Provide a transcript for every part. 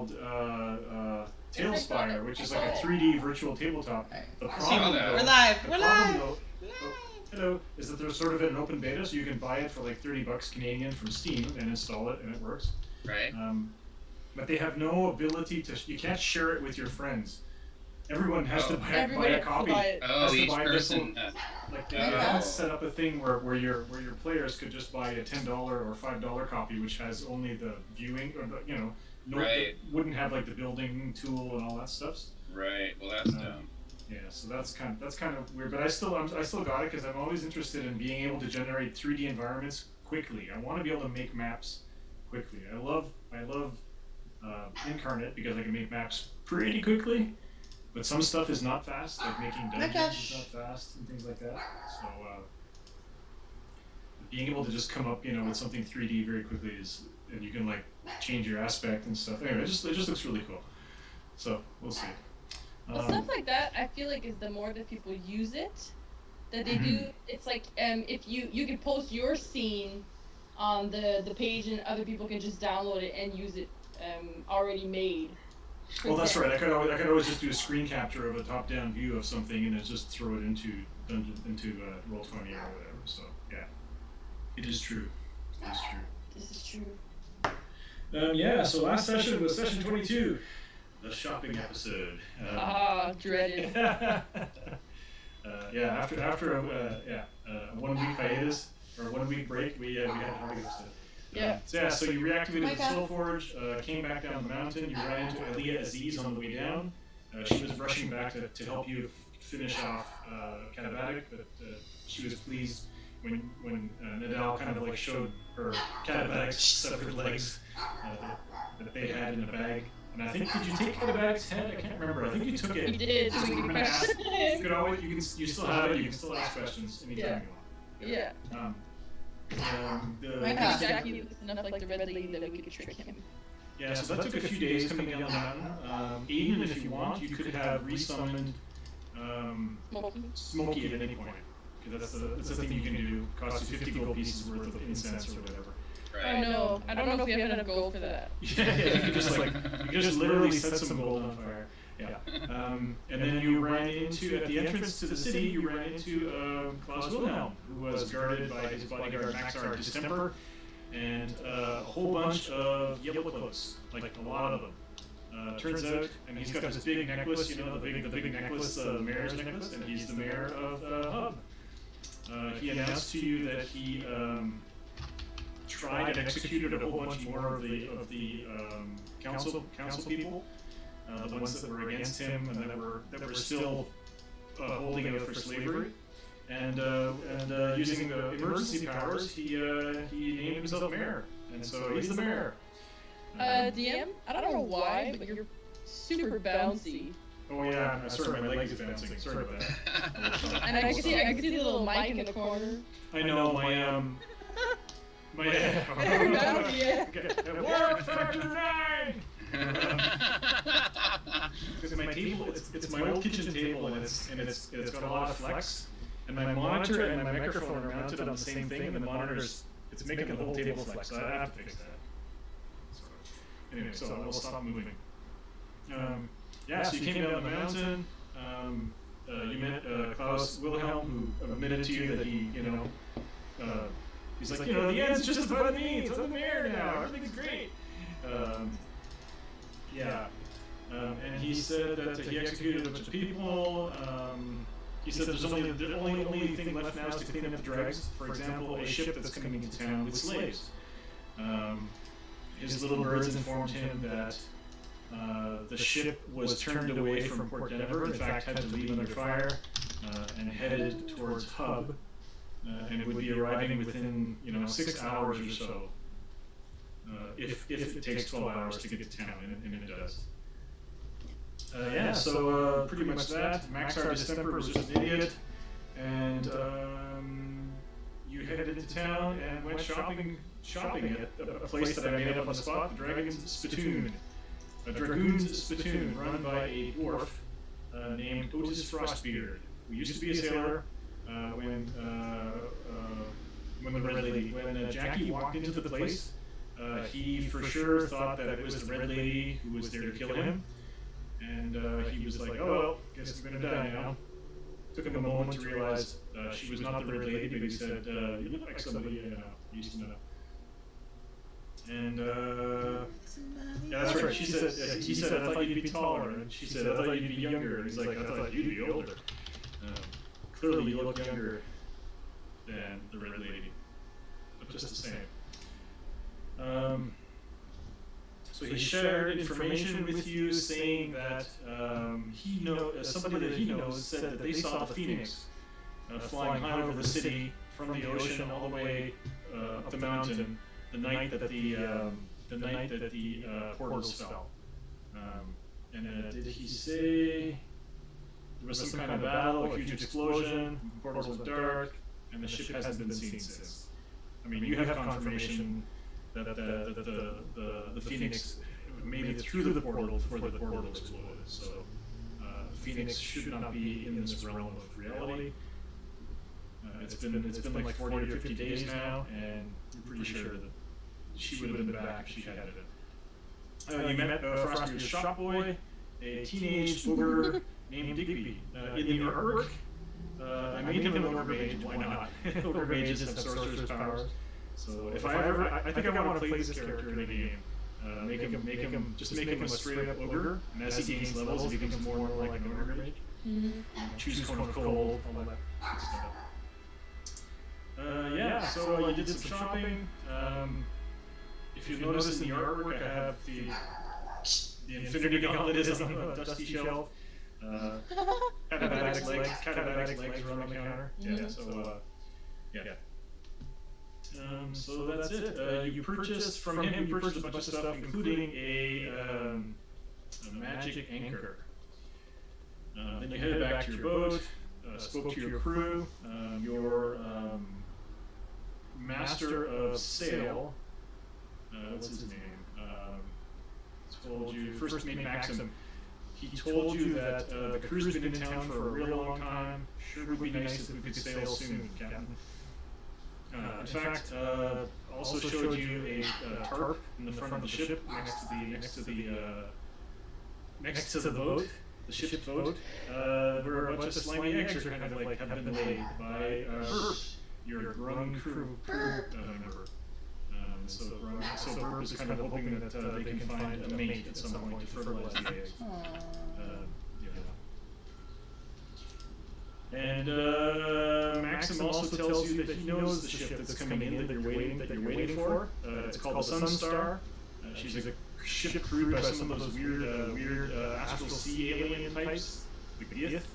called Tailspire, which is like a 3D virtual tabletop. The problem, though, We're live. the We're problem live. though, oh, hello, is that they're sort of in an open beta, so you can buy it for like $30 Canadian from Steam and install it, and it works. Right. But they have no ability to. You can't share it with your friends. Everyone has to buy a copy. Oh, each person. Like they have set up a thing where your players could just buy a $10 or $5 copy, which has only the viewing or Right. wouldn't have like the building tool and all that stuff. Right. Well, that's dumb. Yeah, so that's kind of weird. But I still got it because I'm always interested in being able to generate 3D environments quickly. I want to be able to make maps quickly. I love Incarnate because I can make maps pretty quickly. But some stuff is not fast, like making dungeons is not fast and things like that. So being able to just come up, with something 3D very quickly and you can like change your aspect and stuff. Anyway, it just looks really cool. So we'll see. Well, stuff like that, I feel like is the more that people use it, that they do. It's like if you can post your scene on the page and other people can just download it and use it already made. Well, that's right. I could always just do a screen capture of a top-down view of something and then just throw it into Roll20 or whatever. So yeah, it is true. It is true. This is true. Yeah. So last session was session 22, the shopping episode. Dreaded. Yeah. After a 1 week hiatus or 1 week break, we had a shopping episode. So you reactivated the Soulforge, came back down the mountain, you ran into Elia Aziz on the way down. She was rushing back to help you finish off Katabatic, but she was pleased when Nadal kind of like showed her Katabatic's severed legs that they had in a bag. And I think, did you take Katabatic's head? I can't remember. I think you took it. You did. So you still have it, you can still ask questions anytime you want. Yeah. Jackie was enough like the red lady that we could trick him. Yeah, so that took a few days coming down the mountain. Aiden, if you want, you could have resummoned Smokey at any point. Because that's the thing you can do. Costs you 50 gold pieces worth of incense or whatever. Right. Oh no, I don't know if we have enough gold for that. Yeah, you can just literally set some gold on fire. Yeah. And then you ran into, at the entrance to the city, you ran into Klaus Wilhelm, who was guarded by his bodyguard Maxar Distemper, and a whole bunch of yellow cloaks, like a lot of them. Turns out, he's got this big necklace, the big necklace, the mayor's necklace, and he's the mayor of Hub. He announced to you that he tried and executed a whole bunch more of the council people. The ones that were against him and that were still holding out for slavery, and using the emergency powers, he named himself mayor, and so he's the mayor. DM, I don't know why, but you're super bouncy. Oh yeah, sorry, my leg is bouncing. Sorry about that. And I can see the little mic in the corner. I know my Warp Factor 9. Because my table, it's my old kitchen table, and it's got a lot of flex, and my monitor and my microphone are mounted on the same thing, and the monitor's it's making the whole table flex. So I have to fix that. So I will stop moving. So you came down the mountain. You met Klaus Wilhelm, who admitted to you that he's like, the end's just above me. It's on the mayor now. Everything's great. And he said that he executed a bunch of people. He said the only thing left now is to clean up the dregs. For example, a ship that's coming into town with slaves. His little birds informed him that the ship was turned away from Port Denver. In fact, had to leave under fire and headed towards Hub, and would be arriving within 6 hours or so. If it takes 12 hours to get to town, and it does. So pretty much that. Maxar Distemper was just an idiot, and you headed into town and went shopping at a place that I made up on the spot, the Dragon's Spittoon. A Dragoon's Spittoon run by a dwarf named Otis Frostbeard, who used to be a sailor when Jackie walked into the place. he for sure thought that it was the Red Lady who was there to kill him, and he was like, "Oh well, guess I'm gonna die now." Took him a moment to realize she was not the Red Lady, but he said, "You look like somebody I used to know." And yeah, that's right. She said, he said, "I thought you'd be taller," and she said, "I thought you'd be younger." And he's like, "I thought you'd be older." Clearly, you look younger than the Red Lady, but just the same. So he shared information with you, saying that somebody that he knows said that they saw the Phoenix flying high over the city from the ocean all the way up the mountain the night that the portals fell. And did he say there was some kind of battle, a huge explosion, the portals went dark, and the ship hasn't been seen since? I mean, you have confirmation that the Phoenix made it through the portal before the portal exploded. So Phoenix should not be in this realm of reality. It's been like 40 or 50 days now, and I'm pretty sure that she would have been back if she had it. You met Frostbeard's shop boy, a teenage booger named Digby. In the artwork, I made him an ogre mage. Why not? Ogre mages have sorcerer's powers. So if I think I want to play this character in a game. Make him a straight up ogre, and as he gains levels, he becomes more and more like an ogre mage. Choose Cone of Cold, all that stuff. Yeah, so you did some shopping. If you notice in the artwork, I have the Infinity Gauntlet is on a dusty shelf. Catabatic's legs are on the counter. Yeah, so yeah. So that's it. You purchased from him. You purchased a bunch of stuff, including a magic anchor. Then you headed back to your boat. Spoke to your crew. Your master of sail. What's his name? Told you first mate Maxim. He told you that the crew's been in town for a real long time. Sure would be nice if we could sail soon, Captain. In fact, also showed you a tarp in the front of the ship next to the boat, the ship's boat, where a bunch of slimy eggs are kind of like have been laid by your grown crew member. So Burp is kind of hoping that they can find a mate at some point to fertilize the eggs. And Maxim also tells you that he knows the ship that's coming in that you're waiting for. It's called the Sunstar. She's a ship crewed by some of those weird astral sea alien types, the Gith.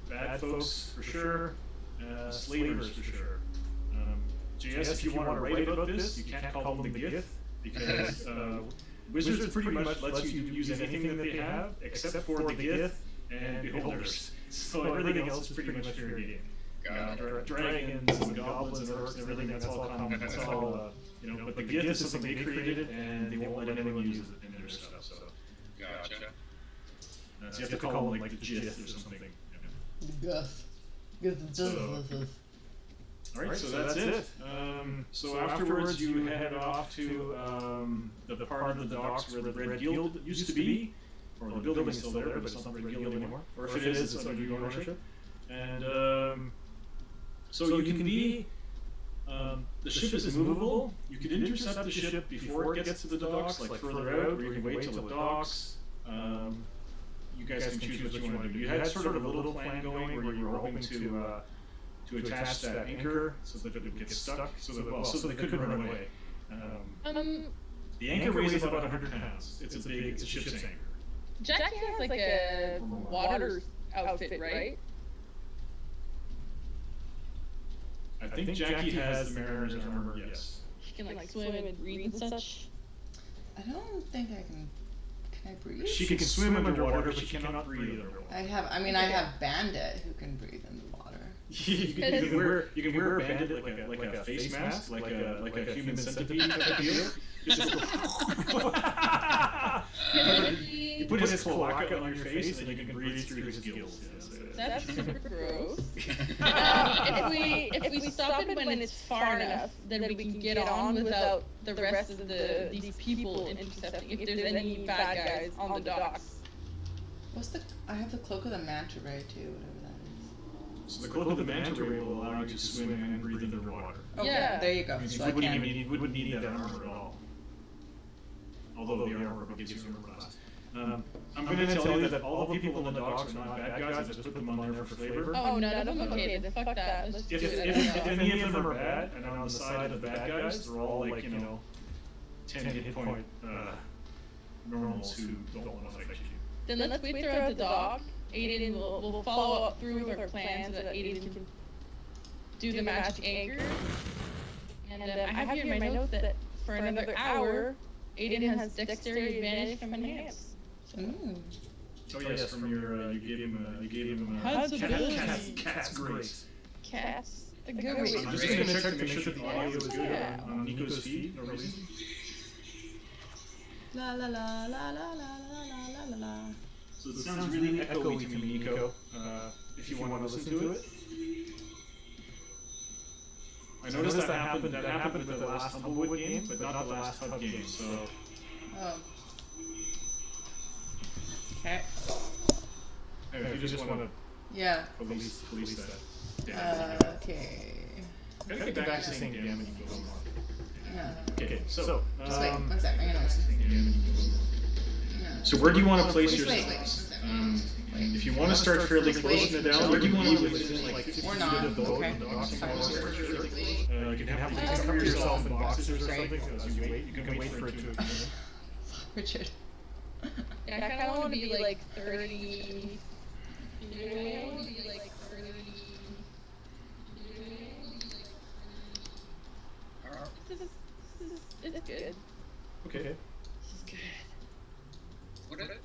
Bad folks for sure, slavers for sure. JS, if you want to write about this, you can't call them the Gith, because Wizards pretty much lets you use anything that they have, except for the Gith and Beholders. So everything else is pretty much fair game. Dragons and goblins and orcs and everything, that's all common. That's all, but the Gith is something they created, and they won't let anyone use it in their stuff. So. Gotcha. So you have to call them like the Gith or something. Alright, so that's it. So afterwards you head off to the part of the docks where the Red Guild used to be, or the building is still there, but it's not the Red Guild anymore. Or if it is, it's under your ownership. And so you can be, the ship is movable. You can intercept the ship before it gets to the docks, like further out, or you can wait till it docks. You guys can choose what you want to do. You had sort of a little plan going where you were hoping to attach that anchor so that it would get stuck, so that they couldn't run away. The anchor weighs about 100 pounds. It's a ship's anchor. Jackie has like a water outfit, right? I think Jackie has the mariner's armor, yes. She can like swim and breathe and such. I don't think I can. Can I breathe? She can swim underwater, but she cannot breathe underwater. I have Bandit who can breathe in the water. you can wear a Bandit like a face mask, like a human centipede type deal. You put his cloaca on your face, and then you can breathe through his gills. That's super gross. If we stop it when it's far enough, then we can get on without the rest of these people intercepting. If there's any bad guys on the docks. I have the Cloak of the Manta Ray too, whatever that is. So the Cloak of the Manta Ray will allow you to swim and breathe underwater. Okay, Yeah. there you go. You So I wouldn't can. even wouldn't need that armor at all. Although the armor gives you armor class. I'm going to tell you that all the people on the docks are not bad guys. I just put them on there for flavor. Oh, none of them? Okay, then fuck that. Let's If do it. any of them are bad, and on the side of the bad guys, they're all like, 10 hit point normals who don't want to fight you. Then let's wait throughout the dock. Aiden will follow up through with our plans so that Aiden can do the magic anchor. And I have here in my notes that for another hour, Aiden has dexterity advantage from enhance. Ooh. Oh yes, from your you gave him How's the ability? cat's grace. Cats. A I'm good just reason. going to check to make sure the audio is good Yeah. on Nico's feed. No reason. La la la la la la la la la la. So it sounds really echoey to me, Nico. If you want to listen to it. I noticed that happened with the last Humblewood game, but not the last Hub game. So. Oh. Okay. Anyway, if you just want to Yeah. police that. Yeah. Okay. Get back to saying damn and you go more. No. Okay, so. Just wait, one sec. I'm gonna listen. No. So where do you want to place Just wait, yourselves? wait. If you want to start fairly close to the down, where do you want to be within like 50 Or feet not. of the boat? Okay. The docks and Fine. all that? You can cover yourself in boxes or something as you wait. You can wait for it to. Richard. Yeah, I kind of want to be like 30. I want to be like 30. It's good. Okay. This is good. What is it?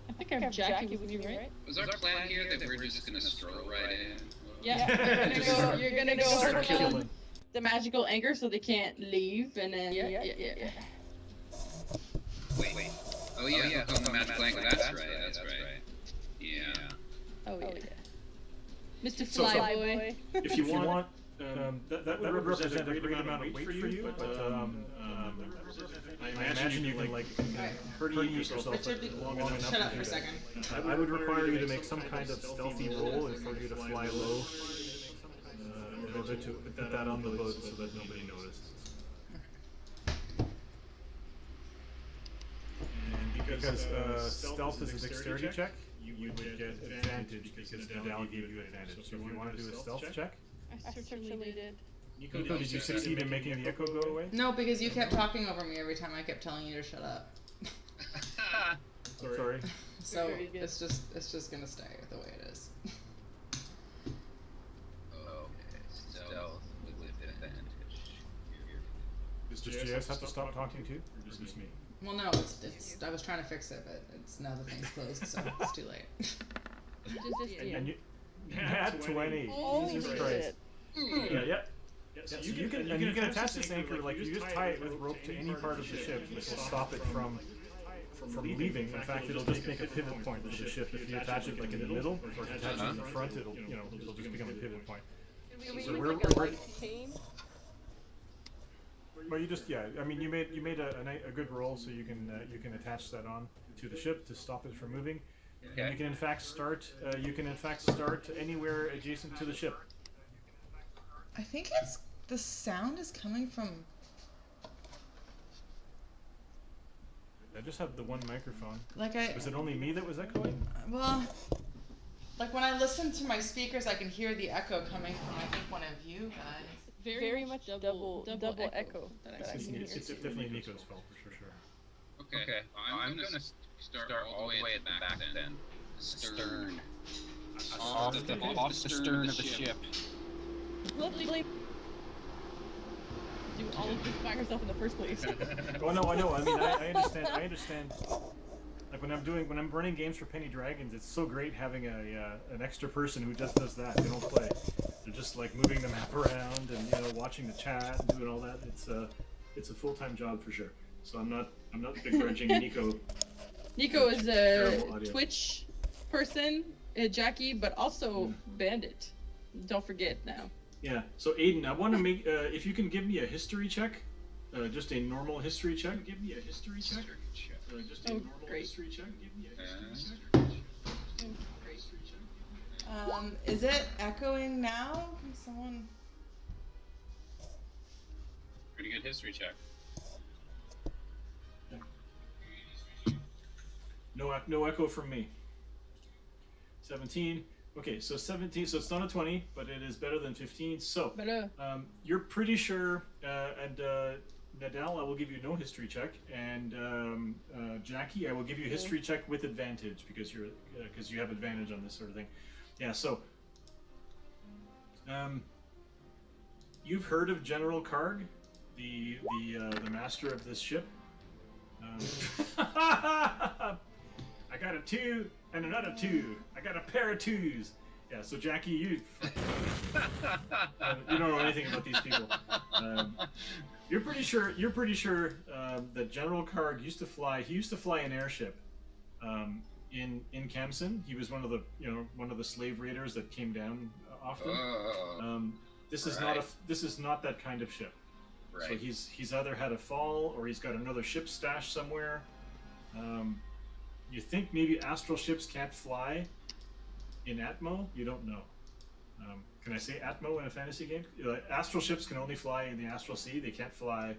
I think I have Jackie with me, right? Was our plan here that we're just gonna stroll right in? Yeah. You're gonna go Start over killing. the magical anchor so they can't leave, and then yeah. Wait. Oh yeah, hook on the magic blanket. That's right. Yeah. Oh yeah. Mr. So- Flyboy. If you want, that would represent a great amount of weight for you, but I imagine you can herniate yourself Richard, long enough. shut up for a second. I would require you to make some kind of stealthy roll and for you to fly low. In order to put that on the boat so that nobody notices. And because stealth is a dexterity check, you would get advantage because Nadal gave you advantage. So if you want to do a stealth check, I certainly did. Nico, did you succeed in making the echo go away? No, because you kept talking over me every time I kept telling you to shut up. Sorry. So Very good. it's just gonna stay the way it is. Okay, stealth with advantage. Does JS have to stop talking too, or just me? Well, no, it's. I was trying to fix it, but it's now the thing's closed, so it's too late. And you had 20. Holy Jesus shit. Christ. Yeah. So you can attach this anchor, like you just tie it with rope to any part of the ship, which will stop it from leaving. In fact, it'll just make a pivot point of the ship. If you attach it like in the middle, or if you attach it in the front, it'll just become a pivot point. So we're well, you just I mean, you made a good roll, so you can attach that on to the ship to stop it from moving. Okay. And you can in fact start anywhere adjacent to the ship. I think the sound is coming from. I just have the one microphone. Was it only me that was echoing? Well, like when I listen to my speakers, I can hear the echo coming from I think one of you guys. Very much double echo that I It's, can hear. it's definitely Nico's fault for sure. Okay. I'm gonna start all the way at the back then. Stern. Off the stern of the ship. Lovely. Do all of this by yourself in the first place. Oh no, I know. I mean, I understand. Like when I'm running games for Penny Dragons, it's so great having an extra person who just does that. They don't play. They're just like moving the map around and watching the chat and doing all that. It's a full-time job for sure. So I'm not begrudging Nico. Nico is a Terrible audio. Twitch person Jackie, but also Bandit. Don't forget now. Yeah. So Aiden, I want to make if you can give me a history check, just a normal history check. Give me a history check. Just a normal history check. Give me a history check. Is it echoing now? Can someone? Pretty good history check. No echo from me. 17. Okay, so 17. So it's not a 20, but it is better than 15. So you're pretty sure, and Nadal, I will give you no history check, and Jackie, I will give you a history check with advantage because you have advantage on this sort of thing. Yeah. So you've heard of General Karg, the master of this ship. I got a 2 and another 2. I got a pair of 2s. Yeah, so Jackie, you don't know anything about these people. You're pretty sure that General Karg used to fly. He used to fly an airship in Khamsin. He was one of the slave raiders that came down often. This is not that kind of ship. Right. So he's either had a fall or he's got another ship stashed somewhere. You think maybe astral ships can't fly in Atmo? You don't know. Can I say Atmo in a fantasy game? Astral ships can only fly in the astral sea. They can't fly,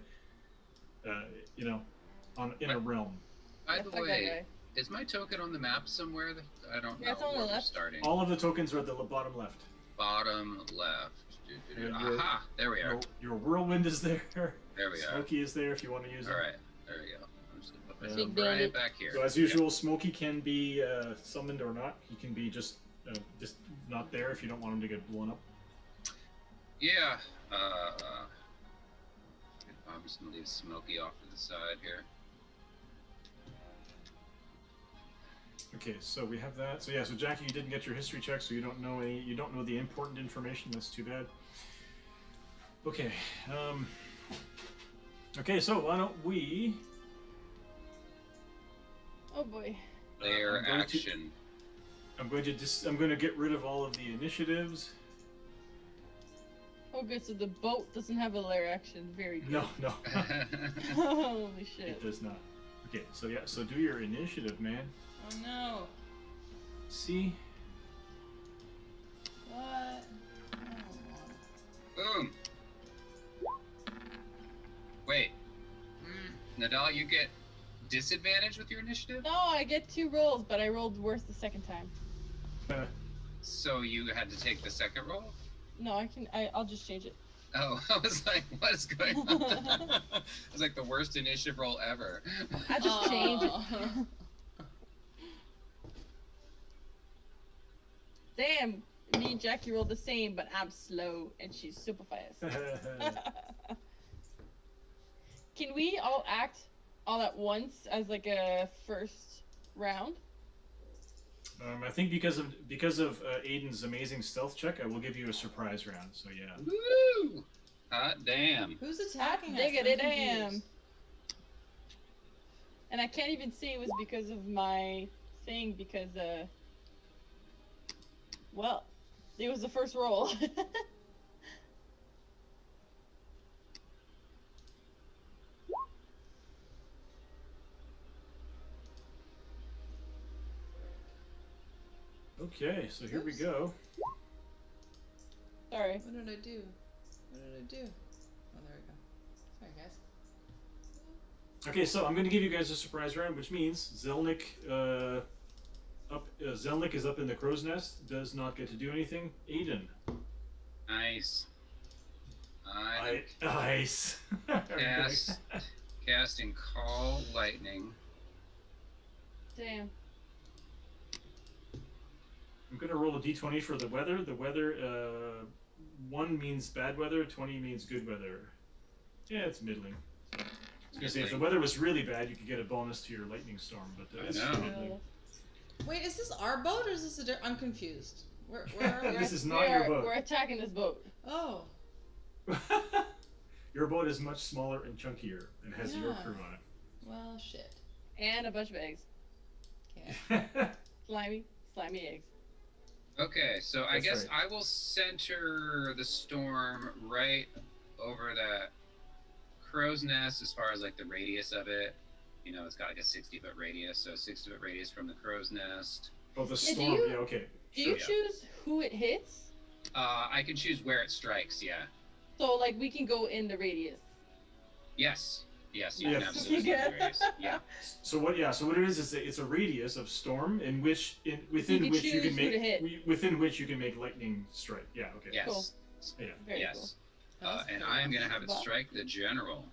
in a realm. By the way, is my token on the map somewhere? I don't know where we're starting. All of the tokens are at the bottom left. Bottom left. Aha! There we are. Your whirlwind is there. There we are. Smokey is there if you want to use it. All right. There we go. I'm just gonna put myself right back here. So as usual, Smokey can be summoned or not. He can be just not there if you don't want him to get blown up. Yeah. I'm just gonna leave Smokey off to the side here. Okay, so we have that. So so Jackie, you didn't get your history check, so you don't know the important information. That's too bad. Okay. Okay, so why don't we? Oh boy. Their action. I'm going to get rid of all of the initiatives. Oh, good. So the boat doesn't have a lair action. Very good. No. Holy shit. It does not. Okay, so do your initiative, man. Oh no. See? What? Boom. Wait. Nadal, you get disadvantage with your initiative? No, I get 2 rolls, but I rolled worse the second time. So you had to take the second roll? No, I'll just change it. Oh, I was like, what is going on? It was like the worst initiative roll ever. I just changed it. Damn, me and Jackie rolled the same, but I'm slow and she's super fast. Can we all act all at once as like a first round? I think because of Aiden's amazing stealth check, I will give you a surprise round. So yeah. Woo! Hot damn. Who's attacking us? Diggity damn. And I can't even say it was because of my thing because well, it was the first roll. Okay, so here we go. Sorry. What did I do? Oh, there we go. Sorry, guys. Okay, so I'm going to give you guys a surprise round, which means Zelnick, Zelnick is up in the crow's nest, does not get to do anything. Aiden. Nice. Nice. Casting Call Lightning. Damn. I'm going to roll a d20 for the weather. The weather, 1 means bad weather, 20 means good weather. Yeah, it's middling. I was going to say, if the weather was really bad, you could get a bonus to your lightning storm, but it's middling. Wait, is this our boat or is this I'm confused. Where are we? This is not your boat. We're attacking this boat. Oh. Your boat is much smaller and chunkier and has your crew on it. Well, shit. And a bunch of eggs. Okay. Slimy eggs. Okay, so I That's guess right. I will center the storm right over that crow's nest as far as like the radius of it. You know, it's got like a 60-foot radius, so 60-foot radius from the crow's nest. Oh, the Yeah, storm. Yeah, okay. Do Sure. you choose who it hits? I can choose where it strikes, yeah. So like we can go in the radius. Yes. Yes, you Yes. can absolutely Yeah. do radius. Yeah. So what? Yeah. So what it is it's a radius of storm in which within You can which you choose can who to hit. make within which you can make lightning strike. Yeah. Okay. Yes. Cool. Yeah. Very Yes. That's And cool. I am going to have it strike the general.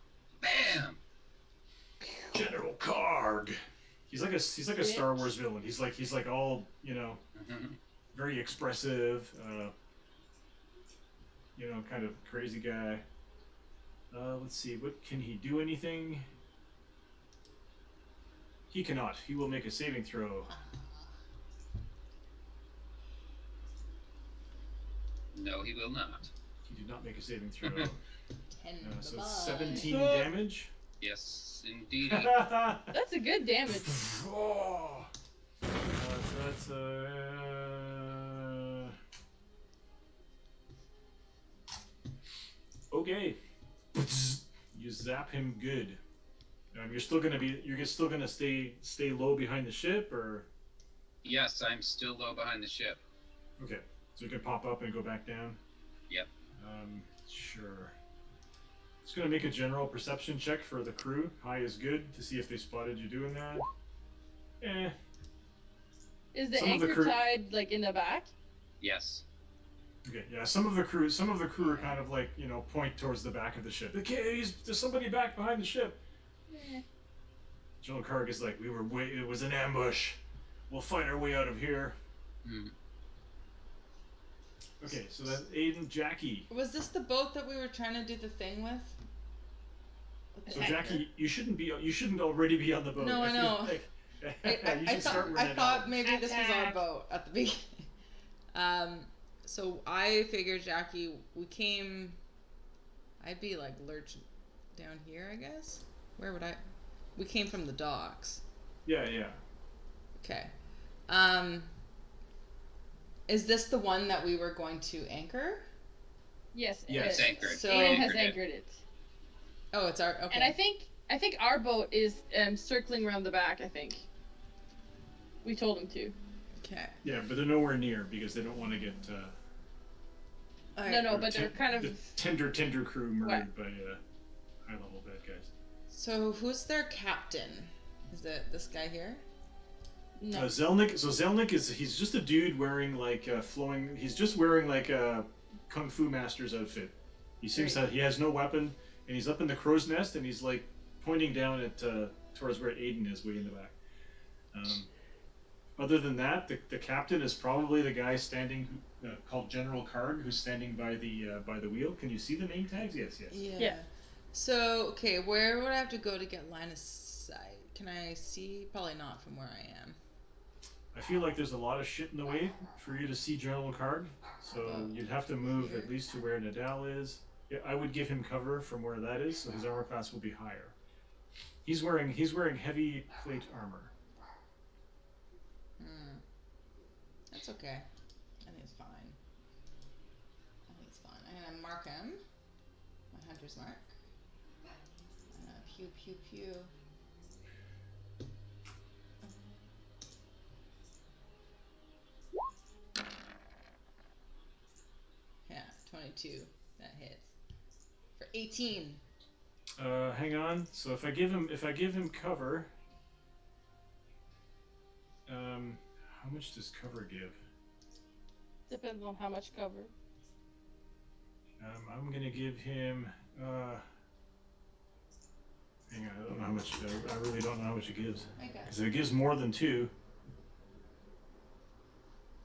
Bam! General Karg. He's like a Star Wars villain. He's like all very expressive. Kind of crazy guy. Let's see. What can he do? Anything? He cannot. He will make a saving throw. No, he will not. He did not make a saving throw. 10 So bye-bye. it's 17 damage. Yes, indeed. That's a good damage. Oh. So that's okay. You zap him good. You're still gonna stay low behind the ship, or Yes, I'm still low behind the ship. okay. So you can pop up and go back down. Yep. Sure. Just gonna make a general perception check for the crew. High is good to see if they spotted you doing that. Eh. Is the Some of the anchor crew- tied like in the back? Yes. Okay, yeah. Some of the crew are kind of like point towards the back of the ship. Okay, there's somebody back behind the ship. Eh. General Karg is like, it was an ambush. We'll fight our way out of here. Hmm. Okay, so that's Aiden, Jackie. Was this the boat that we were trying to do the thing with? So Jackie, you shouldn't already be on the boat. No, I feel know. like you I should start thought, with I that thought out. maybe this was our boat at the beginning. So I figured, Jackie, I'd be like lurched down here, I guess. Where would I? We came from the docks. Yeah. Okay. Is this the one that we were going to anchor? Yes. Yes. It's anchored. So- Aiden has Anchored it. anchored it. Oh, it's our. Okay. And I think our boat is circling around the back. I think. We told him to. Okay. Yeah, but they're nowhere near because they don't want to get No, but they're kind of. the tender crew murdered What? by high level bad guys. So who's their captain? Is it this guy here? No. Zelnick. So Zelnick he's just a dude wearing like flowing. He's just wearing like a kung fu master's outfit. He seems Right. that he has no weapon, and he's up in the crow's nest, and he's like pointing down at towards where Aiden is, way in the back. Other than that, the captain is probably the guy standing called General Karg, who's standing by the wheel. Can you see the name tags? Yes. Yeah. So, okay, where would I have to go to get line of sight? Can I see? Probably not from where I am. I feel like there's a lot of shit in the way for you to see General Karg, so you'd have to move at least to where Nadal is. Yeah, I would give him cover from where that is, so his armor class will be higher. He's wearing heavy plate armor. That's okay. I think it's fine. I'm gonna mark him. My hunter's mark. Pew pew pew. Yeah, 22. That hits. For 18. Hang on. So if I give him cover, how much does cover give? Depends on how much cover. I'm gonna give him. Hang on, I don't know how much. I really don't know how much it gives. Okay. Because if it gives more than 2,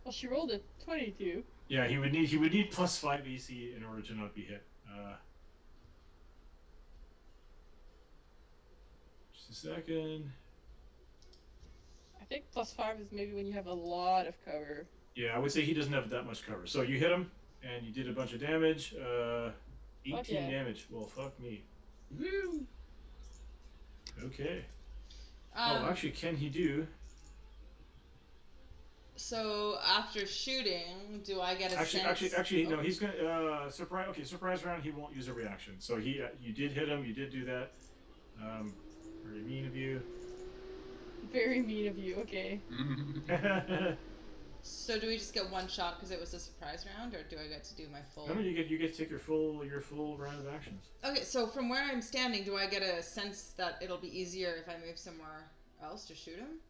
Well, she rolled a 22. yeah, he would need plus 5 AC in order to not be hit. Just a second. I think +5 is maybe when you have a lot of cover. Yeah, I would say he doesn't have that much cover. So you hit him, and you did a bunch of damage. 18 yeah. damage. Well, fuck me. Woo! Okay. Actually, can he do? So So after shooting, do I get a sense? Actually, no. He's gonna surprise. Okay, surprise round. He won't use a reaction. So you did hit him. You did do that. Very mean of you. Very mean of you. Okay. So do we just get one shot because it was a surprise round, or do I get to do my full? No, you get to take your full round of actions. Okay, so from where I'm standing, do I get a sense that it'll be easier if I move somewhere else to shoot him?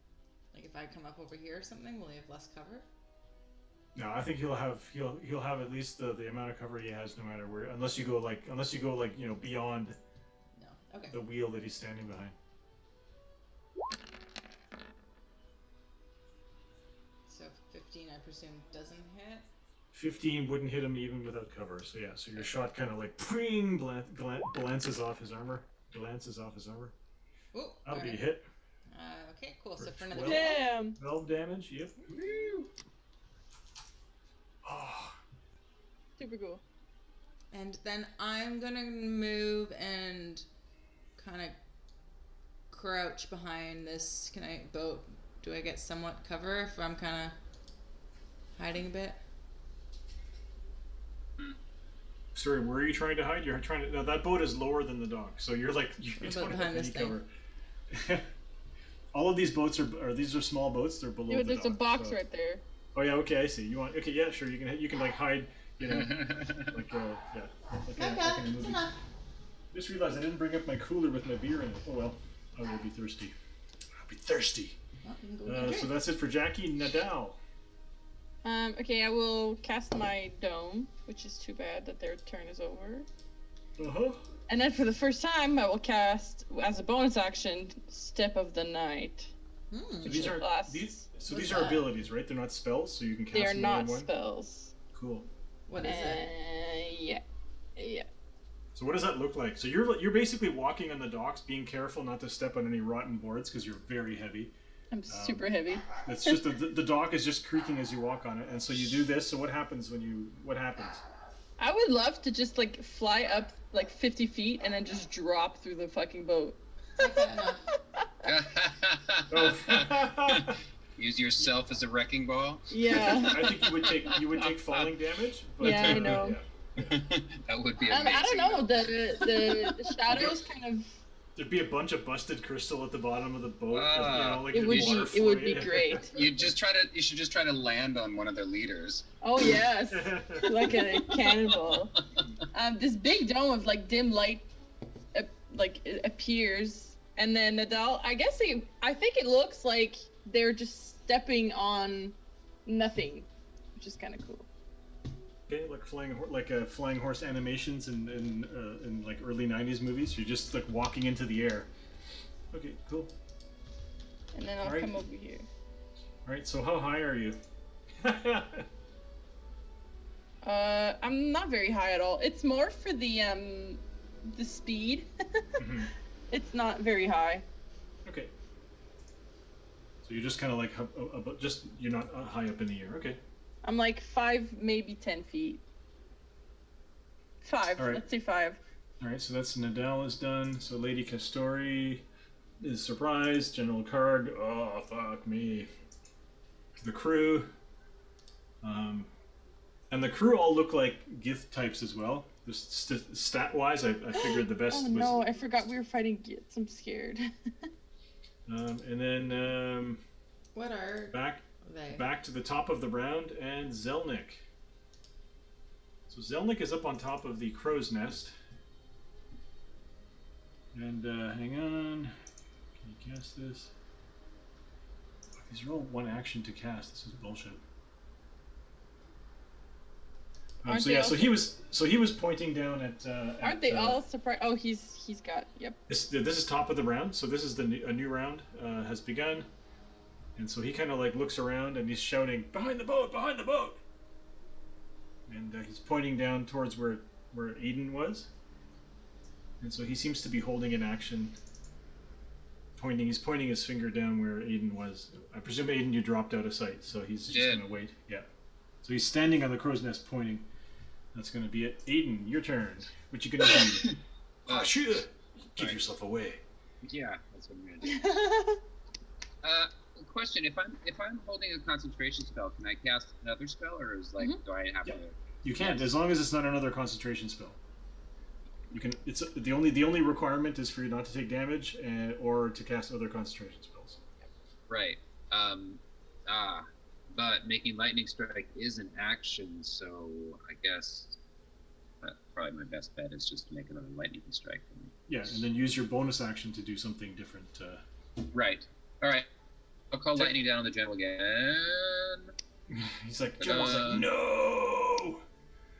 Like if I come up over here or something, will he have less cover? No, I think he'll have at least the amount of cover he has no matter where, unless you go like beyond the wheel that he's standing behind. So 15, I presume, doesn't hit. 15 wouldn't hit him even without cover. So yeah, so your shot kind of like glances off his armor. Ooh, that'll be a hit. Okay, cool. So for another 12 damage. Yep. Oh. Super cool. And then I'm gonna move and kind of crouch behind this boat. Do I get somewhat cover if I'm kind of hiding a bit? Sorry, where are you trying to hide? You're trying to. No, that boat is lower than the dock, so you don't have any cover. All of these boats these are small boats. They're below the dock. There's a box right there. Oh yeah, okay, I see. Okay, yeah, sure. You can like hide, like a movie. Just realized I didn't bring up my cooler with my beer in it. Oh well, I will be thirsty. So that's it for Jackie. Nadal. Okay, I will cast my dome, which is too bad that their turn is over. And then for the first time, I will cast, as a bonus action, Step of the Night. So these are abilities, right? They're not spells, so you can cast them. They're not one. Spells. Cool. What is it? Yeah. So what does that look like? So you're basically walking on the docks, being careful not to step on any rotten boards because you're very heavy. I'm super heavy. It's just the dock is just creaking as you walk on it, and so you do this. So what happens? I would love to just like fly up like 50 feet and then just drop through the fucking boat. Use yourself as a wrecking ball. Yeah. I think you would take falling damage. But, yeah, I know. Yeah. That would be amazing. I don't know. The shadows kind of. There'd be a bunch of busted crystal at the bottom of the boat. It would be great. You should just try to land on one of their leaders. Oh yes, like a cannonball. This big dome of like dim light, it appears, and then Nadal. I think it looks like they're just stepping on nothing, which is kind of cool. Okay, like flying horse animations in like early '90s movies. You're just like walking into the air. Okay, cool. And then I'll come over here. All right. So how high are you? I'm not very high at all. It's more for the speed. Mm-hmm. It's not very high. Okay. So you're just kind of like you're not high up in the air. Okay. I'm like 5, maybe 10 feet. 5. Right. Let's say 5. All right, so that's Nadal is done. So Lady Castori is surprised. General Card. Oh fuck me. The crew. And the crew all look like Gith types as well. Just stat-wise, I figured the best. Oh no, I forgot we were fighting Giths. I'm scared. And then what are back to the top of the round, and Zelnik. So Zelnik is up on top of the crow's nest. And hang on. Can you cast this? These are all one action to cast. This is bullshit. So he was pointing down at. Aren't they all surprised? Oh, he's got. Yep. This is top of the round. So this is a new round has begun. And so he kind of like looks around and he's shouting, "Behind the boat! Behind the boat!" And he's pointing down towards where Aiden was. And so he seems to be holding an action. He's pointing his finger down where Aiden was. I presume Aiden, you dropped out of sight, so he's just gonna wait. Yeah. So he's standing on the crow's nest pointing. That's gonna be it. Aiden, your turn. What you gonna do? Oh shit! Give yourself away. Yeah, that's what I'm gonna do. question: if I'm holding a concentration spell, can I cast another spell, or is like do I have to? You can, as long as it's not another concentration spell. You can. It's the only requirement is for you not to take damage or to cast other concentration spells. Right. But making lightning strike is an action, so I guess probably my best bet is just to make another lightning strike. Yeah, and then use your bonus action to do something different. Right. All right. I'll call lightning down on the general again. He's like, General's like, no.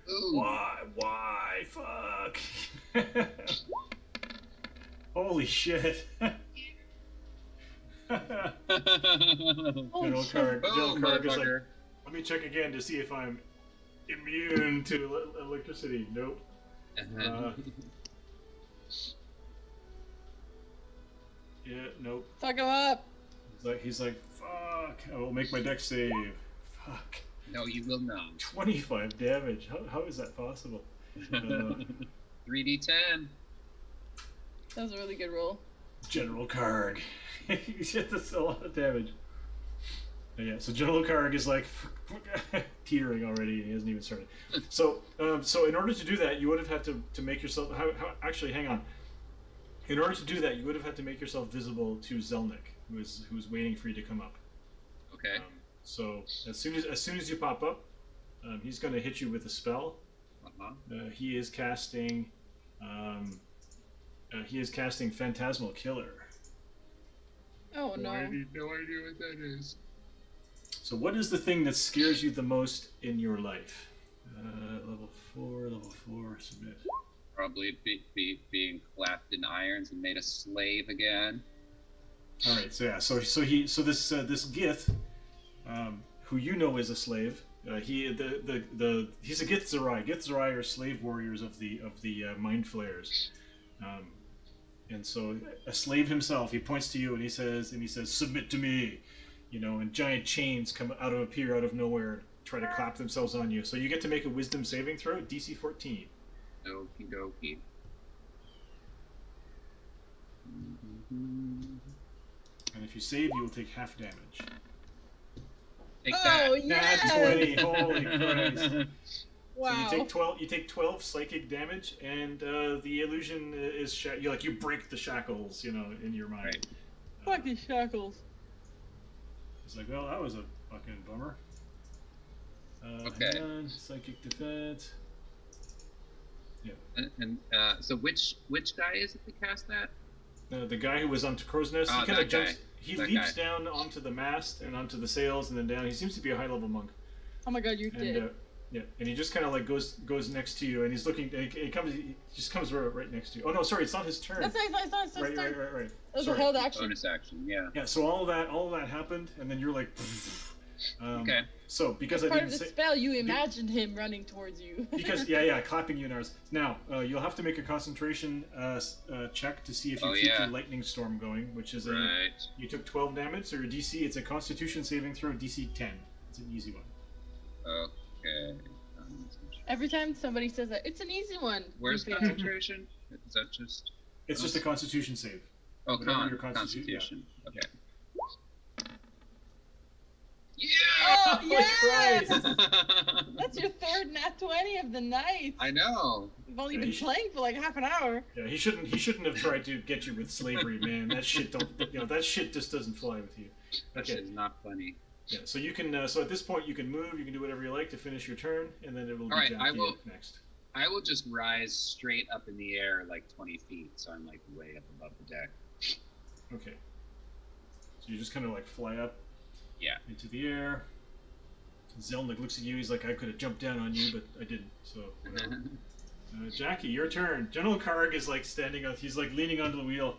Ooh. Why? Fuck. Holy shit. General Karg is like, let me check again to see if I'm immune to electricity. Nope. Yeah, nope. Fuck him up. He's like, fuck. I will make my dex save. Fuck. No, you will not. 25 damage. How is that possible? 3d10. That was a really good roll. General Karg. He hit this a lot of damage. Yeah, so General Karg is like teetering already. He hasn't even started. So in order to do that, you would have had to make yourself. Actually, hang on. In order to do that, you would have had to make yourself visible to Zelnick, who's waiting for you to come up. Okay. So as soon as you pop up, he's going to hit you with a spell. He is casting. He is casting Phantasmal Killer. Oh no! I have no idea what that is. So what is the thing that scares you the most in your life? Level 4, submit. Probably being clapped in irons and made a slave again. All right, so yeah, so this Gith, who you know is a slave, he's a Gith Zerai. Gith Zerai are slave warriors of the Mind Flayers, and so a slave himself. He points to you and he says, "Submit to me," and giant chains appear out of nowhere, and try to clap themselves on you. So you get to make a Wisdom saving throw, DC 14. Okie dokie. And if you save, you will take half damage. Take that. Oh yeah! That's 20. Holy Christ! Wow. So you take 12 psychic damage, and the illusion is you break the shackles, in your mind. Right. Fuck these shackles. It's like, well, that was a fucking bummer. Okay. Hang on, psychic defense. Yeah. And so which guy is it that cast that? The guy who was on Crow's Nest, he kind of jumps. He leaps down onto the mast and onto the sails, and then down. He seems to be a high-level monk. Oh my god, you're dead. Yeah, and he just kind of like goes next to you, and he's looking. He just comes right next to you. Oh no, sorry, it's not his turn. That's nice. Right. That was a held action. Bonus action, yeah. Yeah, so all of that happened, and then you're like. Okay. So because As I part didn't of the say, spell, you imagined him running towards you. because clapping you in ours. Now you'll have to make a concentration check to see if you keep your lightning storm going, which is you took 12 damage, so your DC. It's a Constitution saving throw, DC 10. It's an easy one. Okay. Every time somebody says that, it's an easy one. Where's concentration? Is that just? It's just a Constitution save. Oh, Constitution. Yeah. Okay. Yeah! Oh, yes! Christ! That's your third nat 20 of the night. I know. We've only been playing for like half an hour. Yeah, he shouldn't have tried to get you with slavery, man. That shit that shit just doesn't fly with you. That shit is not funny. Yeah, so you can. So at this point, you can move. You can do whatever you like to finish your turn, and then it will be Jackie next. I will just rise straight up in the air like 20 feet, so I'm like way up above the deck. Okay. So you just kind of like fly up. Yeah. Into the air. Zelnick looks at you. He's like, I could have jumped down on you, but I didn't. So whatever. Jackie, your turn. General Karg is like standing up. He's like leaning onto the wheel.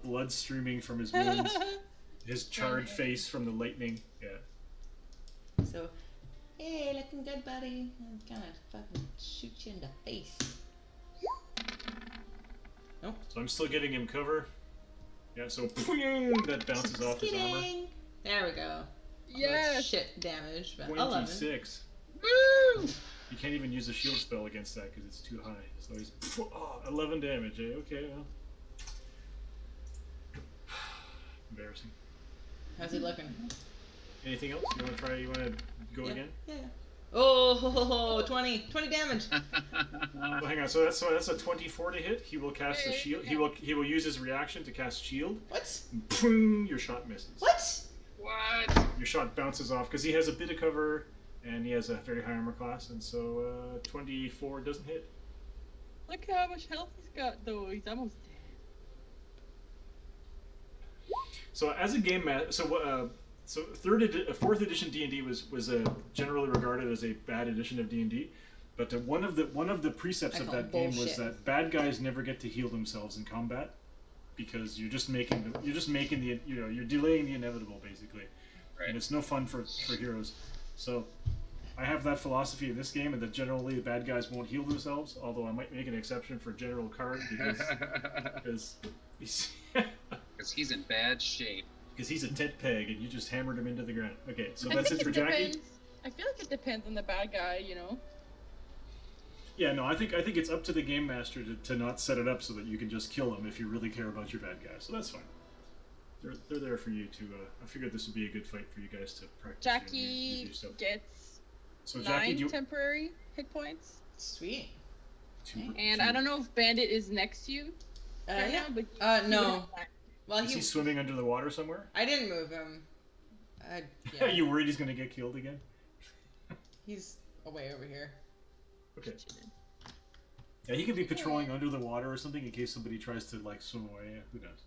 Blood streaming from his wounds. His charred face from the lightning. Yeah. So, hey, looking good, buddy. I'm gonna fucking shoot you in the face. Nope. So I'm still getting him cover. Yeah, so that bounces off his armor. There we go. Yes. Shit damage, but 26. 11. Woo! You can't even use a shield spell against that because it's too high. So he's 11 damage. Okay, well. Embarrassing. How's it looking? Anything else? You want to try? You want to go again? Yeah. Oh, 20 damage. Well, hang on. So that's a 24 to hit. He will cast the shield. He will use his reaction to cast shield. What? Boom! Your shot misses. What? What? Your shot bounces off because he has a bit of cover and he has a very high armor class, and so 24 doesn't hit. Look how much health he's got, though. He's almost dead. So as a game so fourth edition D&D was generally regarded as a bad edition of D&D, but one of the precepts of that game was that bad guys never get to heal themselves in combat, because you're delaying the inevitable basically, right. And it's no fun for heroes. So I have that philosophy in this game, and that generally the bad guys won't heal themselves. Although I might make an exception for General Karg because he's in bad shape. Because he's a tit peg, and you just hammered him into the ground. Okay, so that's it for Jackie. I feel like it depends on the bad guy, you know. Yeah, no, I think it's up to the game master to not set it up so that you can just kill them if you really care about your bad guys. So that's fine. They're there for you to. I figured this would be a good fight for you guys to practice. Jackie gets 9 temporary hit points. Sweet. And I don't know if Bandit is next to you. Yeah. Now, but no. Well, is he swimming under the water somewhere? I didn't move him. Yeah. Are you worried he's going to get killed again? He's away over here. Okay. Yeah, he could be patrolling under the water or something in case somebody tries to like swim away. Yeah, who knows?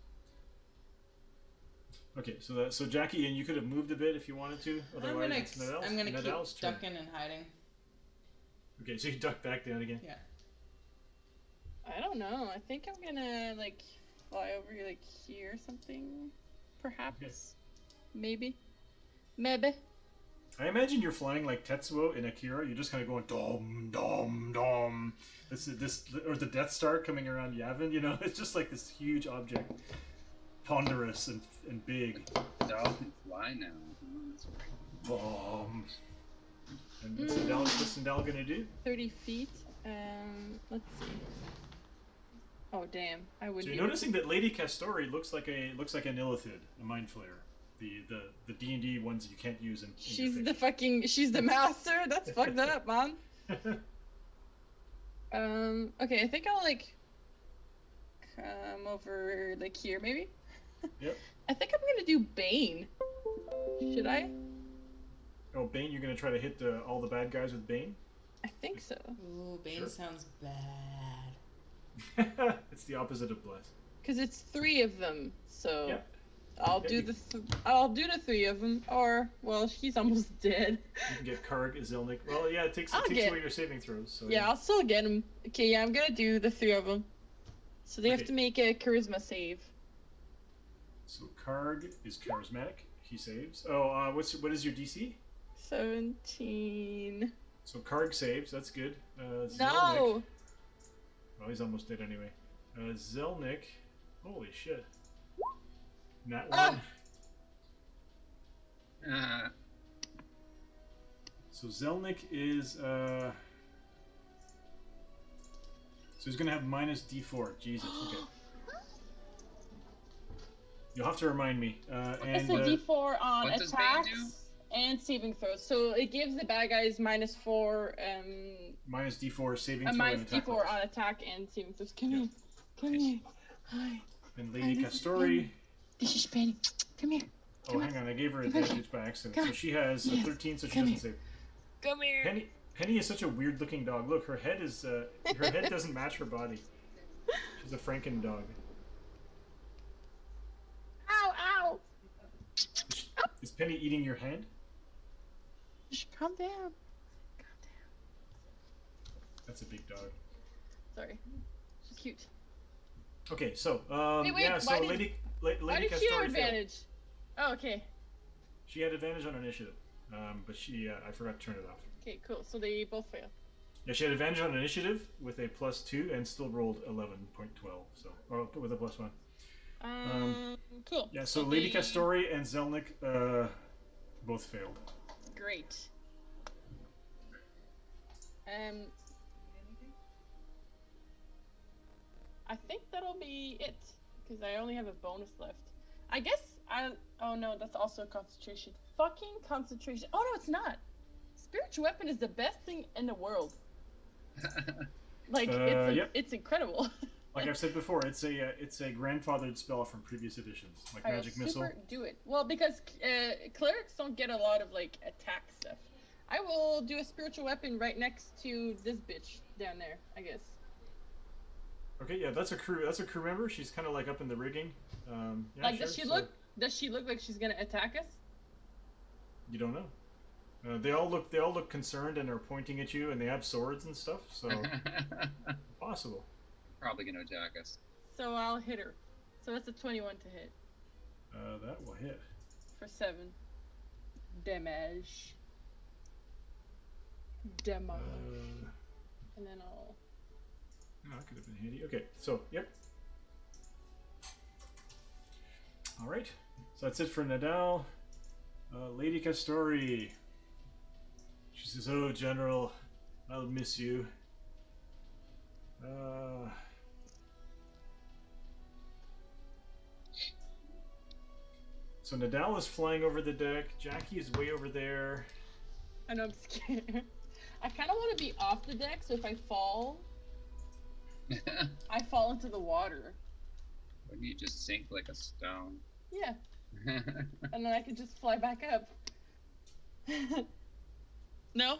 Okay, so Jackie, and you could have moved a bit if you wanted to. Otherwise, I'm gonna keep ducking and hiding. Okay, so you duck back down again. Yeah. I don't know. I think I'm gonna like fly over like here or something, perhaps. Okay. Maybe. I imagine you're flying like Tetsuo in Akira. You're just kind of going dom dom dom. This or the Death Star coming around Yavin. You know, it's just like this huge object, ponderous and big. Dog can fly now. Bomb. And what's Sindel gonna do? 30 feet. Let's see. Oh damn! I would. So you're noticing that Lady Castori looks like an Illithid, a mind flayer. The D&D ones you can't use in she's the master. That's fucked up, man. Okay, I think I'll like come over like here maybe. Yep. I think I'm gonna do Bane. Should I? Oh, Bane! You're gonna try to hit all the bad guys with Bane? I think so. Ooh, Bane sounds bad. It's the opposite of bless. Because it's 3 of them, so. Yep. I'll do the 3 of them, or well, he's almost dead. You can get Karg, Zelnik. Well, yeah, it takes away your saving throws. So yeah, I'll still get him. Okay, yeah, I'm gonna do the 3 of them. So they have to make a charisma save. So Karg is charismatic. He saves. Oh, what is your DC? 17. So Karg saves. That's good. Zelnik, no. Well, he's almost dead anyway. Zelnik. Holy shit. Nat 1. So Zelnik is so he's gonna have minus D4. Jesus. Okay. You'll have to remind me. It's a D4 on attacks and saving throws. So it gives the bad guys -4. Minus D4 saving throw. Minus D4 on attack and saving throws. Come here. Come here. Hi. And Lady Castori. This is Penny. Come here. Oh, hang on. I gave her advantage by accident. So she has a 13, so she doesn't save. Come here. Penny is such a weird-looking dog. Look, her head doesn't match her body. She's a Franken dog. Ow! Ow! Is Penny eating your hand? Calm down. Calm down. That's a big dog. Sorry. She's cute. Okay, so wait, yeah, so Lady why did she have advantage? Oh, okay. She had advantage on initiative, but I forgot to turn it off. Okay, cool. So they both fail. Yeah, she had advantage on initiative with a +2 and still rolled 11.12. So, or with a +1. Cool. Yeah, so Lady Castori and Zelnik both failed. Great. I think that'll be it, because I only have a bonus left. I guess Oh no, that's also concentration. Fucking concentration. Oh no, it's not. Spiritual weapon is the best thing in the world. Like it's incredible. Like I've said before, it's a grandfathered spell from previous editions, like magic missile. Do it. Well, because clerics don't get a lot of like attack stuff. I will do a spiritual weapon right next to this bitch down there, I guess. Okay, yeah, that's a crew member. She's kind of like up in the rigging. Yeah, like, sure, does she look like she's gonna attack us? You don't know. They all look concerned and are pointing at you, and they have swords and stuff. So possible. Probably gonna attack us. So I'll hit her. So that's a 21 to hit. That will hit. For 7 damage. And then I'll. Oh, that could have been handy. Okay, so yep. All right. So that's it for Nadal. Lady Castori. She says, "Oh, General, I'll miss you." So Nadal is flying over the deck. Jackie is way over there. I know, I'm scared. I kind of want to be off the deck, so if I fall, I fall into the water. Wouldn't you just sink like a stone? Yeah. And then I could just fly back up. No?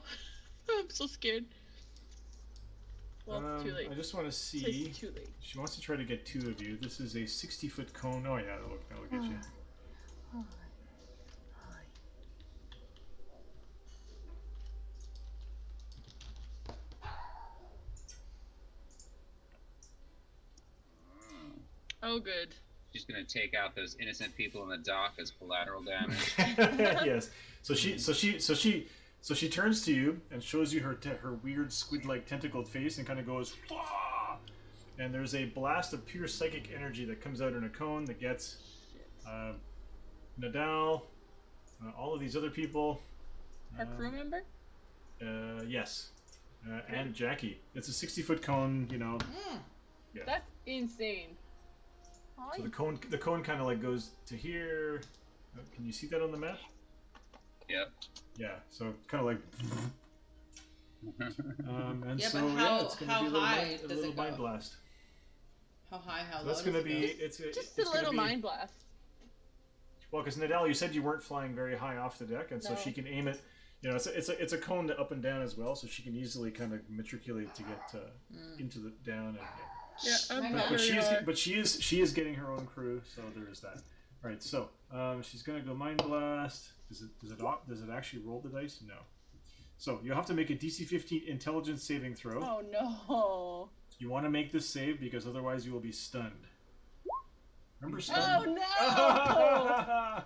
I'm so scared. Well, it's too late. I just want to see. It's too late. She wants to try to get 2 of you. This is a 60-foot cone. Oh yeah, that'll get you. Oh, good. She's gonna take out those innocent people in the dock as collateral damage. Yes. So she turns to you and shows you her weird squid-like tentacled face and kind of goes, "Wah!" And there's a blast of pure psychic energy that comes out in a cone that gets Nadal, all of these other people. Our crew member? Yes. And Jackie. It's a 60-foot cone, you know. Yeah. That's insane. So the cone kind of like goes to here. Can you see that on the map? Yep. Yeah. So kind of like. And Yeah, so but how- it's going to how be a little, high mind, a does little it go? mind blast. How high, how So low? that's going to does it be go? Just a little mind blast. Well, because Nadal, you said you weren't flying very high off the deck, and so No. she can aim it. You know, it's a cone to up and down as well, so she can easily kind of matriculate to get into the down. And, Yeah, I'm God. but she is getting her own crew, so there is that. All right, so she's gonna go mind blast. Does it actually roll the dice? No. So you have to make a DC 15 intelligence saving throw. Oh no. You want to make this save because otherwise you will be stunned. Remember stun? Oh no!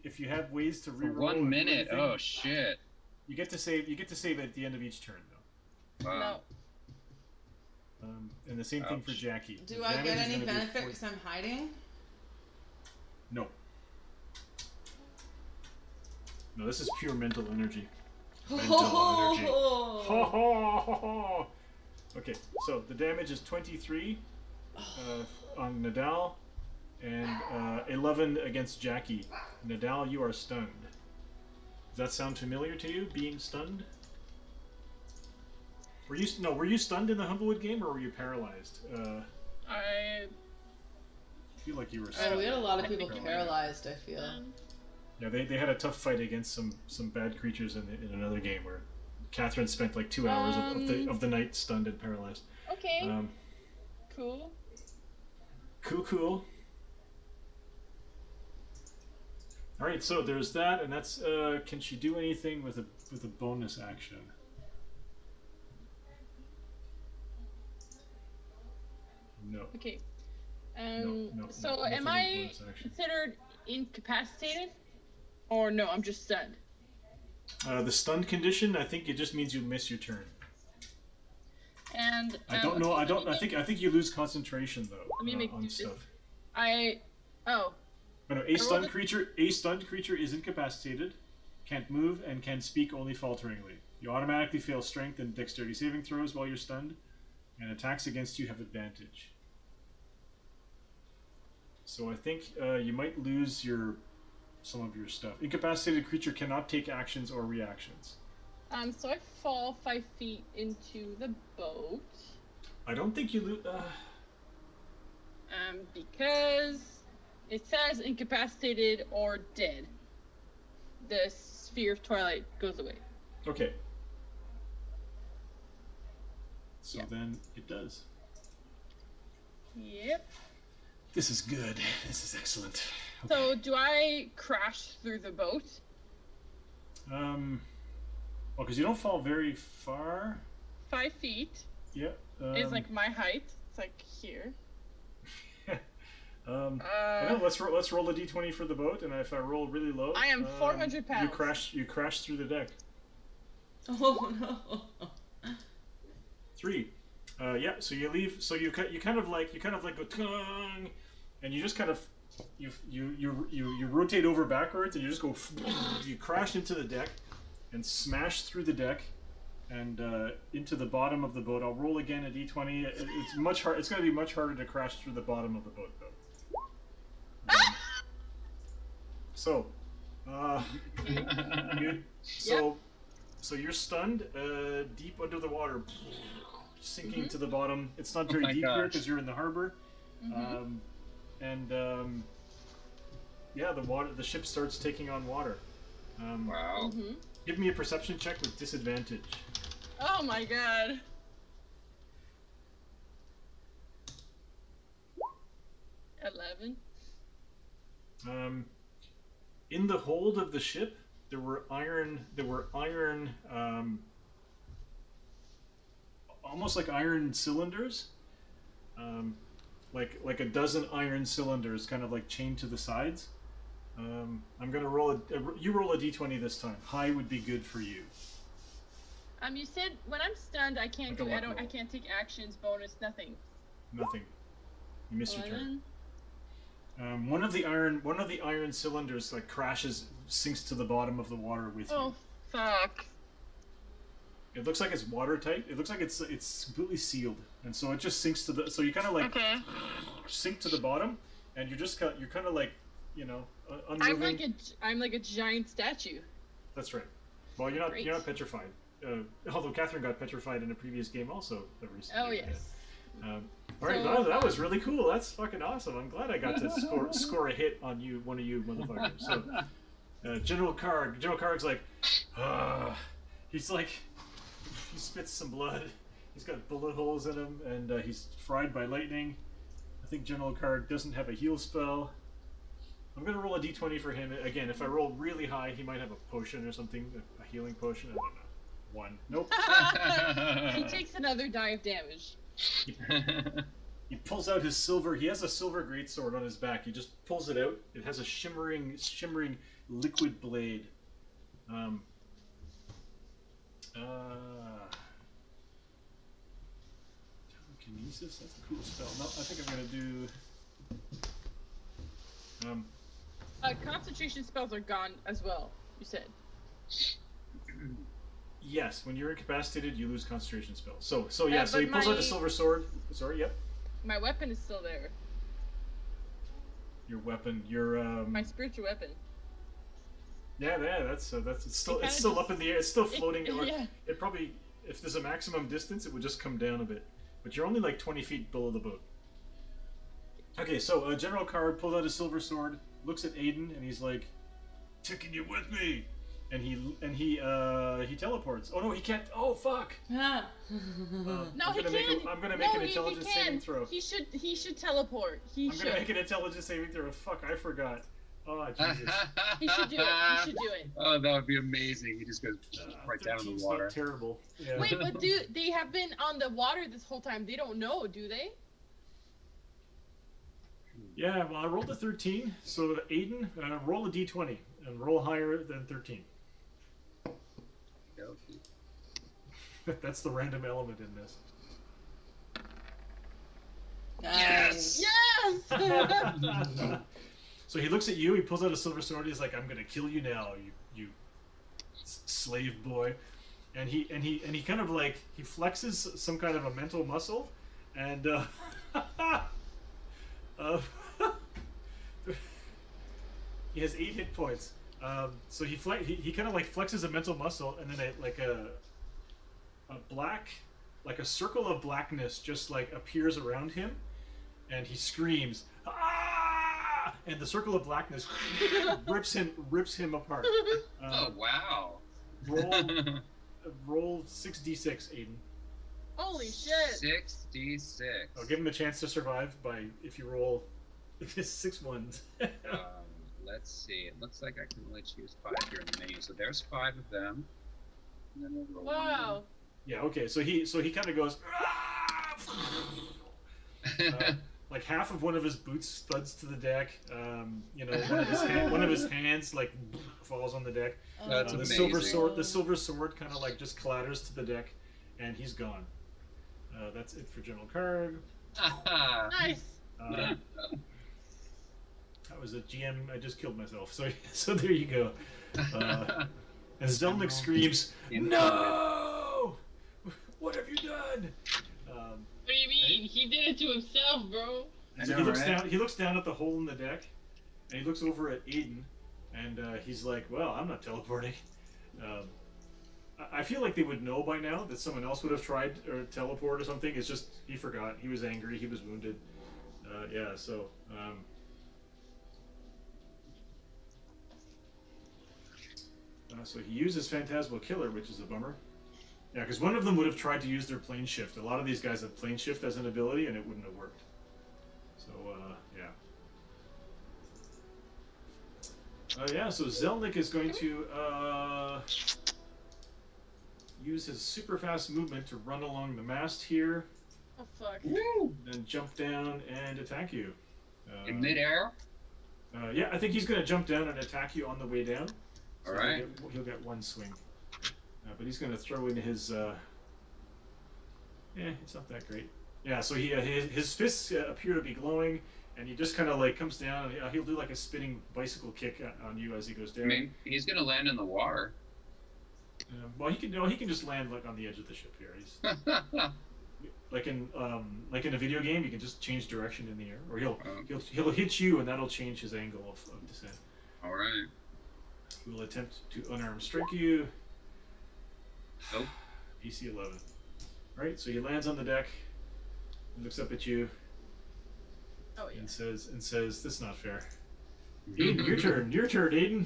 if you have ways to For reroll 1 minute. anything, Oh shit. you get to save. You get to save at the end of each turn, though. Wow. No. And the same thing for Ouch. Jackie. Do The I damage get is any gonna be benefit 40 because I'm hiding? No. No, this is pure mental energy. Mental energy. Okay, so the damage is 23 on Nadal and 11 against Jackie. Nadal, you are stunned. Does that sound familiar to you, being stunned? Were you stunned in the Humblewood game, or were you paralyzed? I feel like you were Oh, stunned. we had a lot of people Paralyzed. paralyzed, I feel. Yeah, they had a tough fight against some bad creatures in another game where Catherine spent like 2 hours of the night stunned and paralyzed. Okay. Cool. Cool. All right, so there's that, and that's. Can she do anything with a bonus action? No. Okay. No, So nothing am with I bonus action. considered incapacitated? Or no, I'm just stunned. The stunned condition, I think it just means you miss your turn. And I don't know. I think you lose concentration though Let me make on this. stuff. Oh. But no, a stunned creature is incapacitated, can't move, and can speak only falteringly. You automatically fail strength and dexterity saving throws while you're stunned, and attacks against you have advantage. So I think you might lose your some of your stuff. Incapacitated creature cannot take actions or reactions. So I fall 5 feet into the boat. I don't think you lose. Because it says incapacitated or dead. The sphere of twilight goes away. Okay. So Yeah. then it does. Yep. This is good. This is excellent. So do I crash through the boat? Well, because you don't fall very far. 5 feet Yeah. is like my height. It's like here. Well, let's roll a d20 for the boat, and if I roll really low, I am 400 pounds. You crash through the deck. Oh no. 3. Yeah. So you leave. So you kind of like go tung, and you just kind of you rotate over backwards, and you just go. You crash into the deck, and smash through the deck, and into the bottom of the boat. I'll roll again a d20. It's much hard. It's going to be much harder to crash through the bottom of the boat, though. So, good. So you're stunned, deep under the water, sinking to the bottom. It's not very deep here because you're in the harbor, yeah, the ship starts taking on water. Wow. Give me a perception check with disadvantage. Oh my god. In the hold of the ship, there were iron, almost like iron cylinders, like a dozen iron cylinders, kind of like chained to the sides. I'm gonna roll you roll a d20 this time. High would be good for you. You said when I'm stunned, I can't Like a luck I roll. can't take actions, bonus, nothing. Nothing. You missed your turn. 11. One of the iron cylinders like sinks to the bottom of the water with you. Oh, fuck. It looks like it's watertight. It looks like it's completely sealed, and so it just sinks to the. So you kind of like Okay. sink to the bottom, and you're kind of like, unmoving. I'm like a giant statue. That's right. Well, you're Great. not petrified. Although Catherine got petrified in a previous game also recently. Oh yes. All right, So, that was really cool. That's fucking awesome. I'm glad I got to score a hit on you, one of you motherfuckers. So, General Karg's like, he's like, he spits some blood. He's got bullet holes in him, and he's fried by lightning. I think General Karg doesn't have a heal spell. I'm gonna roll a d20 for him. Again, if I roll really high, he might have a potion or something, a healing potion. I don't know. 1. Nope. He takes another die of damage. He pulls out his silver. He has a silver greatsword on his back. He just pulls it out. It has a shimmering liquid blade. Telekinesis. That's a cool spell. No, I think I'm gonna do. Concentration spells are gone as well. You said. Yes, when you're incapacitated, you lose concentration spells. So yeah. So but he pulls out my- a silver sword. Sorry. Yep. My weapon is still there. Your weapon. Your My spiritual weapon. Yeah, that's it's still kinda up just- in the air. It's still floating. Or yeah. it probably, if there's a maximum distance, it would just come down a bit. But you're only like 20 feet below the boat. Okay, so General Karg pulls out a silver sword, looks at Aiden, and he's like, "Taking you with me," and he teleports. Oh no, he can't. Oh fuck. Ah. No, I'm he gonna make can. I'm gonna make an he intelligence can. saving throw. He should teleport. I'm gonna make an intelligence saving throw. Fuck, I forgot. Oh Jesus. He should do it. He should do it. Oh, that would be amazing. He just goes right down in 13's the water. Not terrible. Yeah. Wait, but they have been on the water this whole time? They don't know, do they? Yeah, well, I rolled a 13, so Aiden, roll a d20 and roll higher than 13. That's the random element in this. Nice. Yes. So he looks at you, he pulls out a silver sword, he's like, "I'm gonna kill you now, you slave boy." And he kind of like, he flexes some kind of a mental muscle, and He has 8 hit points. So he kind of like flexes a mental muscle, and then a black, like a circle of blackness, just like appears around him, and he screams, "Ah!" And the circle of blackness rips him apart. Oh wow! Roll 6d6, Aiden. Holy shit! 66. I'll give him a chance to survive by if you roll 6 ones. Let's see. It looks like I can only choose 5 here in the menu. So there's 5 of them. And then we'll roll Wow. one. Yeah. Okay. So he kind of goes. Like half of one of his boots thuds to the deck. You know, one of his hands like falls on the deck. That's the amazing. silver sword kind of like just clatters to the deck, and he's gone. That's it for general card. Nice. That was a GM. I just killed myself. So there you go. And Zelnick screams, "No! What have you done?" What do you mean? He did it to himself, bro. So he looks down at the hole in the deck, and he looks over at Aiden, and he's like, "Well, I'm not teleporting." I feel like they would know by now that someone else would have tried or teleport or something. It's just he forgot. He was angry. He was wounded. Yeah. So. So he uses Phantasmal Killer, which is a bummer. Yeah, because one of them would have tried to use their plane shift. A lot of these guys have plane shift as an ability, and it wouldn't have worked. So, yeah. Yeah, so Zelnick is going to use his super fast movement to run along the mast here, Oh fuck. then jump down and attack you. In midair? Yeah, I think he's going to jump down and attack you on the way down. So Alright. he'll get one swing. But he's going to throw in his... yeah, it's not that great. Yeah, so his fists appear to be glowing, and he just kind of like comes down, and he'll do like a spinning bicycle kick on you as he goes down. I mean, he's gonna land in the water. Well, he can just land like on the edge of the ship here. He's like in a video game, you can just change direction in the air, or he'll hit you, and that'll change his angle of descent. Alright. He will attempt to unarmed strike you. Nope. DC 11. Right, so he lands on the deck, and looks up at you, Oh yeah. and says, "This is not fair." Aiden, your turn, Aiden.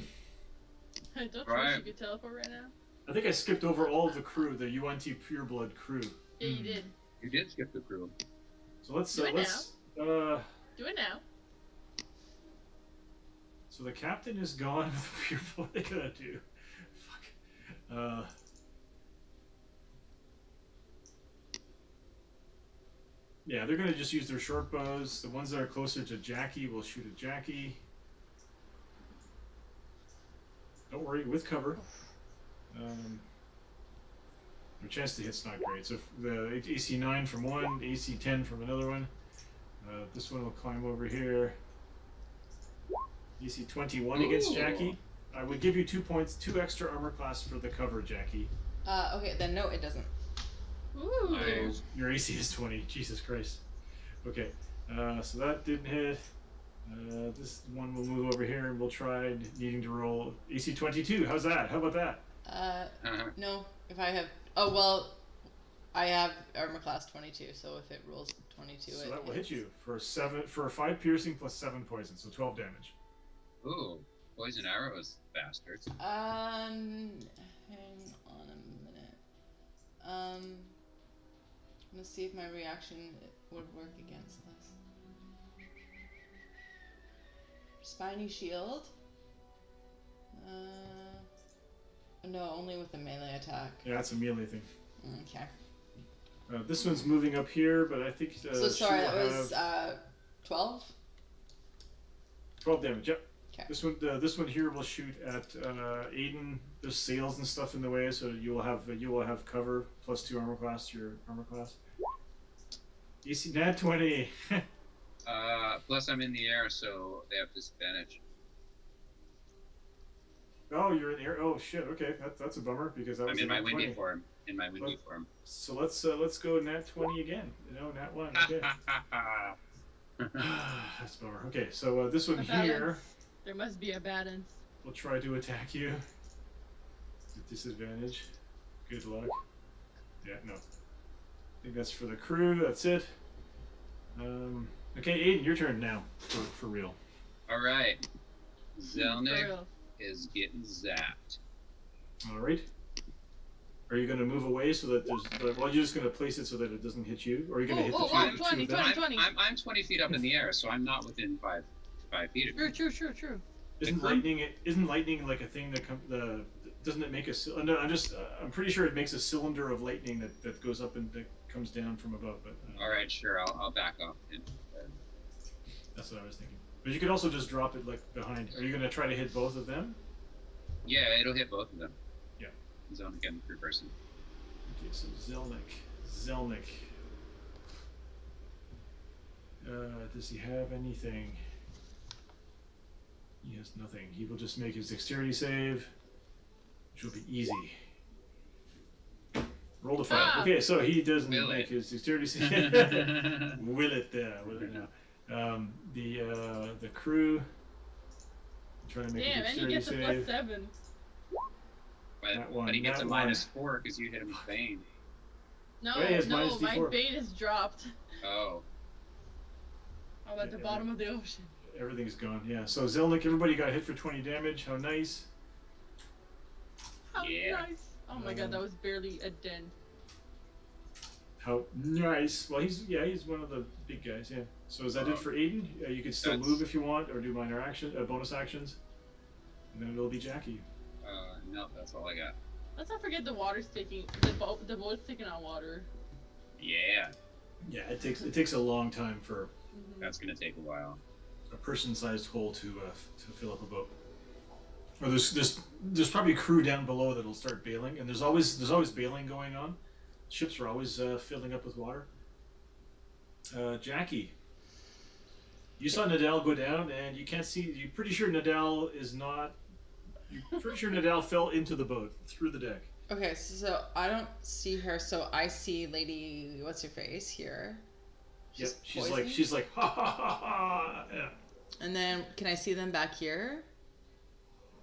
I don't Right. think you could teleport right now. I think I skipped over all of the crew, the UNT Pureblood crew. Yeah, you did. You did skip the crew. So let's Do it uh, Do it now. so the captain is gone. What are they gonna do? Fuck. Yeah, they're gonna just use their short bows. The ones that are closer to Jackie will shoot at Jackie. Don't worry, with cover. Their chance to hit's not great. So the AC 9 from one, AC 10 from another one. This one will climb over here. AC 21 against Jackie. I would give you 2 points, 2 extra armor class for the cover, Jackie. Okay, then no, it doesn't. Ooh. Nice. Your AC is 20. Jesus Christ. Okay, so that didn't hit. This one will move over here, and we'll try needing to roll AC 22. How's that? How about that? No, if I have... Oh, well, I have armor class 22, so if it rolls 22, So it that will hits. hit you for 5 piercing plus 7 poison, so 12 damage. Ooh, poison arrows, bastards. Hang on a minute. Let's see if my reaction would work against this. Spiny shield. No, only with a melee attack. Yeah, that's a melee thing. Okay. This one's moving up here, but I think So sorry, she that will was have 12. 12 damage. Yep. 'Kay. This one here will shoot at Aiden. There's sails and stuff in the way, so you will have cover plus 2 armor class to your armor class. AC nat 20. Plus I'm in the air, so they have disadvantage. Oh, you're in the air. Oh shit. Okay, that's a bummer because that was I'm in a my nat 20. windy form. In my windy form. So let's go nat 20 again. No, nat 1. Okay. That's a bummer. Okay, so this one here There must be a balance. will try to attack you. At disadvantage. Good luck. Yeah, no. I think that's for the crew. That's it. Okay, Aiden, your turn now. For real. All right. For Zelnick real. is getting zapped. All right. Are you going to move away so that there's? Well, you're just going to place it so that it doesn't hit you, or are you going to hit the two, 20, two of them? 20. I'm 20 feet up in the air, so I'm not within 5 feet of you. True. Isn't lightning like a thing that doesn't it make a? No, I'm pretty sure it makes a cylinder of lightning that goes up and that comes down from above. But All right, sure. I'll back off. that's what I was thinking. But you could also just drop it like behind. Are you going to try to hit both of them? Yeah, it'll hit both of them. Yeah. Zelnick and the 3-person. Okay, so Zelnick. Does he have anything? He has nothing. He will just make his dexterity save, which will be easy. Roll the 5. Ah. Okay, so he doesn't Will make it. his dexterity save. Will it now? The crew. Trying to make Damn, a and he dexterity gets a save. +7. That one, But he gets that a one. -4 because you hit him with Bane. No, Oh, he has no, minus my D4. bait is dropped. Oh. I'm at the Yeah, bottom of the ocean. Everything's gone. Yeah. So Zelnick, everybody got hit for 20 damage. How nice. How Yeah. nice. Oh my god, that was barely a dent. How nice. Well, he's one of the big guys. Yeah. So is that it for Aiden? You can still That's- move if you want, or do minor bonus actions, and then it'll be Jackie. No, that's all I got. Let's not forget the water's taking the boat's taking on water. Yeah, Yeah, it takes a long time for that's gonna take a while. a person-sized hole to fill up a boat. Or there's probably crew down below that'll start bailing, and there's always bailing going on. Ships are always filling up with water. Jackie, you saw Nadal go down, and you can't see. You're pretty sure Nadal is not. You're pretty sure Nadal fell into the boat through the deck. Okay, so I don't see her. So I see Lady, what's her face here? Yep, poisoned? she's like ha ha ha ha. Yeah. And then can I see them back here?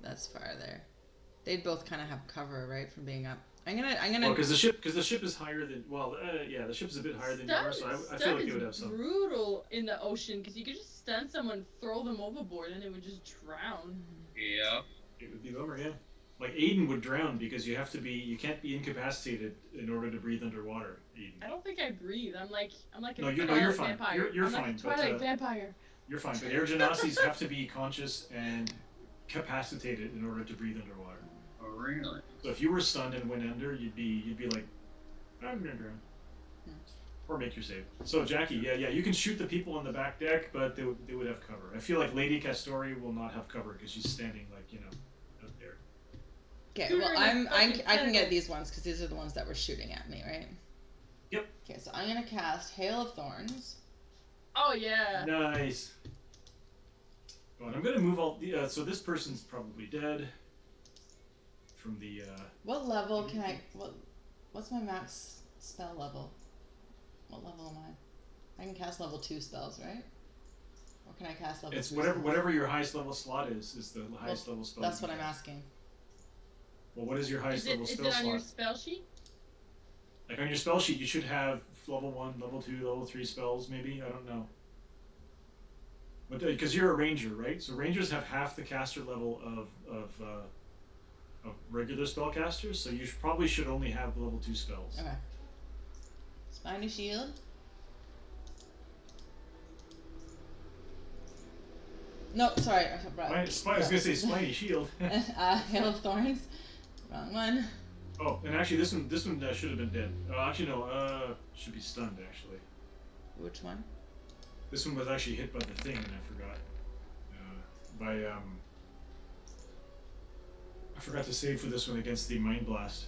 That's farther. They'd both kind of have cover, right, from being up. I'm gonna. Well, because the ship is higher than. Well, yeah, the ship's a bit higher than you are, so I feel like it would have is some. brutal in the ocean because you could just stun someone, throw them overboard, and they would just drown. Yep. It would be bummer, yeah. Like Aiden would drown because you can't be incapacitated in order to breathe underwater. Aiden. I don't think I breathe. I'm like a No, you're Twilight fine. vampire. You're I'm fine, like a but, Twilight vampire. You're fine, but air genasi's have to be conscious and capacitated in order to breathe underwater. Oh, really? So if you were stunned and went under, you'd be like, I'm gonna drown. Or make your save. So Jackie, yeah, you can shoot the people on the back deck, but they would have cover. I feel like Lady Castori will not have cover because she's standing like out there. Okay, You're well in a I fucking can get tentacle. these ones because these are the ones that were shooting at me, right? Yep. Okay, so I'm gonna cast Hail of Thorns. Oh yeah. Nice. Oh, and I'm gonna move all the. So this person's probably dead. From the. What level can I? What's my max spell level? What level am I? I can cast level 2 spells, right? Or can I cast level? It's 3 whatever your highest level slot is the highest level spell. That's you what I'm can asking. Well, what is your highest level Is spell it on slot? your spell sheet? Like on your spell sheet, you should have level 1, level 2, level 3 spells, maybe? I don't know. But because you're a ranger, right? So rangers have half the caster level of regular spellcasters, so you probably should only have level 2 spells. Okay. Spiny Shield. No, sorry. I I was gonna say spiny shield. Hail of Thorns. Wrong one. Oh, and actually, this one should have been dead. Actually, no. Should be stunned. Actually, Which one? this one was actually hit by the thing, and I forgot. I forgot to save for this one against the Mind Blast.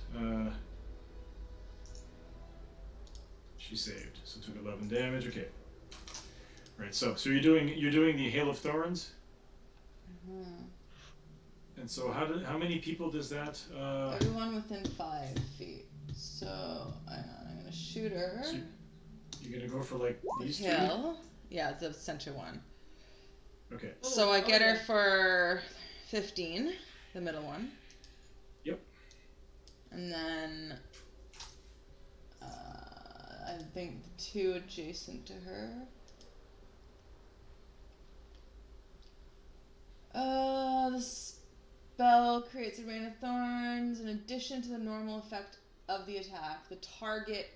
She saved, so took 11 damage. Okay. Right. So you're doing the Hail of Thorns, and so how many people does that? Everyone within 5 feet. So I'm gonna shoot her. So you're gonna go for like these two? Kill. Yeah, the center one. Okay. So I get her yeah. for 15, the middle one. Yep. And then I think the 2 adjacent to her. The spell creates a rain of thorns. In addition to the normal effect of the attack, the target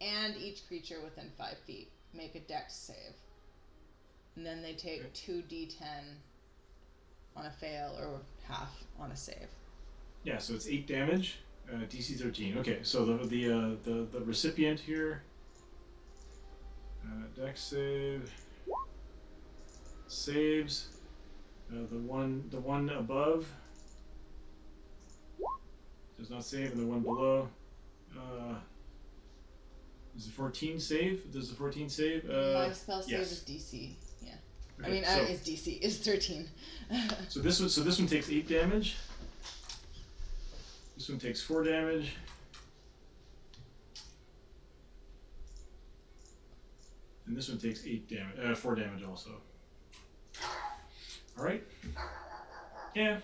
and each creature within 5 feet make a dex save. And then they take 2d10 on a fail or half on a save. Yeah, so it's 8 damage, DC 13. Okay, so the recipient here, dex save, saves. The one above does not save, and the one below is a 14 save. Does the 14 save? My spell save yes. is DC. Yeah, Okay, I mean, so, is DC is 13. so this one takes 8 damage. This one takes 4 damage. And this one takes 4 damage also. All right. Yeah.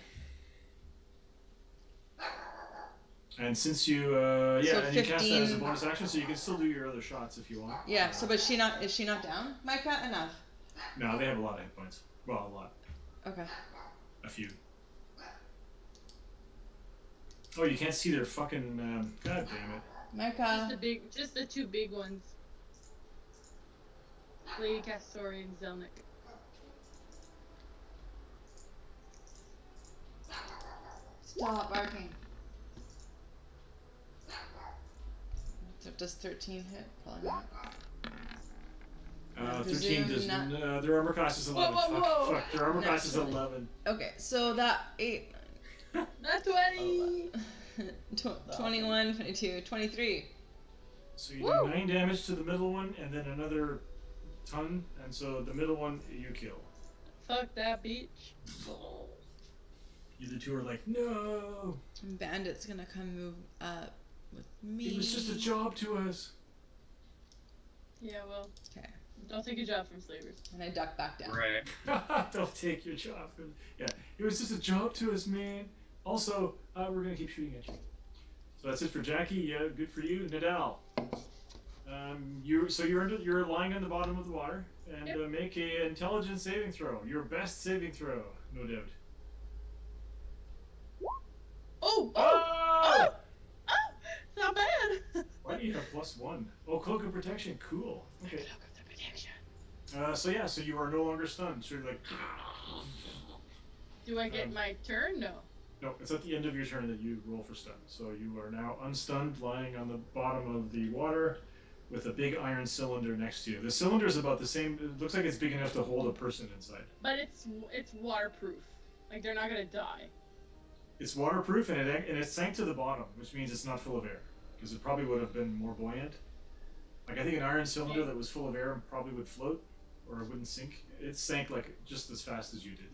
And since you, So and you cast that as a 15 bonus action, so you can still do your other shots if you want. Yeah. So, but is she not down? Micah, enough. No, they have a lot of hit points. Well, a lot. Okay. A few. Oh, you can't see their fucking. God damn it. Micah. Just the 2 big ones. Lady Castori and Zelnick. Stop barking. So does 13 hit? Probably not. 13 does. not- Their armor class is 11. Whoa. Fuck. Their armor class is Naturally. 11. Okay, so that 8, Not 20! 21, 22, 23. So you do 9 damage to the middle one, and then another ton, and so the middle one you kill. Fuck that beach. You the two are like, no. And Bandit's gonna come move up with me. It was just a job to us. Yeah, well, Okay, don't take a job from slavers. and I duck back down. Right. Don't take your job. Yeah, it was just a job to us, man. Also, we're gonna keep shooting at you. So that's it for Jackie. Yeah, good for you, Nadal. You're lying on the bottom of the water, and make a intelligence saving throw. Your best saving throw, no doubt. Oh! Not bad! Why do you have +1? Oh, cloak of protection. Cool. Okay. So you are no longer stunned. So you're like. Do I get my turn? No. No, it's at the end of your turn that you roll for stun. So you are now unstunned, lying on the bottom of the water, with a big iron cylinder next to you. The cylinder is about the same. It looks like it's big enough to hold a person inside. But it's waterproof. Like, they're not gonna die. It's waterproof and it sank to the bottom, which means it's not full of air, because it probably would have been more buoyant. Like I think an iron cylinder that was full of air probably would float, or it wouldn't sink. It sank like just as fast as you did.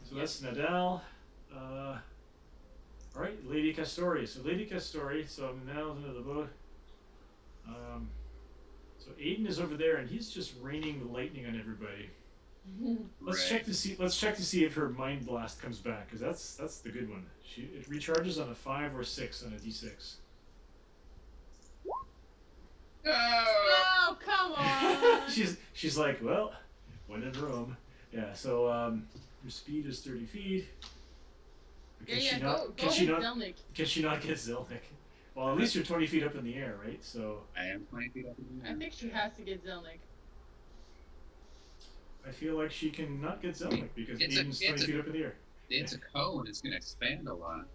So that's Nadal. All right, Lady Castori. So Lady Castori. So Nadal's into the boat. So Aiden is over there, and he's just raining the lightning on everybody. Let's check to see if her mind blast comes back, because that's the good one. It recharges on a 5 or 6 on a d6. Oh, come on! she's like, well, when in Rome. Yeah. So her speed is 30 feet. Go hit Zelnick. Can she not get Zelnick? Well, at least you're 20 feet up in the air, right? So I am 20 feet up in the air. I think she has to get Zelnick. I feel like she can not get Zelnick because Aiden's 20 feet up in the air. It's a cone. It's gonna expand a lot.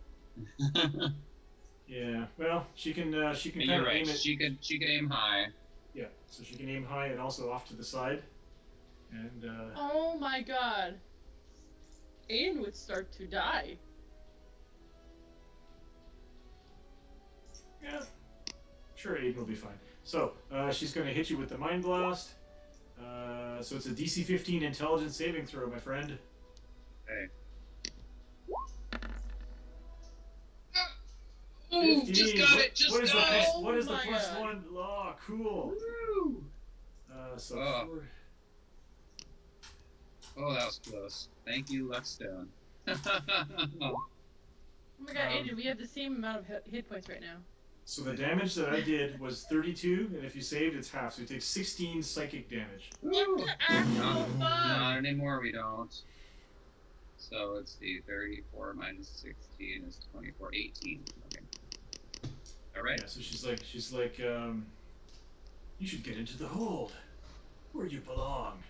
Yeah. Well, she can kind You're of right. aim it. She could aim high. Yeah. So she can aim high and also off to the side. And Oh my god. Aiden would start to die. yeah, sure, Aiden will be fine. So she's going to hit you with the Mind Blast. So it's a DC 15 Intelligence saving throw, my friend. Hey. Ooh, 15. Just got it. Just What is the got it. plus, what is the Oh my plus God. 1? Oh, cool. Woo! So Oh. Oh, that was close. Thank you, Luckstone. Oh my god, Andrew, we have the same amount of hit points right now. So the damage that I did was 32, and if you saved, it's half. So you take 16 psychic damage. What the actual fuck? Not anymore, we don't. So let's see, 34 minus 16 is 24, 18. Okay. All right. Yeah, so she's like, you should get into the hold, where you belong.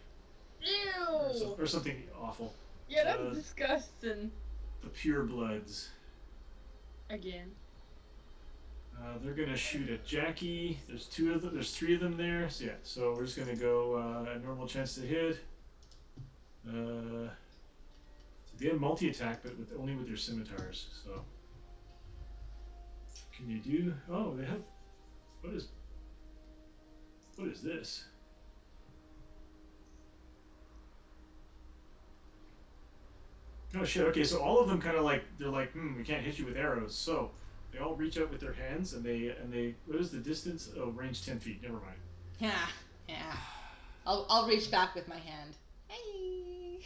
Ew! Or something awful. Yeah, that's disgusting. The pure bloods. Again. They're gonna shoot at Jackie. There's 2 of them. There's 3 of them there. So yeah. So we're just gonna go a normal chance to hit. So they have multi-attack, but only with their scimitars. So can you do? Oh, they have. What is this? Oh shit. Okay, so all of them kind of like they're like, we can't hit you with arrows. So they all reach out with their hands, and they. What is the distance? Oh, range 10 feet. Never mind. Yeah. I'll reach back with my hand. Hey.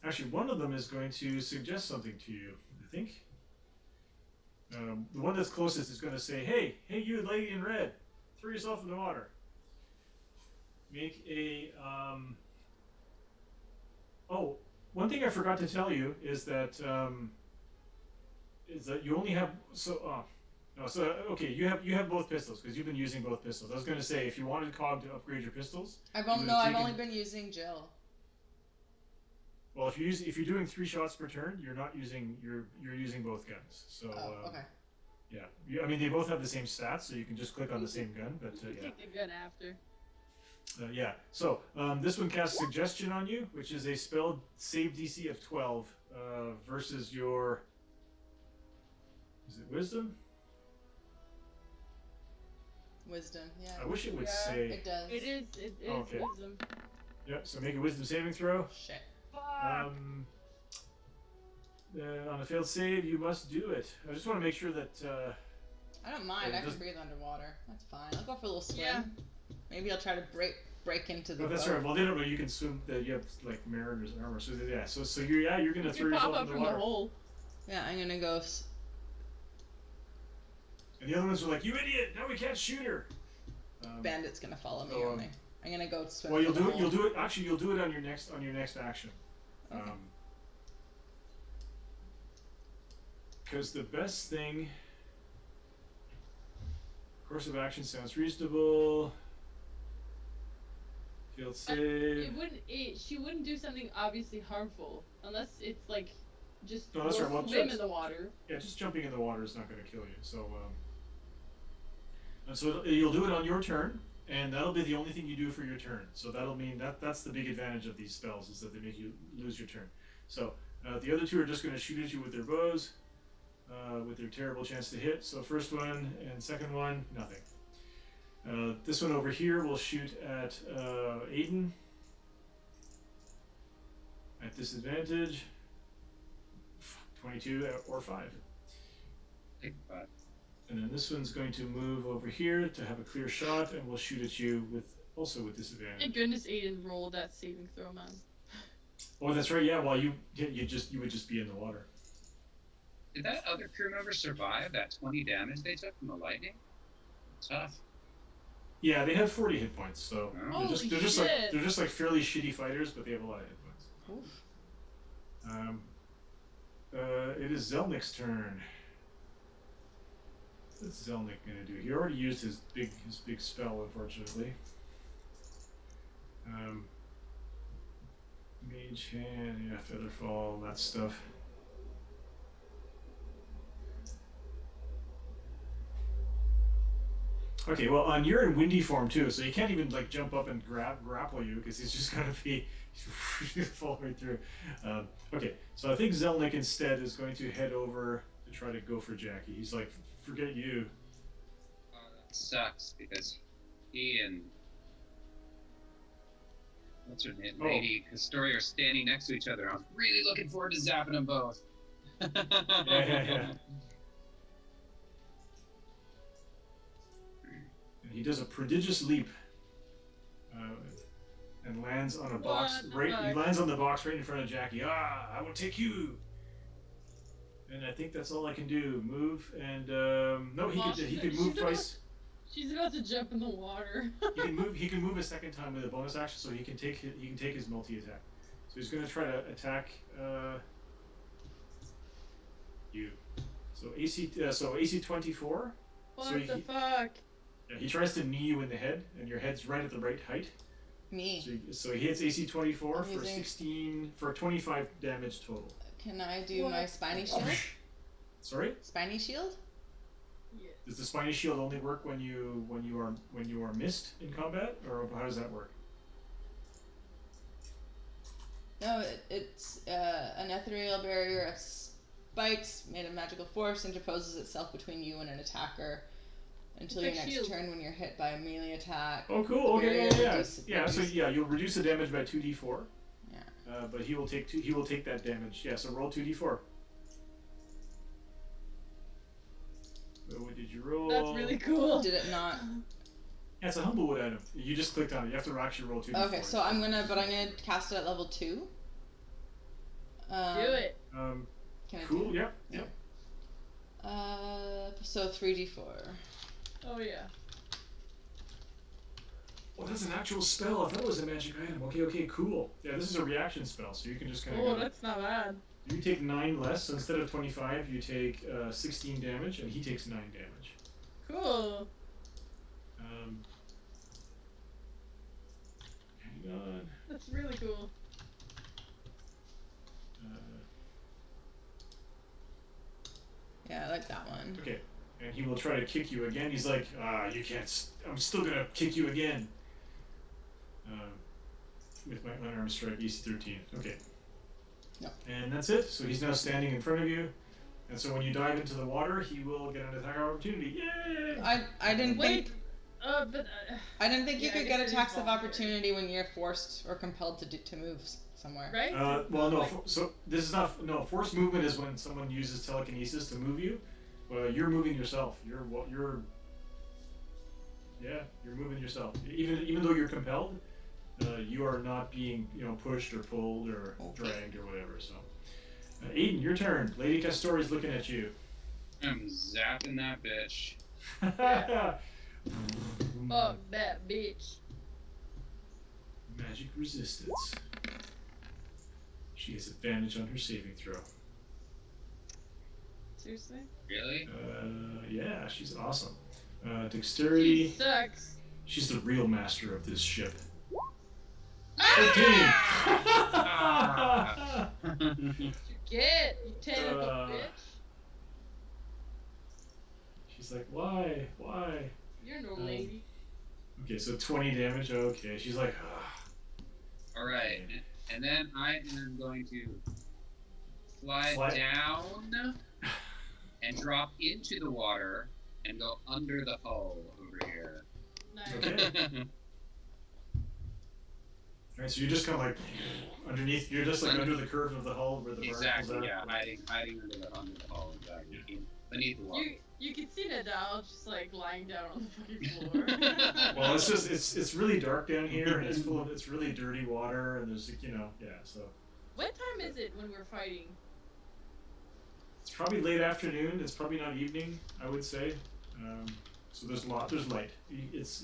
Actually, one of them is going to suggest something to you. I think. The one that's closest is going to say, "Hey, you lady in red, throw yourself in the water." Make a. Oh, one thing I forgot to tell you is that you only have okay, you have both pistols because you've been using both pistols. I was going to say if you wanted Cog to upgrade your pistols. I've only been using Jill. Well, if you're doing 3 shots per turn, you're using both guns. So okay. Yeah, I mean they both have the same stats, so you can just click on the same gun. But yeah. Take the gun after. Yeah. So this one casts Suggestion on you, which is a spell save DC of 12 versus your. Is it Wisdom? Wisdom. Yeah. I wish it would say. It does. It is. It is Okay. wisdom. Yeah. So make a Wisdom saving throw. Shit. Fuck. On a failed save, you must do it. I just want to make sure that. I don't mind. Yeah, I can breathe underwater. That's fine. I'll go for a little swim. Yeah. Maybe I'll try to break into the. Oh, that's boat. right. Well, they don't know you can swim. That you have like mariner's armor. So yeah. So you're gonna throw You pop yourself up in the from water. the hole. Yeah, I'm gonna go. And the other ones are like, "You idiot! Now we can't shoot her." Bandit's gonna follow me. so, Aren't they? I'm gonna go swim. Well, for the hole. you'll do it. Actually, you'll do it on your next action. Okay. Because the best thing. Course of action sounds reasonable. Field save. She wouldn't do something obviously harmful unless it's like just No, that's right. Well, swim in the water. Yeah, just jumping in the water is not going to kill you. So, and so you'll do it on your turn, and that'll be the only thing you do for your turn. So that'll mean that's the big advantage of these spells is that they make you lose your turn. So the other 2 are just going to shoot at you with their bows, with their terrible chance to hit. So first one and second one, nothing. This one over here will shoot at Aiden at disadvantage. 22 or 5. Take 5. And then this one's going to move over here to have a clear shot, and will shoot at you also with disadvantage. Thank goodness Aiden rolled that saving throw, man. Oh, that's right. Yeah. Well, you would just be in the water. Did that other crew member survive that 20 damage they took from the lightning? Tough. Yeah, they have 40 hit points, so Oh. they're just like fairly shitty fighters, but they have a lot of hit points. Oof. It is Zelnick's turn. What's Zelnick gonna do? He already used his big spell, unfortunately. Mage hand, yeah, Featherfall, that stuff. Okay, well, you're in windy form too, so he can't even like jump up and grapple you because he's just gonna fall right through. Okay, so I think Zelnick instead is going to head over to try to go for Jackie. He's like, forget you. That sucks because he and what's her name, Lady Castoria are standing next to each other. I was really looking forward to zapping them both. Yeah. And he does a prodigious leap. and lands on a box. What the Right, he fuck? lands on the box right in front of Jackie. I will take you. And I think that's all I can do. Move and no, he Well, could move she's twice. She's about to jump in the water. He can move a second time with a bonus action, so he can take his multi attack. So he's going to try to attack you. So AC 24. What So the fuck? Yeah, he tries to knee you in the head, and your head's right at the right height. Me. So he hits AC 24 for Amazing. 16 for 25 damage total. Can I do What? my spiny shield? Sorry? Spiny shield? Yeah. Does the spiny shield only work when you are missed in combat, or how does that work? No, it's an ethereal barrier of spikes made of magical force interposes itself between you and an attacker until your It's like next shield. turn when you're hit by a melee attack. Oh, cool. Okay, yeah. Reduce- Yeah, so reduce- yeah, you'll reduce the damage by 2d4. Yeah. But he will take that damage. Yeah, so roll 2d4. So what did you roll? That's really cool. Did it not? Yeah, it's a Humblewood item. You just clicked on it. You have to actually roll 2d4. Okay, so I'm gonna cast it at level 2. Do it. Um, Can I cool. do Yep. Yep. so 3d4. Oh yeah. Oh, that's an actual spell. I thought it was a magic item. Okay, cool. Yeah, this is a reaction spell, so you can just kind of Oh, that's not bad. You take 9 less. So instead of 25, you take 16 damage, and he takes 9 damage. Cool. Hang on. That's really cool. Yeah, I like that one. Okay, and he will try to kick you again. He's like, you can't. I'm still gonna kick you again. With my unarmed strike, AC 13. Okay. No. And that's it. So he's now standing in front of you. And so when you dive into the water, he will get an attack opportunity. Yay! I didn't Wait. think But I didn't think you Yeah, I could guess get it is attacks of voluntary. opportunity when you're forced or compelled to move somewhere. right? Well, no. Like- So this is not. No, forced movement is when someone uses telekinesis to move you. You're moving yourself. You're. Yeah, you're moving yourself. Even though you're compelled, you are not being pushed or pulled or Okay. dragged or whatever. So, Aiden, your turn. Lady Castori's looking at you. I'm zapping that bitch. Fuck that bitch. Magic resistance. She has advantage on her saving throw. Seriously? Really? Yeah, she's awesome. She Dexterity. sucks. She's the real master of this ship. Ah! 13! Get you tentacle Uh, bitch. She's like, why? You're no lady. Okay, so 20 damage. Okay, she's like, All right, and then I am going to slide Slide. down and drop into the water and go under the hull over here. Nice. Okay. Alright, so you're just kind of like underneath. You're just like under the curve of the hull where the Exactly. barnacles Yeah, are. hiding under the hull. Exactly. Beneath the water. You can see Nadal just like lying down on the fucking floor. Well, it's really dark down here, and it's really dirty water, and there's so What time is it when we're fighting? it's probably late afternoon. It's probably not evening, I would say. So there's light. It's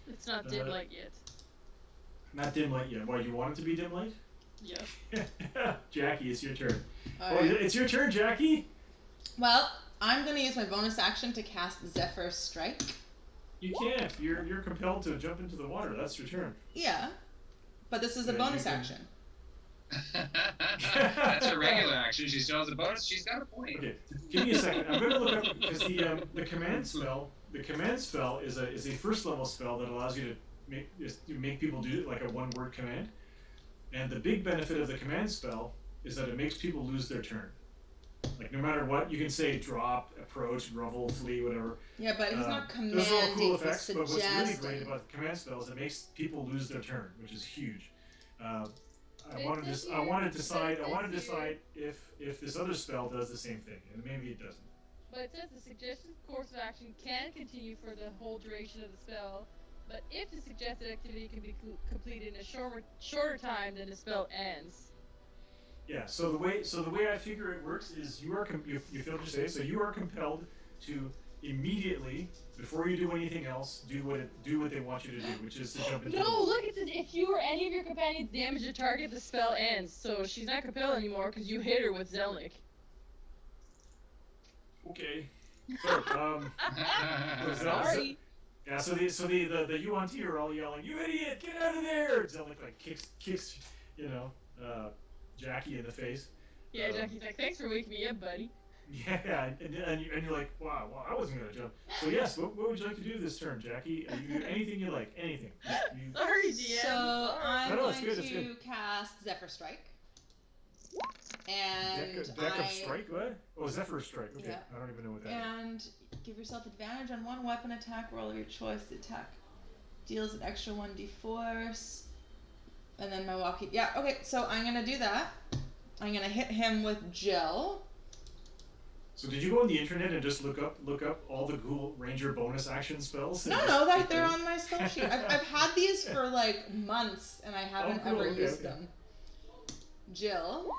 It's not dim Uh, light yet. not dim light yet. Why, you want it to be dim light? Yes. Jackie, it's your turn. Alright. It's your turn, Jackie. Well, I'm gonna use my bonus action to cast Zephyr Strike. You can't. You're compelled to jump into the water. That's your turn. Yeah, but this is a Yeah, bonus you can- action. That's a regular action. She still has a bonus. She's got a point. Okay, give me a second. I'm going to look up because the command spell. The command spell is a first level spell that allows you to make people do like a one word command. And the big benefit of the command spell is that it makes people lose their turn. Like no matter what, you can say drop, approach, grovel, flee, whatever. Yeah, but he's not commanding. Those are all cool he's effects, but what's really suggesting. great about the command spell is it makes people lose their turn, which is huge. I wanted to decide if this other spell does the same thing, and maybe it doesn't. But it says the suggested course of action can continue for the whole duration of the spell, but if the suggested activity can be completed in a shorter time, then the spell ends. Yeah. So the way I figure it works is you failed to say, so you are compelled to immediately, before you do anything else, do what they want you to do, which is to jump into. No, look, it says if you or any of your companions damage a target, the spell ends. So she's not compelled anymore because you hit her with Zelnick. Okay. So, Sorry. Yeah. So the Yuan-Ti are all yelling, "You idiot! Get out of there!" Zelnick like kicks Jackie in the face. Yeah, Jackie's like, thanks for waking me up, buddy. Yeah, and you're like, wow, I wasn't gonna jump. So yes, what would you like to do this turn, Jackie? You do anything you like, anything. Sorry, DM. So I'm No, going to cast Zephyr Strike. And Deck of Strike, what? Oh, Zephyr Strike, okay. Yeah. I don't even know what that is. And give yourself advantage on one weapon attack roll of your choice. The attack deals an extra 1d force. And then my walkie. Yeah, okay, so I'm gonna do that. I'm gonna hit him with Gel. So did you go on the internet and just look up all the Ghoul Ranger bonus action spells? No, they're on my spell sheet. I've had these for like months and I haven't ever used them. Jill.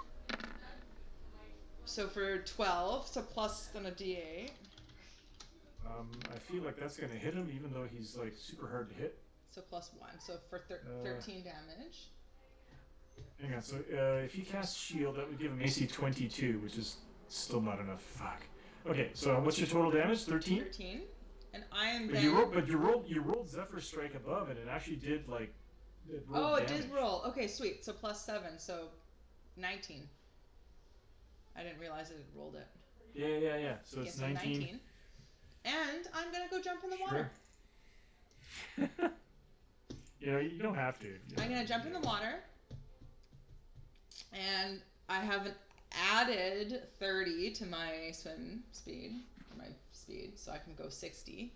So for 12, so plus then a d8. I feel like that's gonna hit him, even though he's like super hard to hit. So plus 1, so for 13 damage. Hang on, so if he casts shield, that would give him AC 22, which is still not enough. Fuck. Okay, so what's your total damage? 13? 13. And I am But then... you rolled Zephyr Strike above, and it actually did like. It did roll. Okay, sweet. So plus 7, so 19. I didn't realize it had rolled it. Yeah. So it's 19. And I'm gonna go jump in the water. You don't have to. I'm gonna jump in the water. And I haven't added 30 to my swim speed, so I can go 60.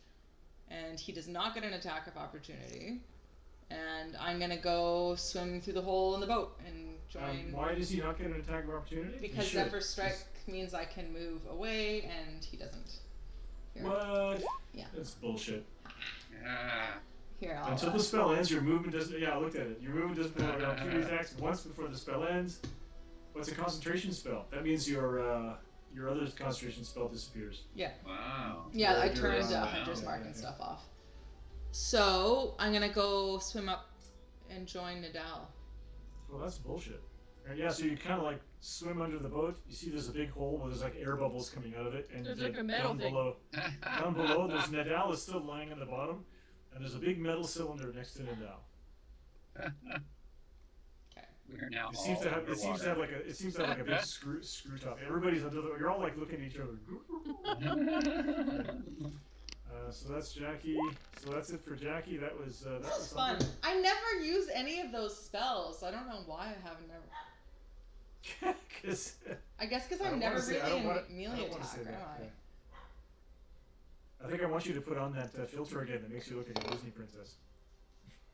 And he does not get an attack of opportunity. And I'm gonna go swim through the hole in the boat and join. Why does he not get an attack of opportunity? Because Zephyr Strike means I can move away, and he doesn't. Here. What? Yeah. That's bullshit. Here, Until the spell ends, your movement doesn't. Yeah, I looked at it. Your movement doesn't have an opportunity attacks once before the spell ends. What's a concentration spell? That means your other concentration spell disappears. Yeah. Wow. Yeah, I turned Hunter's Mark and stuff off. So I'm gonna go swim up and join Nadal. Well, that's bullshit. And yeah, so you kind of like swim under the boat. You see, there's a big hole where there's like air bubbles coming out of it, and there's like a metal thing. Down below, there's Nadal is still lying on the bottom, and there's a big metal cylinder next to Nadal. Okay. We are now It seems to have like a big screw top. Everybody's under the. You're all like looking at each other. So that's Jackie. So that's it for Jackie. That was fun. I never use any of those spells. I don't know why I haven't never. I guess because I'm never really a melee attacker, am I? I think I want you to put on that filter again that makes you look like a Disney princess.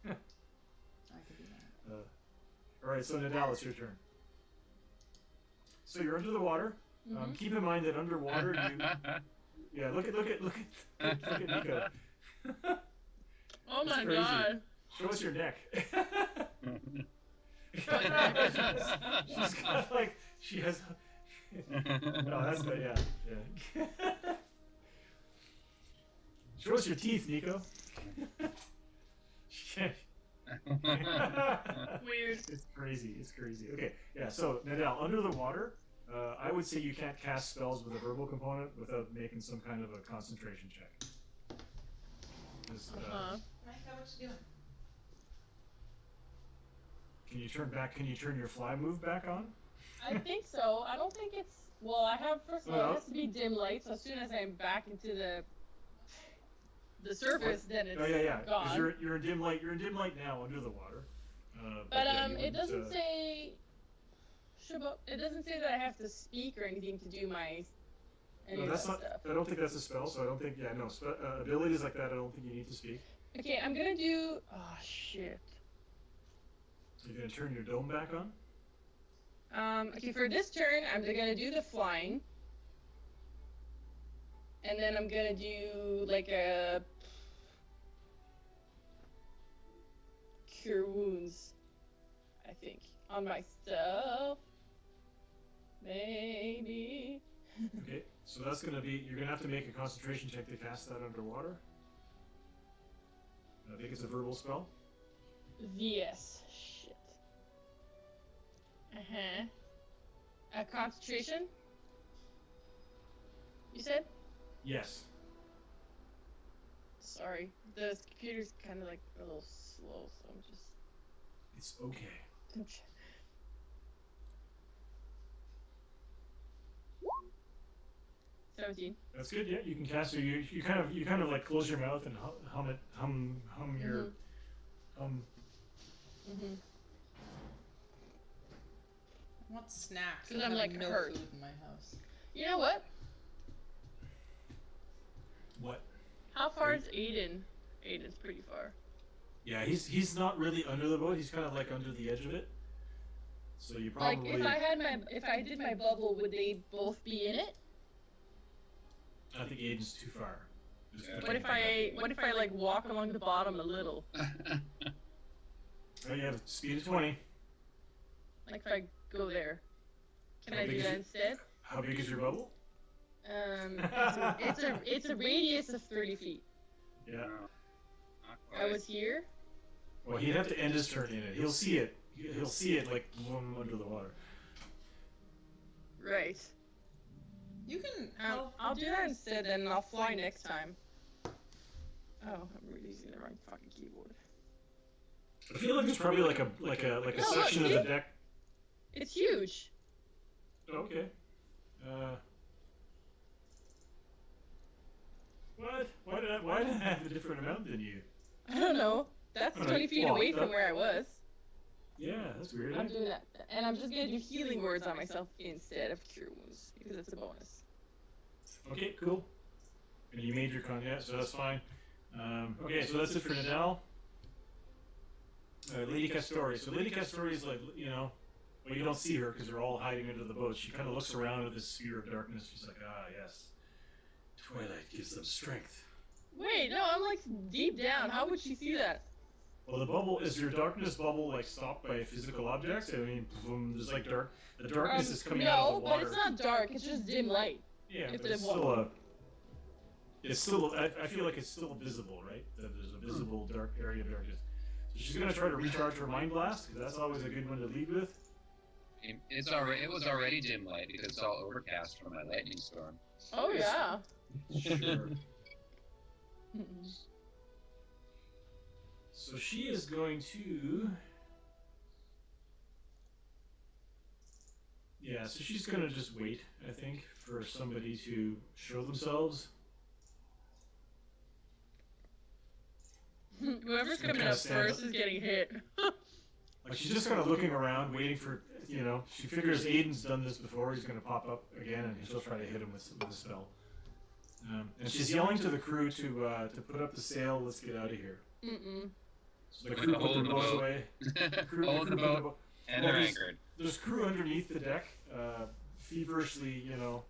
I could do that. All right, so Nadal, it's your turn. So you're under the water. Mm-hmm. Keep in mind that underwater you. Yeah, look at Nico. Oh my crazy. god. Show us your neck. She's got like she has. No, that's the yeah. Show us your teeth, Nico. Weird. It's crazy. Okay, yeah. So Nadal, under the water, I would say you can't cast spells with a verbal component without making some kind of a concentration check. What you doing? Can you turn your fly move back on? I think so. I don't think it's. Well, I have first of all, it has to be dim light. So as soon as I'm back into the surface, then it's yeah. gone. You're in dim light. You're in dim light now under the water. But it doesn't say. It doesn't say that I have to speak or anything to do my. No, that's not. Stuff. I don't think that's a spell, so I don't think. Yeah, no. Abilities like that, I don't think you need to speak. Okay, I'm gonna do. Oh shit. So you're gonna turn your dome back on. Okay, for this turn, I'm gonna do the flying. And then I'm gonna do like a cure wounds. I think on myself. Maybe. Okay, so that's gonna be, you're gonna have to make a concentration check to cast that underwater. I think it's a verbal spell. Yes. Shit. A concentration? You said? Yes. Sorry. The computer's kind of like a little slow, so I'm just. It's okay. 17. That's good. Yeah, you can cast it. You kind of like close your mouth and hum your Mm-hmm. I want snacks. 'Cause I I'm, have like, no hurt. food in my house. You know what? What? How far is Aiden? Aiden's pretty far. Yeah, he's not really under the boat. He's kind of like under the edge of it. So you probably. Like if I did my bubble, would they both be in it? I think Aiden's too far. Yeah. What if I like walk along the bottom a little? Oh, you have speed of 20. Like if I go there, can How I big do is that it? instead? How big is your bubble? It's a radius of 30 feet. Yeah. Not I quite. was here. Well, he'd have to end his turn in it. He'll see it. He'll see it like boom, under the water. Right. You can. I'll do that instead, then I'll fly next time. Oh, I'm really using the wrong fucking keyboard. I feel like there's probably like a No, section of look, the deck. It's huge. Okay. What? Why did I have a different amount than you? I don't know. That's Alright, 20 feet well, away from where I was. Yeah, that's weird. I'm doing that, and I'm just gonna do healing words on myself instead of cure wounds because it's a bonus. Okay, cool. And you made your con, yeah, so that's fine. Okay, so that's it for Nadal. Lady Castori. So Lady Castori is like, you know, well, you don't see her because they're all hiding under the boat. She kind of looks around at this sphere of darkness. She's like, ah, yes. Twilight gives them strength. Wait, no, I'm like deep down. How would she see that? Well, the bubble, is your darkness bubble like stopped by physical objects? I mean, boom, there's like the darkness is coming out of the No, water. but it's not dark. It's just dim light. Yeah, if but it's the still I feel like it's still visible, right? That there's a visible dark area of darkness. So she's gonna try to recharge her mind blast, because that's always a good one to lead with. It was already dim light because it's all overcast from my lightning storm. Oh yeah. Sure. So she is going to. Yeah, so she's gonna just wait, I think, for somebody to show themselves. Whoever's She's coming gonna up stand first up. is getting hit. Like she's just kind of looking around, waiting for, you know, she figures Aiden's done this before. He's gonna pop up again, and she'll try to hit him with a spell. And she's yelling to the crew to put up the sail. Let's get out of here. Mm-mm. So the crew put their Hold the boats boat. away. Crew Hold the put their boat. And they're Well, anchored. There's crew underneath the deck, feverishly, you know,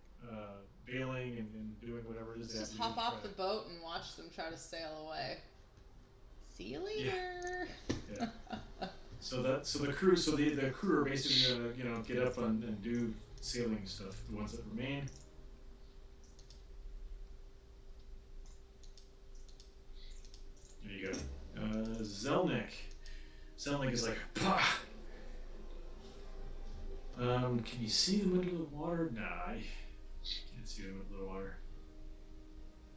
bailing and doing whatever it is. they Just have to do hop to off try the boat and watch them try to sail away. See you later. Yeah. So the crew are basically gonna, you know, get up and do sailing stuff. The ones that remain. There you go. Zelnick. Zelnick is like, pah! Can you see the middle of the water? Nah, I can't see the middle of the water.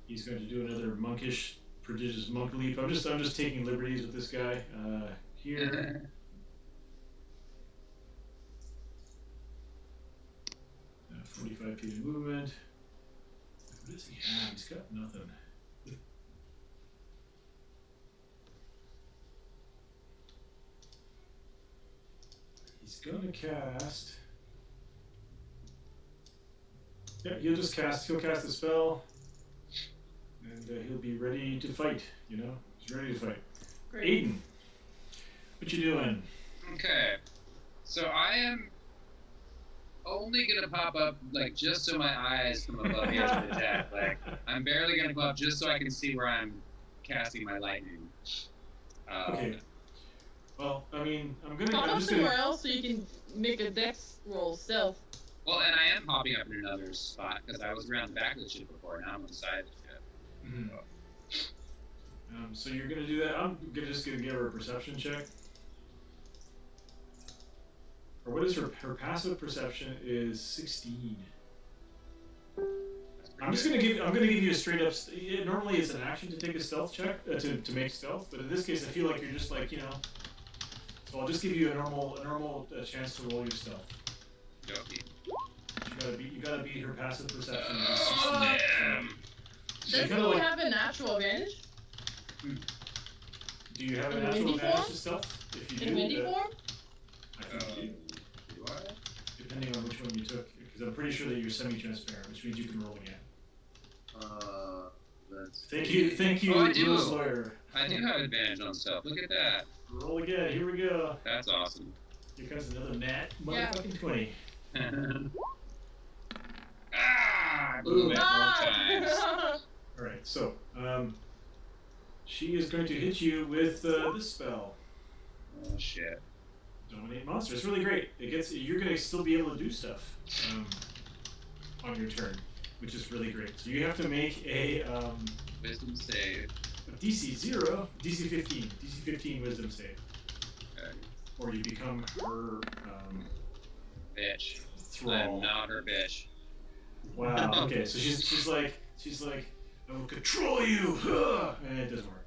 He's going to do another monkish, prodigious monk leap. I'm just taking liberties with this guy. Here. 45 feet of movement. What does he have? He's got nothing. He's gonna cast. Yeah, he'll cast the spell, and he'll be ready to fight. You know, he's ready to fight. Great. Aiden, what you doing? Okay. So I am only gonna pop up like just so my eyes come above the edge of the deck. Like I'm barely gonna go up just so I can see where I'm casting my lightning. Okay. Well, I mean, I'm Pop just somewhere gonna. else so you can make a dex roll stealth. Well, and I am hopping up in another spot because I was around the back of the ship before, now I'm on the side of the ship. Mhm. So you're gonna do that. Just gonna give her a perception check. Or what is her passive perception is 16. I'm gonna give you a straight up. Normally it's an action to take a stealth check to make stealth, but in this case I feel like you're just like So I'll just give you a normal chance to roll your stealth. Dopey. You gotta beat her passive perception. Damn. So you Doesn't kinda he like, have a natural advantage? do you have a in natural windy advantage form? to stealth? If you In do, windy form? I think you do, Do I? depending on which one you took, because I'm pretty sure that you're semi-transparent, which means you can roll again. That's. Thank you, Oh, I do. rules lawyer. I do have advantage on stuff. Look at that. Roll again. Here we go. That's awesome. Here comes another nat Yeah. motherfucking 20. I blew it both times. Ah! All right, so she is going to hit you with this spell, Oh shit. Dominate Monster. It's really great. You're going to still be able to do stuff on your turn, which is really great. So you have to make a Wisdom save. DC 0, DC 15, DC 15 Wisdom save, Okay. or you become her Bitch. thrall. I'm not her bitch. Wow. Okay, so she's like, I will control you, and it doesn't work.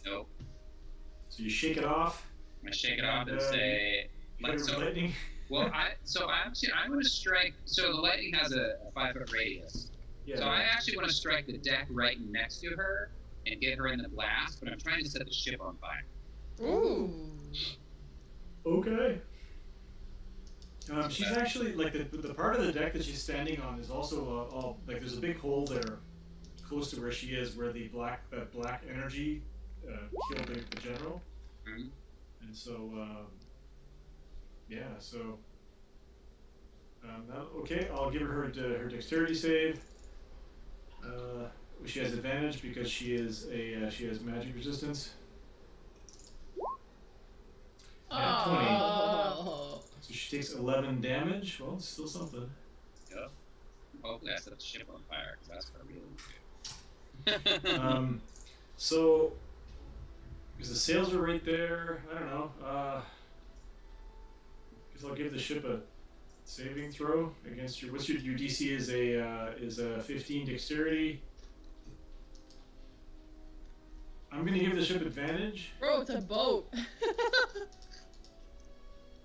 Nope. So you shake it off. I shake it off and say, You hit her with lightning. well, I'm going to strike. So the lightning has a 5-foot radius. Yeah. So I actually want to strike the deck right next to her and get her in the blast, but I'm trying to set the ship on fire. Ooh. Okay. She's actually like the part of the deck that she's standing on is also all like there's a big hole there, close to where she is, where that black energy killed the general, Mhm. and so yeah, so okay, I'll give her her dexterity save. She has advantage because she has magic resistance. Yeah, 20. Oh. So she takes 11 damage. Well, it's still something. Yep. Hopefully I set the ship on fire, because that's for real. So, because the sails are right there, I don't know. Guess I'll give the ship a saving throw against your. What's your DC is a 15 dexterity. I'm gonna give the ship advantage. Bro, it's a boat.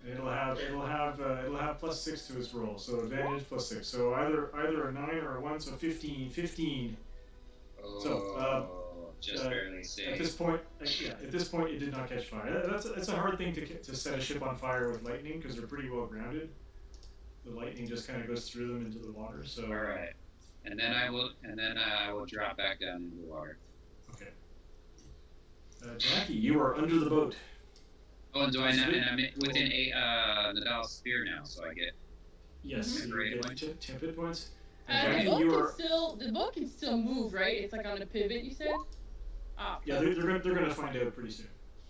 It'll have +6 to its roll, so advantage +6. So either a 9 or a 1, so 15. 15. Oh, just barely saved. At this point, it did not catch fire. That's a hard thing to set a ship on fire with lightning because they're pretty well grounded. The lightning just kind of goes through them into the water. So. All right, and then I will drop back down into the water. Okay. Jackie, you are under the boat. Oh, and I'm within Nadal's spear now, so I get. Yes, you Great. get 10 hit points. And Jackie, the boat can still move, right? It's like on a pivot, you said? Ah. Yeah, they're gonna find out pretty soon.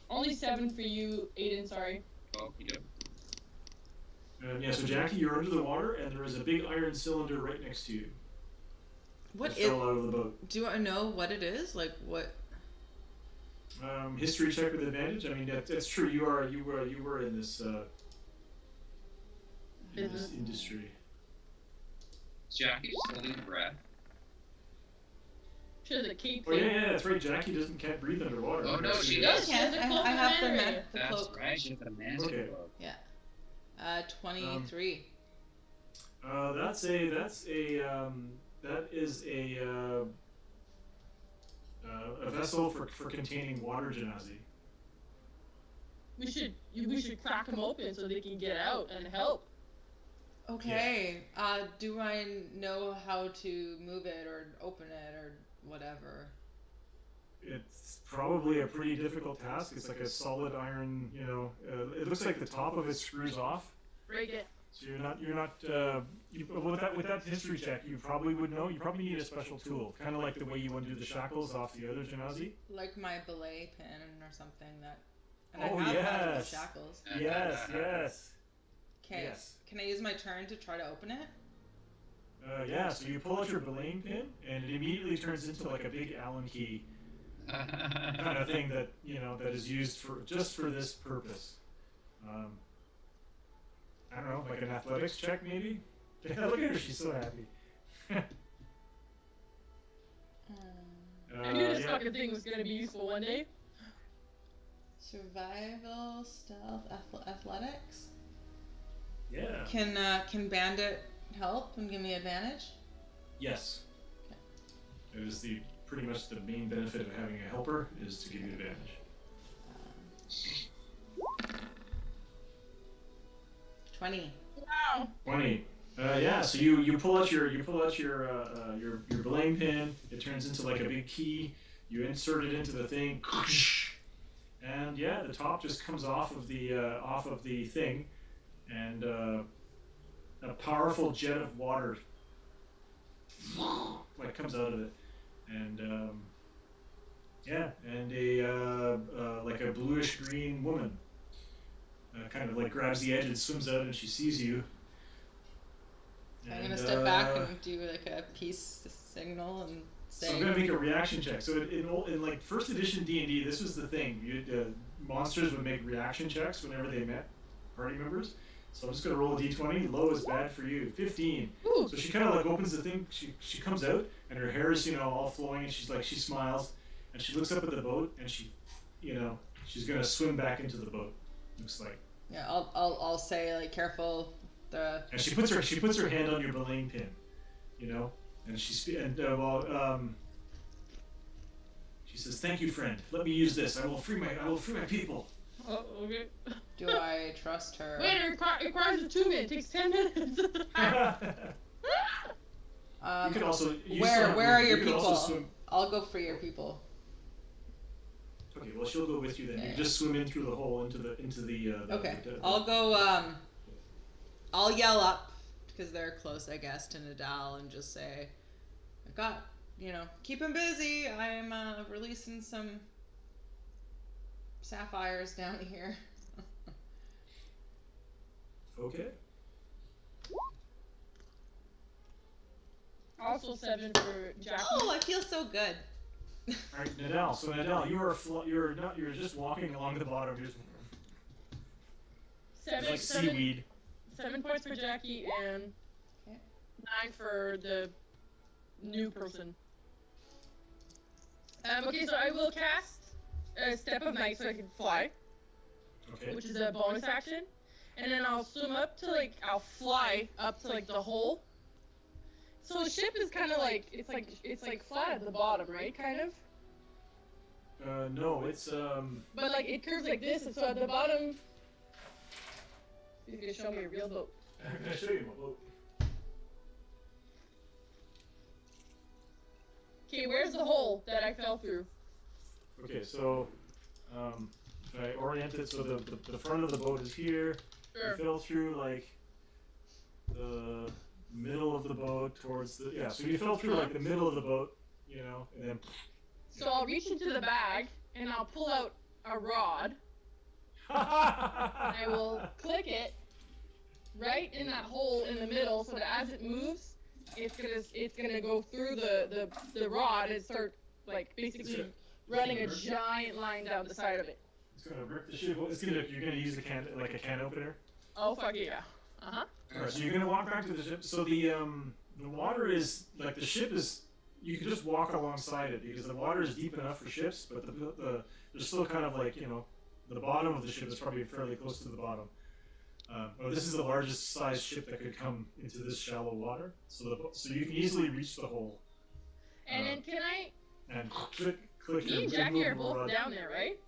Only 7 for you, Aiden, sorry. Oh, you do. Yeah, so Jackie, you're under the water, and there is a big iron cylinder right next to you. What It is? fell out of the boat. Do I know what it is? Like what? History check with advantage. I mean, that's true. You were in this industry. Jackie's holding her breath. She has a cape. Oh yeah, that's right. Jackie can't breathe underwater. Oh, no, she She does. does. She Can has a I cloak have the of the That's cloak? right, she has the magic Okay. cloak. Yeah. 23. That is a vessel for containing water genasi. We should crack them open so they can get out and help. Okay. Do I know how to move it or open it or whatever? It's probably a pretty difficult task. It's like a solid iron, it looks like the top of it screws off. Break it. So with that history check, you probably would know. You probably need a special tool, kind of like the way you undo the shackles off the other genasi. Like my belay pin or something that. And Oh, I have yes. shackles. Yes. Okay. Yes. Can I use my turn to try to open it? Yeah, so you pull out your belaying pin, and it immediately turns into like a big Allen key kind of thing that that is used for just for this purpose. I don't know, like an athletics check maybe. Yeah, look at her, she's so happy. I knew this yeah. fucking thing was gonna be useful one day. Survival, stealth, athletics. Yeah. Can Bandit help and give me advantage? Yes. It is pretty much the main benefit of having a helper is to give you advantage. 20. Wow. 20. Yeah, so you pull out your belaying pin. It turns into like a big key. You insert it into the thing, and yeah, the top just comes off of the thing, and a powerful jet of water like comes out of it, and yeah, and a like a bluish green woman kind of like grabs the edge and swims out, and she sees you. I'm gonna step back and do like a peace signal and say. So I'm gonna make a reaction check. So in like first edition D&D, this was the thing. Monsters would make reaction checks whenever they met party members. So I'm just gonna roll a d20. Low is bad for you. 15. Ooh. So she kind of like opens the thing. She comes out and her hair is all flowing, and she smiles and she looks up at the boat and she's gonna swim back into the boat. Looks like. Yeah, I'll say like careful. And she puts her hand on your belaying pin, and she says, "Thank you, friend. Let me use this. I will free my people." Oh, okay. Do I trust her? Wait, it requires attunement. It takes 10 minutes. You can also where are your people? I'll go for your people. Okay, well she'll go with you then. Yeah. You just swim in through the hole into the Okay, I'll go. I'll yell up because they're close, I guess, to Nadal and just say, "I got, keep him busy. I'm releasing some sapphires down here." Okay. Also 7 for Jackie. Oh, I feel so good. All right, Nadal. So Nadal, you're just walking along the bottom. You're just Seven, like seaweed. 7 points for Jackie and Okay. 9 for the new person. Okay, so I will cast a Step of Night so I can fly, Okay. which is a bonus action. And then I'll swim up to I'll fly up to the hole. So the ship is kind of it's like flat at the bottom, right? Kind of. No, it's But it curves like this, and so at the bottom. You can show me a real boat. I'm gonna show you my boat. Okay, where's the hole that I fell through? Okay, so if I orient it so the front of the boat is here. Sure. You fell through the middle of the boat towards the so you fell through the middle of the boat, and then. So I'll reach into the bag and I'll pull out a rod. I will click it right in that hole in the middle, so that as it moves, it's gonna go through the rod and start basically running a giant line down the side of it. It's gonna rip the ship. You're gonna use a can opener. Oh fuck yeah! Uh-huh. All right, so you're gonna walk back to the ship. So the water is the ship is. You can just walk alongside it because the water is deep enough for ships, but there's still kind of the bottom of the ship is probably fairly close to the bottom. This is the largest size ship that could come into this shallow water, so you can easily reach the hole. And then can I? And click. Me and Jackie are both down there, right?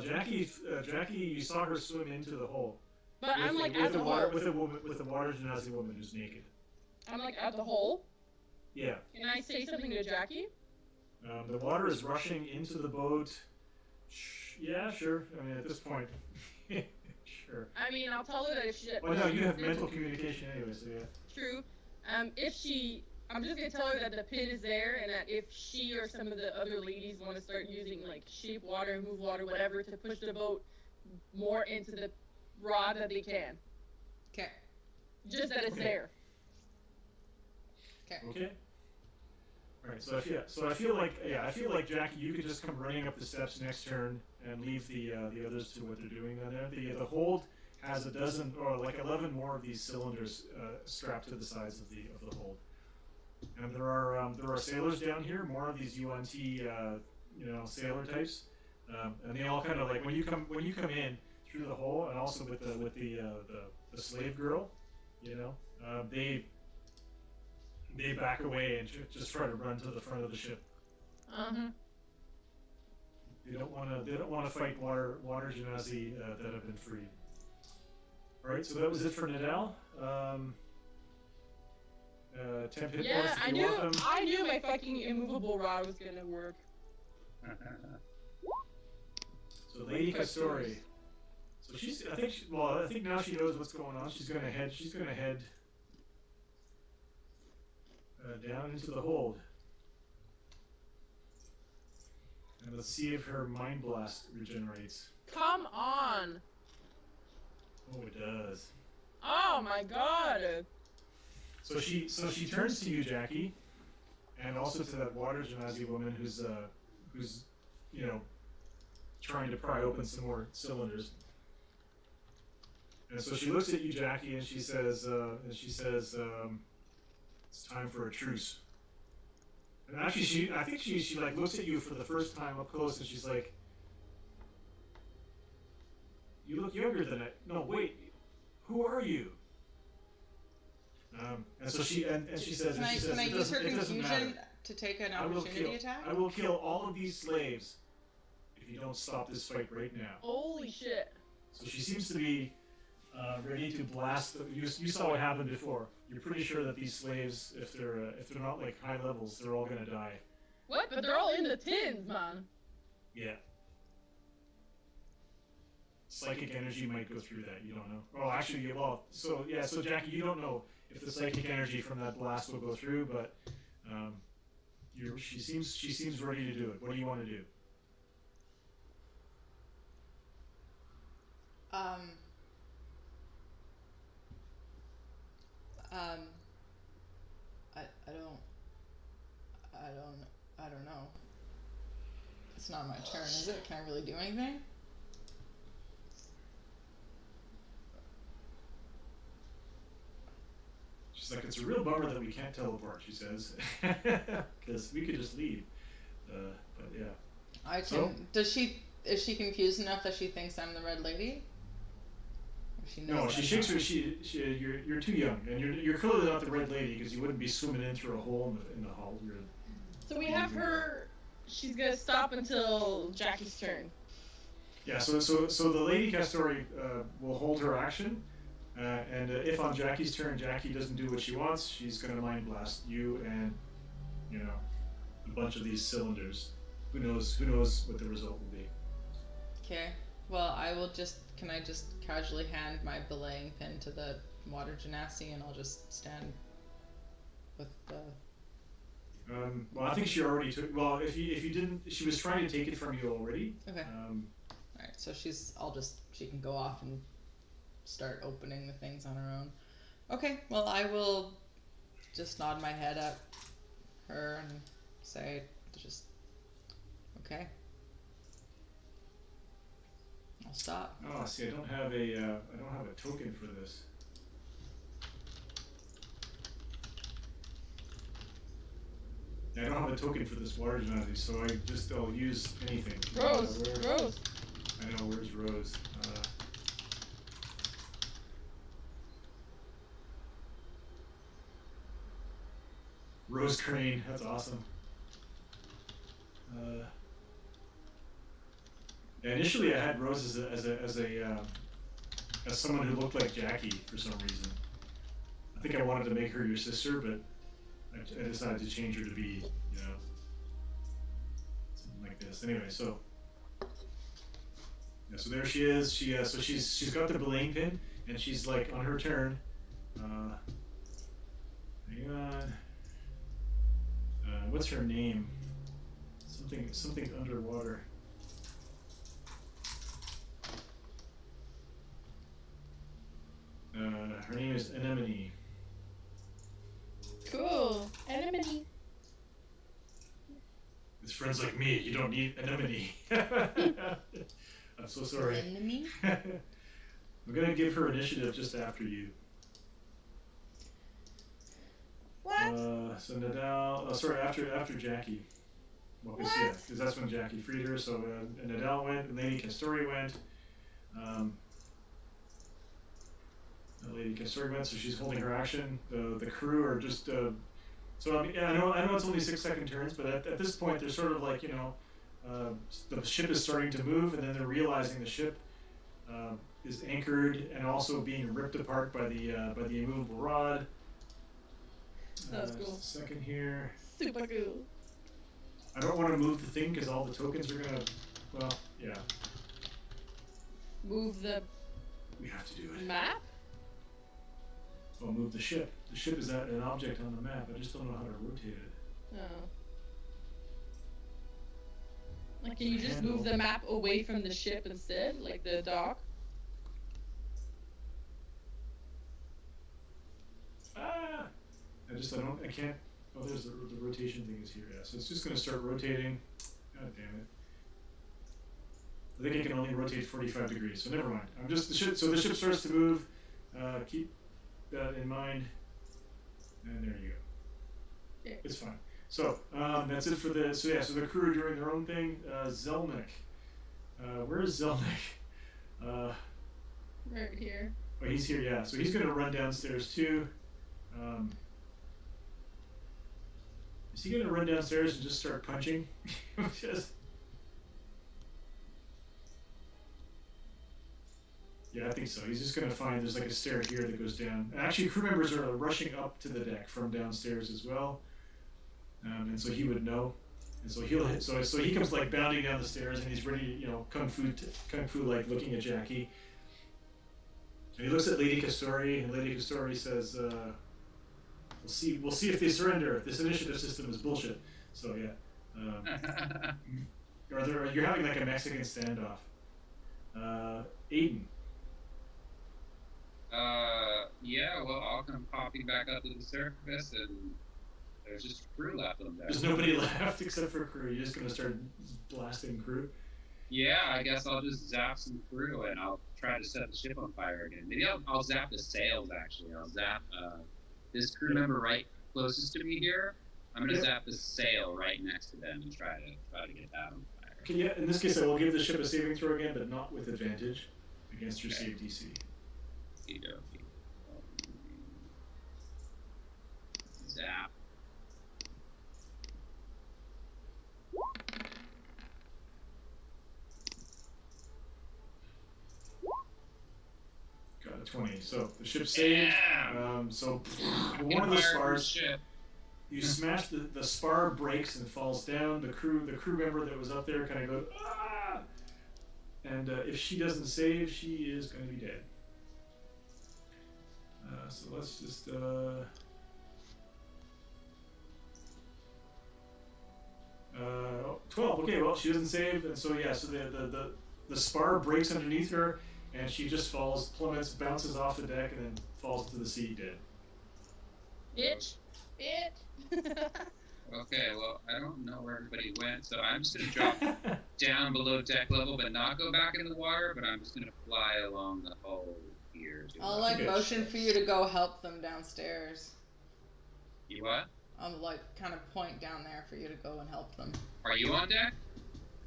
Jackie, you saw her swim into the hole. But I'm at the water hole. with a water genasi woman who's naked. I'm at the hole. Yeah. Can I say something to Jackie? The water is rushing into the boat. Yeah, sure. I mean, at this point, sure. I mean, I'll tell her that if she. Well, no, you have mental communication anyway, so yeah. True. If she I'm just gonna tell her that the pin is there, and that if she or some of the other ladies want to start using like shape water, move water, whatever, to push the boat more into the rod, that they can. Okay. Just that it's there. Okay. All right. So I feel like Jackie, you could just come running up the steps next turn and leave the others to what they're doing down there. The hold has a dozen or like 11 more of these cylinders strapped to the sides of the hold. And there are sailors down here, more of these UNT sailor types, and they all kind of like when you come in through the hole, and also with the slave girl, they back away and just try to run to the front of the ship. They don't want to fight water genasi that have been freed. All right, so that was it for Nadal. 10 hit points if you want them. I knew my fucking immovable rod was gonna work. So Lady Castori. So I think now she knows what's going on. She's gonna head down into the hold. And let's see if her Mind Blast regenerates. Come on! Oh, it does. Oh my god! So she turns to you, Jackie, and also to that water genasi woman who's trying to pry open some more cylinders. And so she looks at you, Jackie, and she says, it's time for a truce. And actually, I think she like looks at you for the first time up close, and she's like, "You look younger than I. No, wait, who are you?" And so she says, Can I use her confusion to take an opportunity attack? I will kill all of these slaves if you don't stop this fight right now. Holy shit! So she seems to be ready to blast. You saw what happened before. You're pretty sure that these slaves, if they're not like high levels, they're all gonna die. What? But they're all in the tins, man. Yeah. Psychic energy might go through that. You don't know. Oh, actually, so Jackie, you don't know if the psychic energy from that blast will go through, but she seems ready to do it. What do you want to do? I don't know. It's not my turn, is it? Can I really do anything? She's like, it's a real bummer that we can't teleport, she says, because we could just leave. But yeah. I can. So? Is she confused enough that she thinks I'm the Red Lady? No, she shakes her. You're too young, and you're clearly not the Red Lady because you wouldn't be swimming in through a hole in the hull. So we have her. She's gonna stop until Jackie's turn. Yeah. So the Lady Castori will hold her action, and if on Jackie's turn Jackie doesn't do what she wants, she's gonna Mind Blast you and a bunch of these cylinders. Who knows what the result will be. Okay. Well, can I just casually hand my belaying pin to the water genasi, and I'll just stand with the... well, I think she already took... Well, if you didn't... She was trying to take it from you already. Okay. Alright, so she can go off and start opening the things on her own. Okay, well, I will just nod my head at her and say, okay. I'll stop. Oh, see, I don't have a token for this. I don't have a token for this water genasi, so I'll use anything. Rose. I know, where's Rose? Rose Crane, that's awesome. Yeah, initially I had Rose as someone who looked like Jackie for some reason. I think I wanted to make her your sister, but I decided to change her to be, something like this. Anyway, so so there she is. She's got the belaying pin, and she's like on her turn. Hang on. What's her name? Something underwater. Her name is Anemone. Cool. Anemone. It's friends like me. You don't need Anemone. I'm so sorry. Enemy? I'm gonna give her initiative just after you. What? So Nadal. Oh, sorry, after Jackie. Well, What? yeah, because that's when Jackie freed her. So Nadal went, and Lady Castori went. Lady Castori went, so she's holding her action. The crew are just. So I mean, yeah, I know it's only 6-second turns, but at this point they're sort of like, you know, the ship is starting to move, and then they're realizing the ship is anchored and also being ripped apart by the immovable rod. That's cool. Second here. Super cool. I don't want to move the thing because all the tokens are gonna. Well, yeah, Move the we have to do it. map? Well, move the ship. The ship is an object on the map. I just don't know how to rotate it. Oh. Like, can you just move the map away from the ship instead? Like the dock? Ah! I can't. Oh, there's the rotation thing is here. Yeah, so it's just gonna start rotating. God damn it. I think it can only rotate 45 degrees, so never mind. So the ship starts to move. Keep that in mind. And there you go. Yeah. It's fine. So that's it for the. So the crew are doing their own thing. Zelnick. Where is Zelnick? Right here. Oh, he's here. Yeah. So he's gonna run downstairs too. Is he gonna run downstairs and just start punching? Yeah, I think so. He's just gonna find there's like a stair here that goes down. And actually, crew members are rushing up to the deck from downstairs as well, and so he would know. And so he'll hit. So he comes like bounding down the stairs, and he's ready, you know, kung fu like looking at Jackie. And he looks at Lady Castori, and Lady Castori says, "We'll see if they surrender. This initiative system is bullshit." So yeah. You're having like a Mexican standoff. Aiden. Yeah, well, I'll come popping back up to the surface, and there's just crew left on there. There's nobody left except for crew. You're just gonna start blasting crew. Yeah, I guess I'll just zap some crew, and I'll try to set the ship on fire again. Maybe I'll zap the sails, actually. I'll zap this crew member right closest to me here. I'm gonna zap the sail right next to them and try to get that on fire. Okay, yeah, in this case, I will give the ship a saving throw again, but not with advantage against your save DC. Zap. Got a 20. So the ship's saved. Yeah. So one of the spars, Ship. you smash the spar breaks and falls down. The crew member that was up there kind of goes, ah! And if she doesn't save, she is going to be dead. So let's just 12. Okay, well she doesn't save, and so yeah, so the spar breaks underneath her, and she just falls, plummets, bounces off the deck, and then falls to the sea dead. Bitch. Okay, well, I don't know where everybody went, so I'm just gonna drop down below deck level, but not go back in the water. But I'm just gonna fly along the hull here. I'll like Okay. motion for you to go help them downstairs. You what? I'll like kind of point down there for you to go and help them. Are you on deck?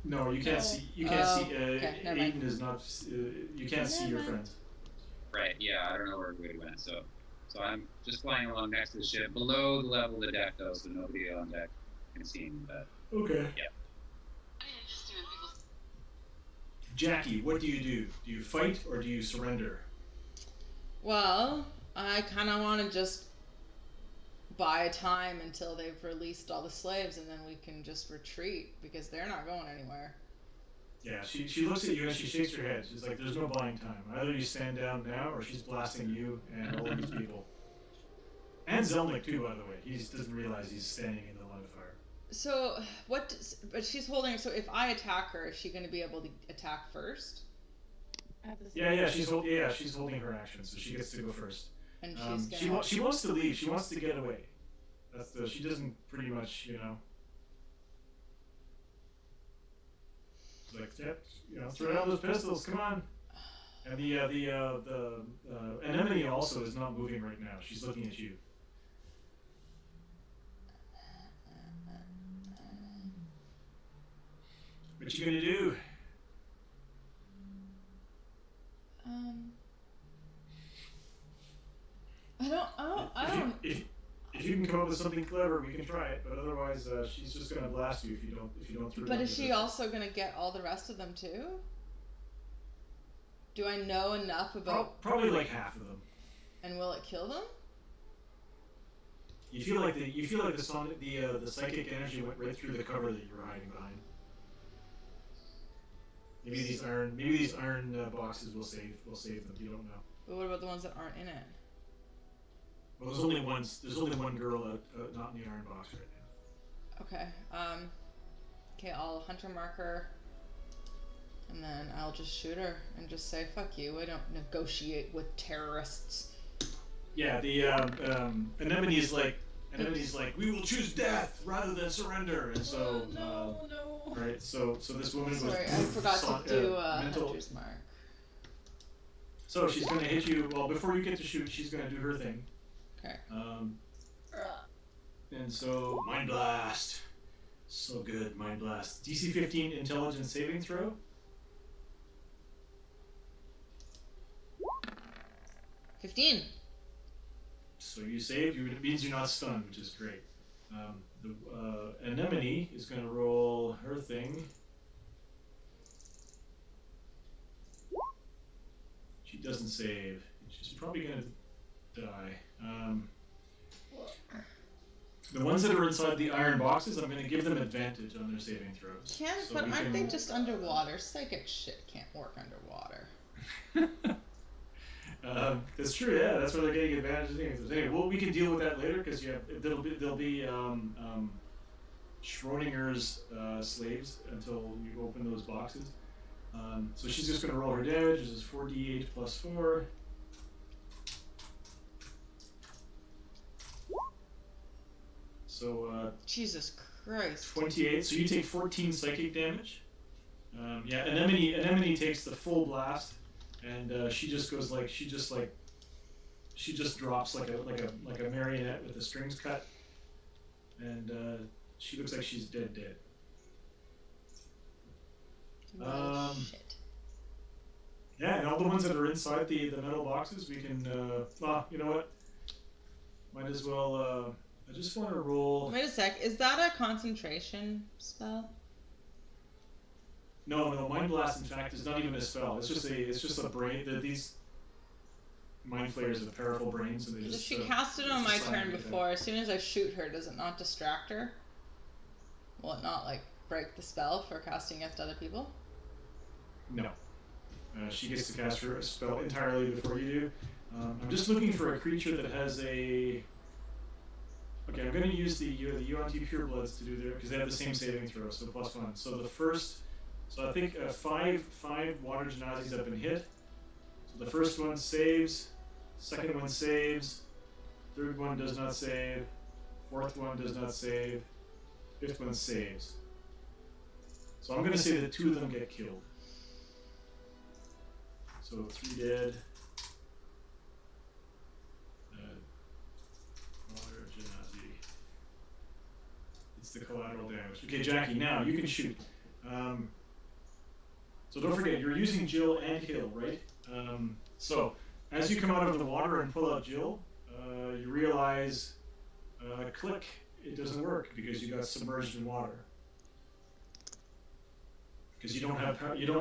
No, you can't No. see. You can't Oh, see. okay, never mind. Aiden is not. You can't see your Never mind. friends. Right. Yeah, I don't know where everybody went. So I'm just flying along next to the ship, below the level of the deck, though, so nobody on deck can see me. But Okay. Yeah. Jackie, what do? Do you fight or do you surrender? Well, I kind of want to just buy time until they've released all the slaves, and then we can just retreat because they're not going anywhere. Yeah, she looks at you and she shakes her head. She's like, "There's no buying time. Either you stand down now, or she's blasting you and all of these people." And Zelnick too, by the way. He just doesn't realize he's standing in the line of fire. So but she's holding. So if I attack her, is she going to be able to attack first? Yeah. She's holding her action, so she gets to go first. And she's gonna. She wants to leave. She wants to get away. She doesn't pretty much, like, throw down those pistols, come on. And the anemone also is not moving right now. She's looking at you. What you gonna do? I don't. If you can come up with something clever, we can try it. But otherwise, she's just gonna blast you if you don't. But is she also gonna get all the rest of them too? Do I know enough about? Probably like half of them. And will it kill them? You feel like the psychic energy went right through the cover that you were hiding behind. Maybe these iron boxes will save them. You don't know. But what about the ones that aren't in it? Well, there's only one girl not in the iron box right now. Okay. Okay, I'll hunter mark her, and then I'll just shoot her and just say, "Fuck you! I don't negotiate with terrorists." Yeah, the anemone's like, we will choose death rather than surrender, and so no. right. So this woman Sorry, was. I forgot to do hunter's mark. So she's gonna hit you. Well, before you get to shoot, she's gonna do her thing. Okay. And so Mind Blast, so good. Mind Blast. DC 15 Intelligence saving throw. 15. So you saved. It means you're not stunned, which is great. The anemone is going to roll her thing. She doesn't save. She's probably going to die. The ones that are inside the iron boxes, I'm going to give them advantage on their saving throws. But aren't they just underwater? Psychic shit can't work underwater. That's true. Yeah, that's where they're getting advantage. Anyway, well, we can deal with that later because there'll be Schrodinger's slaves until you open those boxes. So she's just going to roll her damage. This is 4d8 plus 4. So Jesus Christ. 28. So you take 14 psychic damage. Yeah, anemone takes the full blast, and she just goes like she just drops like a marionette with the strings cut, and she looks like she's dead. Shit. Yeah, and all the ones that are inside the metal boxes, we can. You know what? Might as well. I just want to roll. Wait a sec. Is that a concentration spell? No. Mind Blast, in fact, is not even a spell. It's just a brain. These mind flayers have powerful brains, and they just. If she cast it on my turn before, as soon as I shoot her, does it not distract her? Will it not break the spell for casting against other people? No. She gets to cast her spell entirely before you do. I'm just looking for a creature that has a. Okay, I'm going to use the Yuan-Ti Purebloods to do there because they have the same saving throw, so +1. So the first, I think five water genazis have been hit. So the first one saves, second one saves, third one does not save, fourth one does not save, fifth one saves. So I'm going to say that 2 of them get killed. So 3 dead. Water Genasi. It's the collateral damage. Okay, Jackie, now you can shoot. So don't forget, you're using Jill and Hill, right? So as you come out of the water and pull out Jill, you realize, click, it doesn't work because you got submerged in water. Because you don't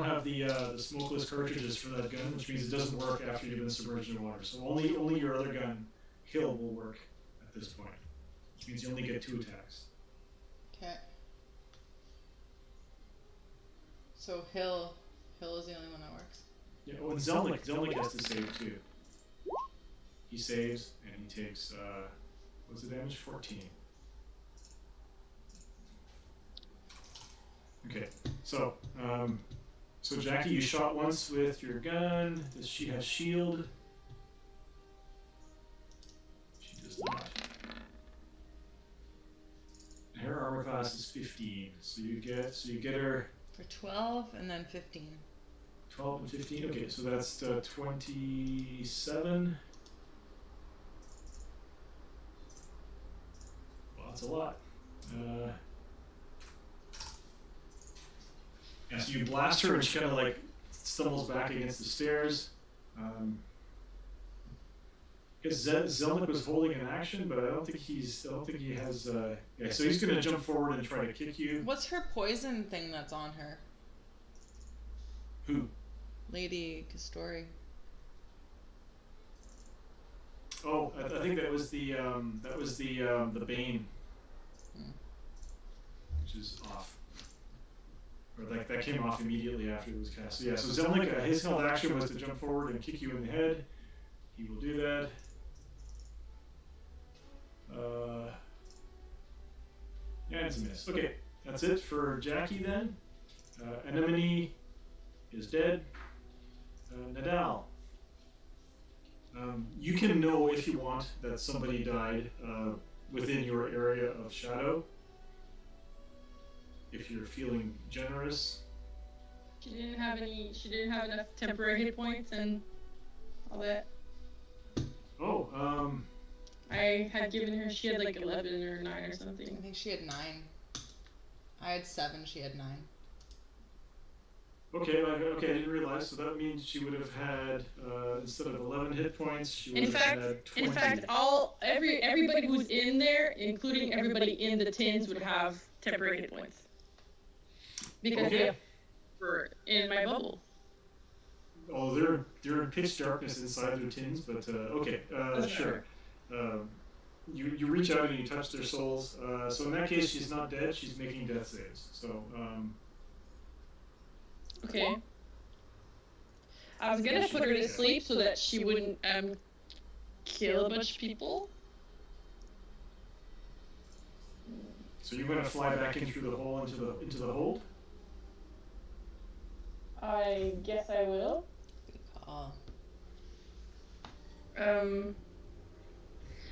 have the smokeless cartridges for that gun, which means it doesn't work after you've been submerged in water. So only your other gun, Hill, will work at this point, which means you only get 2 attacks. Okay. So Hill is the only one that works. Yeah. Oh, and Zelnick has to save too. He saves and he takes what's the damage? 14. Okay, so so Jackie, you shot once with your gun. Does she have shield? She does not. Her armor class is 15, so you get her For 12 and then 15. 12 and 15. Okay, so that's 27. Well, that's a lot. Yeah, so you blast her and she kind of like stumbles back against the stairs. Because Zelnick was holding an action, but I don't think he has. Yeah, so he's gonna jump forward and try to kick you. What's her poison thing that's on her? Who? Lady Castori. Oh, I think that was the Bane, which is off. Or like that came off immediately after it was cast. So yeah, so Zelnick, his held action was to jump forward and kick you in the head. He will do that. Yeah, it's a miss. Okay, that's it for Jackie then. Anemone is dead. Nadal. You can know if you want that somebody died within your area of shadow. If you're feeling generous. She didn't have enough temporary hit points and all that. Oh, I had given her, she had like 11 or 9 or something. I think she had 9. I had 7, she had 9. okay, I didn't realize. So that means she would have had, instead of 11 hit points, she would have had 20. In fact, everybody who's in there, including everybody in the tins, would have temporary hit points. Because they were in my bubble. Oh, they're in pitch darkness inside their tins, but okay, sure. You reach out and you touch their souls. So in that case, she's not dead. She's making death saves. So. Okay. I was gonna put her to sleep so that she wouldn't kill a bunch of people. So you're gonna fly back in through the hole into the hold. I guess I will. Good call.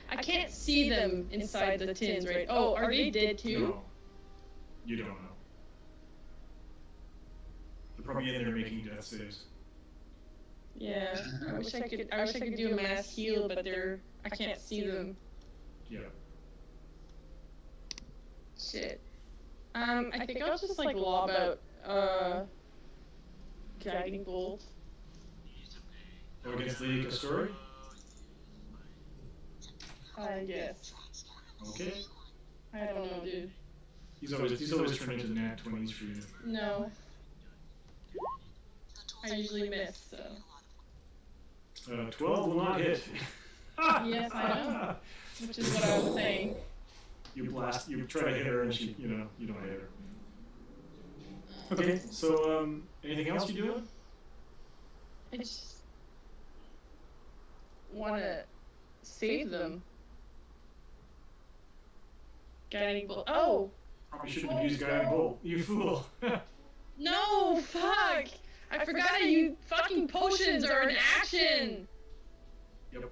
I can't see them inside the tins, right? Oh, are they dead too? No, you don't know. They're probably in there making death saves. Yeah, I wish I could do a mass heal, but I can't see them. Yeah. Shit. I think I'll just like lob out guiding bolt. Go against Lady Castori? I guess. Okay. I don't know, dude. He's always turning into nat 20s for you. No. I usually miss, so. 12 will not hit. Yes, I know. Which is what I was saying. You try to hit her and she, you don't hit her. Okay, so, anything else you doing? I just want to save them. Guiding bolt. Oh! Probably shouldn't have used guiding bolt. You fool. No, fuck! I forgot that you fucking potions are an action! Yep.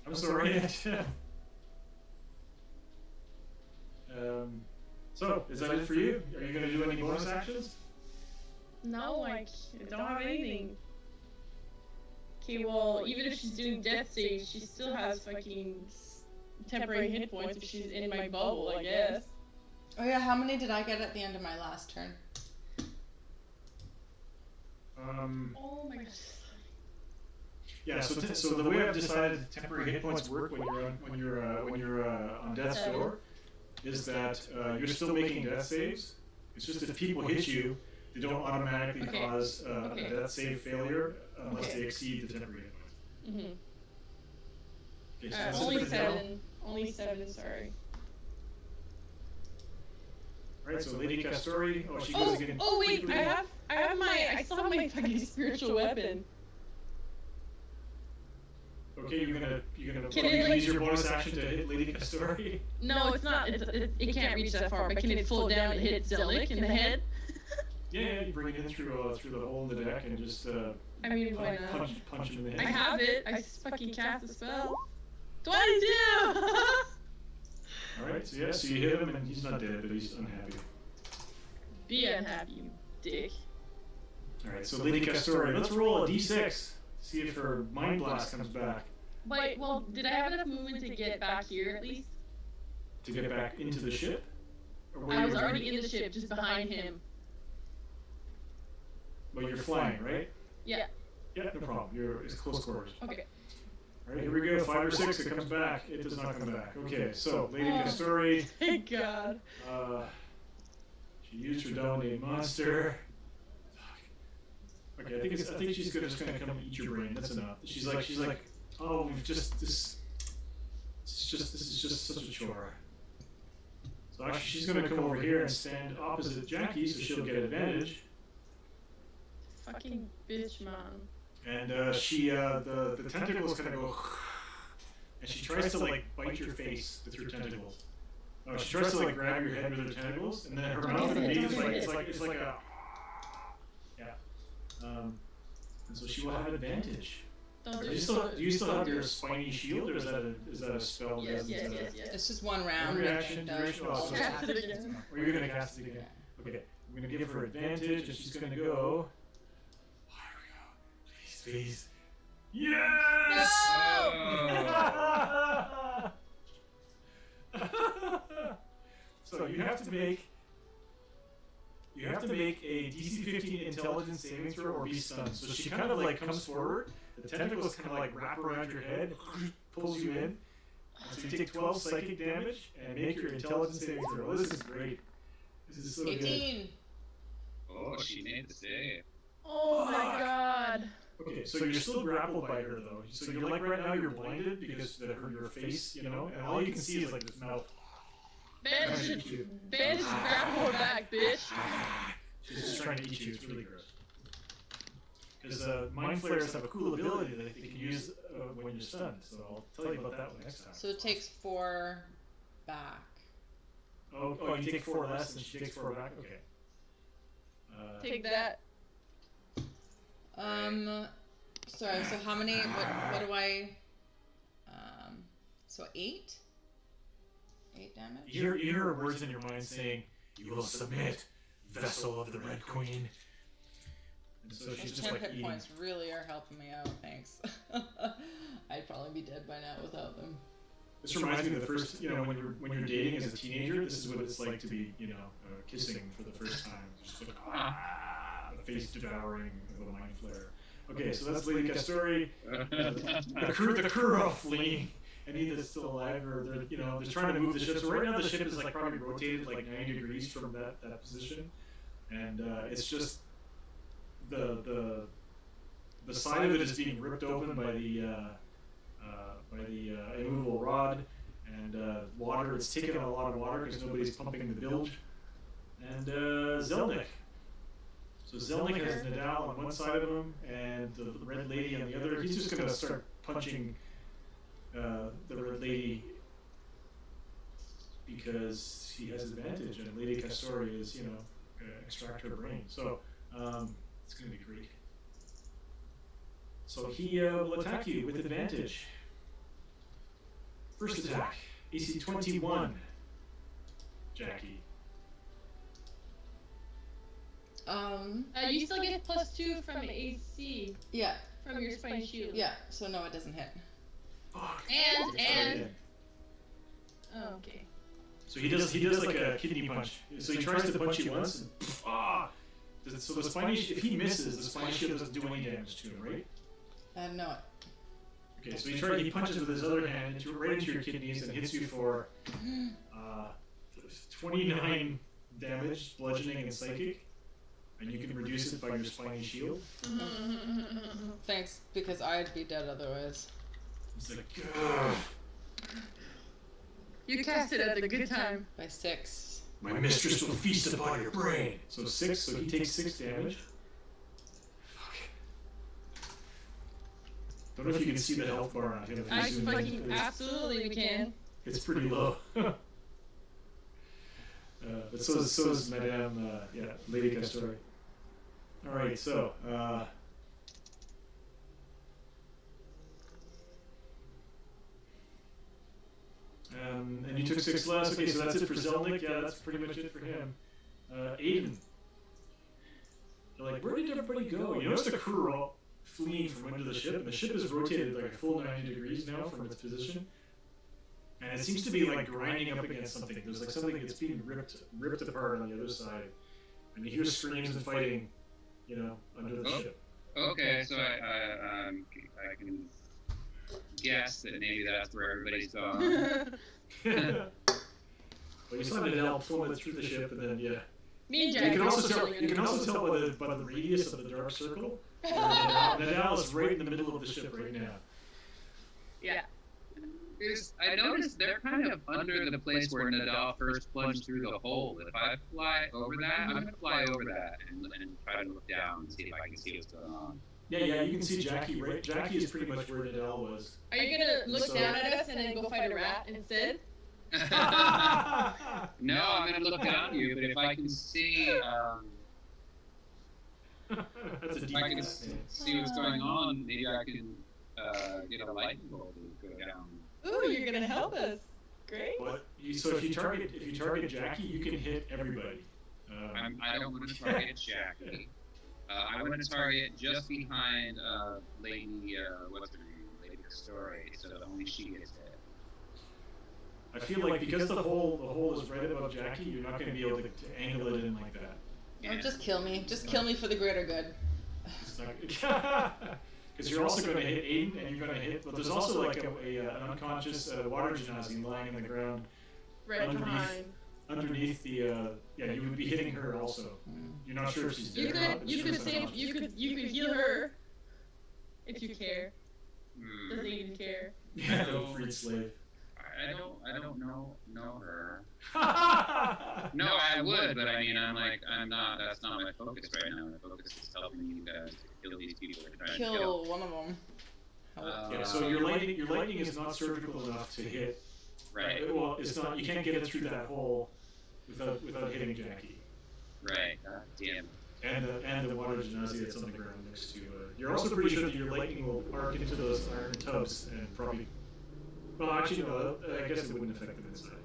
I'm sorry. So, is that it for you? Are you going to do any bonus actions? No, I don't have anything. Okay, well, even if she's doing death saves, she still has fucking temporary hit points if she's in my bubble, I guess. Oh yeah, how many did I get at the end of my last turn? Oh my gosh. Yeah, so the way I've decided temporary hit points work when you're on death's door is that you're still making death saves. It's just if people hit you, they don't automatically cause a death save failure unless they exceed the temporary hit points. Mm-hmm. Okay, so only 7. Only 7, sorry. Alright, so Lady Castori, she goes again. Oh wait, I still have my fucking spiritual weapon. Okay, you're gonna Can it, like- use your bonus action to hit Lady Castori. No, it's not. It can't reach that far. But can it float down and hit Zelnick in the head? Yeah, you bring it in through the hole in the deck and just I mean, why not? punch him in the I head. have it. I just fucking cast the spell. 22! All right, so you hit him and he's not dead, but he's unhappy. Be unhappy, you dick. All right, so Lady Castori, let's roll a d6. See if her Mind Blast comes back. Wait, well, did I have enough movement to get back here at least? To get back into the ship? Or were I you- was already in the ship, just behind him. Well, you're flying, right? Yeah. Yeah, no problem. It's close quarters. Okay. All right, here we go. 5 or 6. It comes back. It does not come back. Okay, so Lady Castori. Thank God. She used her dominate monster. Okay, I think she's just gonna come eat your brain. That's enough. She's like, oh, we've just this is just such a chore. So actually, she's gonna come over here and stand opposite Jackie, so she'll get advantage. Fucking bitch, man. And the tentacles kind of go, and she tries to like bite your face with her tentacles. She tries to like grab your head with her tentacles, and then her mouth and is like it's like a yeah. And so she will have advantage. Do you still have your spiny shield, or is that a spell? Yes. It's just one round. One reaction, duration. Oh, so Cast it again. or you're gonna cast it again. Okay, I'm gonna give her advantage, and she's gonna go. Oh, here we go. Please. Yes! So you have to make a DC 15 intelligence saving throw or be stunned. So she kind of like comes forward, the tentacles kind of like wrap around your head, pulls you in. And so you take 12 psychic damage and make your intelligence saving throw. Oh, this is great. This is so 18. good. Oh, she made the save. Oh my God. Okay, so you're still grappled by her though. So you're like right now you're blinded because your face, and all you can see is like this mouth. Bandage grapple her back, bitch. She's just trying to eat you. It's really gross. Because mind flayers have a cool ability that they can use when you're stunned. So I'll tell you about that one next time. So it takes 4 back. Oh, you take 4 less, and she takes 4 back. Okay. Take that. Sorry. So how many? What do I? So 8. 8 damage. You hear her words in your mind saying, "You will submit, vessel of the Red Queen." And so she's Those just 10 like hit eating. points really are helping me out. Thanks. I'd probably be dead by now without them. This reminds me of the first, when you're dating as a teenager, this is what it's like to be, kissing for the first time. Just like, the face devouring of a mind flare. Okay, so that's Lady Castori. The crew are all fleeing, and Edith's still alive, or they're trying to move the ship. So right now the ship is like probably rotated like 90 degrees from that position, and it's just the side of it is being ripped open by the immovable rod, and water. It's taking a lot of water because nobody's pumping the bilge. And Zelnick. So Zelnick has Nadal on one side of him, and the Red Lady on the other. He's just going to start punching the Red Lady because he has advantage, and Lady Castori is, extract her brain. So it's going to be great. So he will attack you with advantage. First attack, AC 21, Jackie. You still get +2 from AC Yeah. from your spine shield. Yeah. So no, it doesn't hit. Fuck. And oh, okay. So he does like a kidney punch. So he tries to punch you once, and so the spiny if he misses, the spiny shield doesn't do any damage to him, right? No. Okay, so he punches with his other hand right into your kidneys and hits you for 29 damage, bludgeoning and psychic, and you can reduce it by your spiny shield. Thanks, because I'd be dead otherwise. It's like, ugh. You cast it at a good time. By 6. My mistress will feast upon your brain. So 6, so he takes 6 damage. Don't know if you can see the health bar on him. I fucking absolutely we can. It's pretty low. But so is Madame, Lady Castori. All right, so. And you took 6 less. Okay, so that's it for Zelnick. Yeah, that's pretty much it for him. Aiden. They're like, where did everybody go? You notice the crew are all fleeing from under the ship, and the ship is rotated like a full 90 degrees now from its position. And it seems to be like grinding up against something. There's like something that's being ripped apart on the other side. And you hear screams and fighting, under the ship. Okay, so I can guess that maybe that's where everybody's gone. Well, you saw Nadal plummet through the ship, and then Me and Jack. You can also tell by the radius of the dark circle. Nadal is right in the middle of the ship right now. Yeah. I noticed they're kind of under the place where Nadal first plunged through the hole. If I fly over that, I'm gonna fly over that and try to look down and see if I can see what's going on. Yeah, you can see Jackie. Right, Jackie is pretty much where Nadal was. Are you gonna look down at us and then go fight a rat instead? No, I'm gonna look down at you, but if I can see, That's a if deep I can cut. see what's going on, maybe I can get a lightning bolt to go down. Ooh, you're gonna help us. Great. But so if you target Jackie, you can hit everybody. I don't want to target Jackie. I want to target just behind Lady, what's her name? Lady Story, so that only she gets hit. I feel like because the hole is right above Jackie, you're not going to be able to angle it in like that. Oh, just kill me. Just kill me for the greater good. Because you're also going to hit Aiden, and you're going to hit. But there's also like an unconscious water genasi lying on the ground. Right behind. Underneath the you would be hitting her also. You're not sure if she's dead or not. You could heal her if you care. Doesn't even care. Yeah, little freed slave. I don't know her. No, I would, but I mean, I'm not. That's not my focus right now. My focus is helping you guys to kill these people. Kill one of them. Yeah, so your lightning is not surgical enough to hit. Right. Well, it's not. You can't get it through that hole without hitting Jackie. Right. God damn it. And the water genasi that's on the ground next to. You're also pretty sure that your lightning will arc into those iron tubs and probably. Well, actually, no. I guess it wouldn't affect them inside.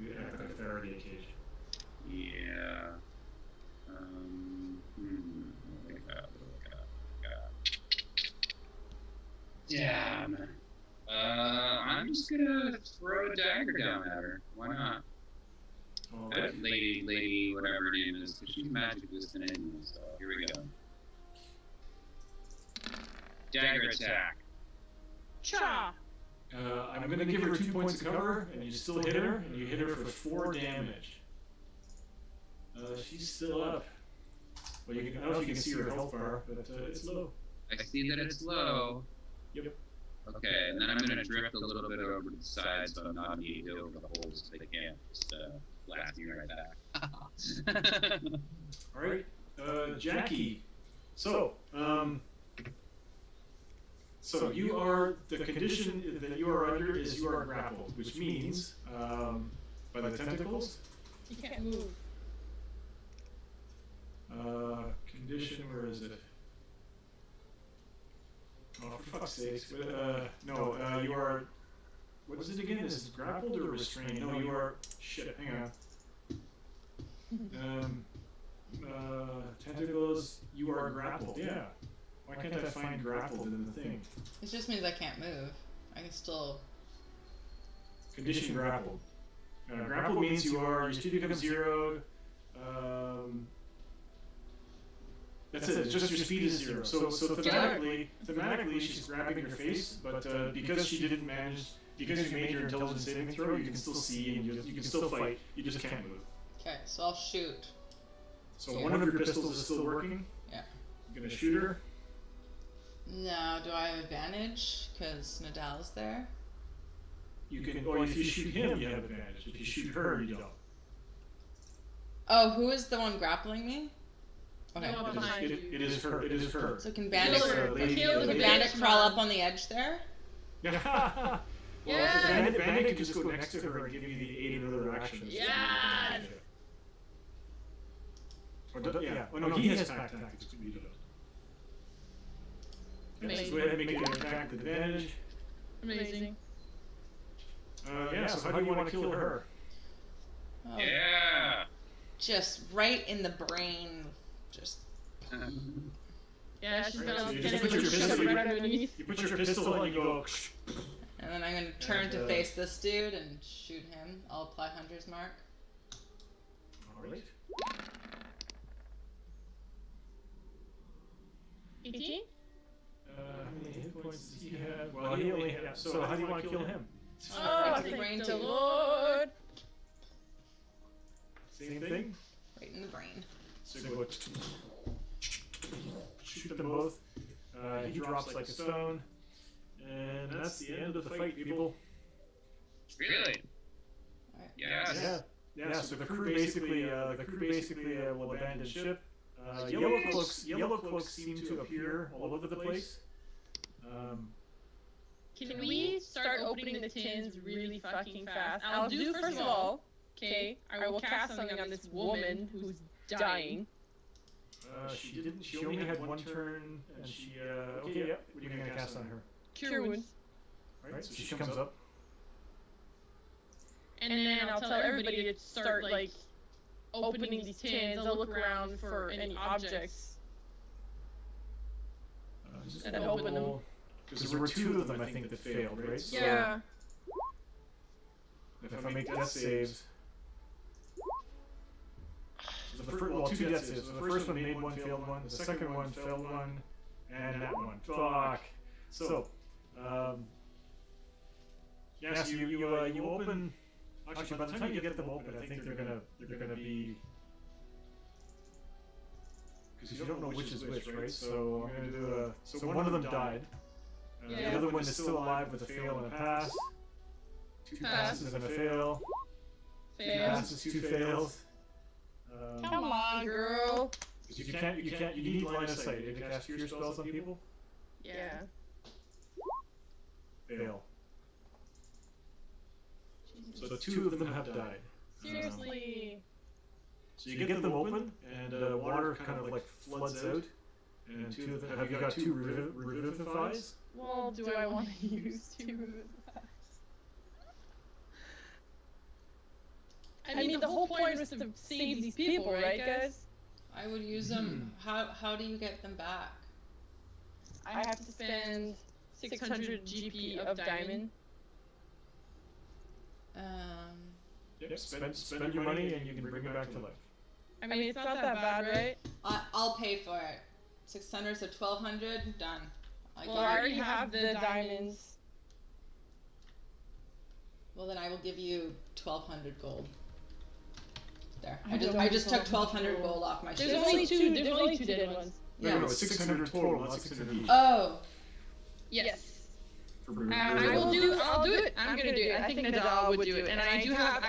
You act like a Faraday cage. Yeah. Damn. I'm just gonna throw a dagger down at her. Why not? That lady, whatever her name is, because she's magic resistant anyway, so here we go. Dagger attack. Cha! I'm going to give her 2 points of cover, and you still hit her, and you hit her for 4 damage. She's still up. Well, I don't know if you can see her health bar, but it's low. I see that it's low. Yep. Okay, and then I'm going to drift a little bit over to the side so I'm not immediately over the holes if they can't just blast me right back. Alright, Jackie. So you are, the condition that you are under is you are grappled, which means, by the tentacles. You can't move. Condition, where is it? Oh, for fuck's sakes. No, you are, what is it again? Is it grappled or restrained? No, you are, shit, hang on. Tentacles, you are grappled, yeah. Why can't I find grappled in the thing? It just means I can't move. I can still. Condition grappled. Grappled means your speed becomes 0. That's it. It's just your speed is 0. So thematically, she's grabbing your face, but because you made your intelligence saving throw, you can still see and you can still fight. You just can't move. Okay, so I'll shoot. So one of your pistols is still working. Yeah. You're gonna shoot her. Now, do I have advantage? Because Nadal's there? You can, or if you shoot him, you have advantage. If you shoot her, you don't. Oh, who is the one grappling me? Okay. No one behind you. It is her. It is her. So can Bandit, Kill her. can Bandit crawl up on the edge there? Yeah. Yeah. Bandit can just go next to her and give you the 8 another action. Yes. Yeah. Oh no, he has pack tactics. You don't. Amazing. So go ahead and make an attack with advantage. Amazing. Yeah. So how do you want to kill her? Oh, Yeah. just right in the brain. Just. Yeah, she's Right, gonna so you get just it put your pistol- right underneath. You put your pistol and you go. And then I'm going to turn to face this dude and shoot him. I'll apply Hunter's Mark. All right. 18? How many hit points does he have? Well, he only has. So how do you want to kill him? Oh, Right to the brain thank the too. Lord. Same thing. Right in the brain. So you go shoot them both. He drops like a stone, and that's the end of the fight, people. Really? Alright. Yes. Yeah. So the crew basically will abandon ship. Yellow cloaks seem to appear all over the place. Can we start opening the tins really fucking fast? I'll do first of all, okay, I will cast something on this woman who's dying. She didn't. She only had one turn, and she. Okay, yeah. What are you gonna cast on her? Cure wounds. Right. So she comes up. And then I'll tell everybody to start, like, opening these tins. I'll look around for any objects. And open them. Because there were 2 of them, I think, that failed, right? So Yeah. if I make death saves. So well, 2 death saves. So the first one made one, failed one. The second one failed one, and that one. Fuck. So, yeah. So you open. Actually, by the time you get them open, I think they're gonna be. Because you don't know which is which, right? So I'm gonna do a. So one of them died. Yeah. The other one is still alive with a fail and a pass. 2 passes and a fail. 2 Fail. passes, 2 fails. Come on, girl. Because you need line of sight. You can cast cure spells on people. Yeah. Fail. So 2 of them have died. Seriously. So you get them open, and water kind of like floods out. And 2 of them. Have you got 2 revivifies? Well, do I want to use 2 revivifies? I mean, the whole point was to save these people, right, guys? I would use them. How do you get them back? I have to spend 600 GP of diamond. Yep. Spend your money, and you can bring it back to life. I mean, it's not that bad, right? I'll pay for it. 600, so 1200. Done. Well, I already have the diamonds. Well, then I will give you 1200 gold. There. I I just took 1200 gold off my ship. There's only two dead ones. Yeah. No, it's 600 total, not 600 each. Oh. Yes. I'll do it. I'm gonna do it. I think Nadal would do it. And I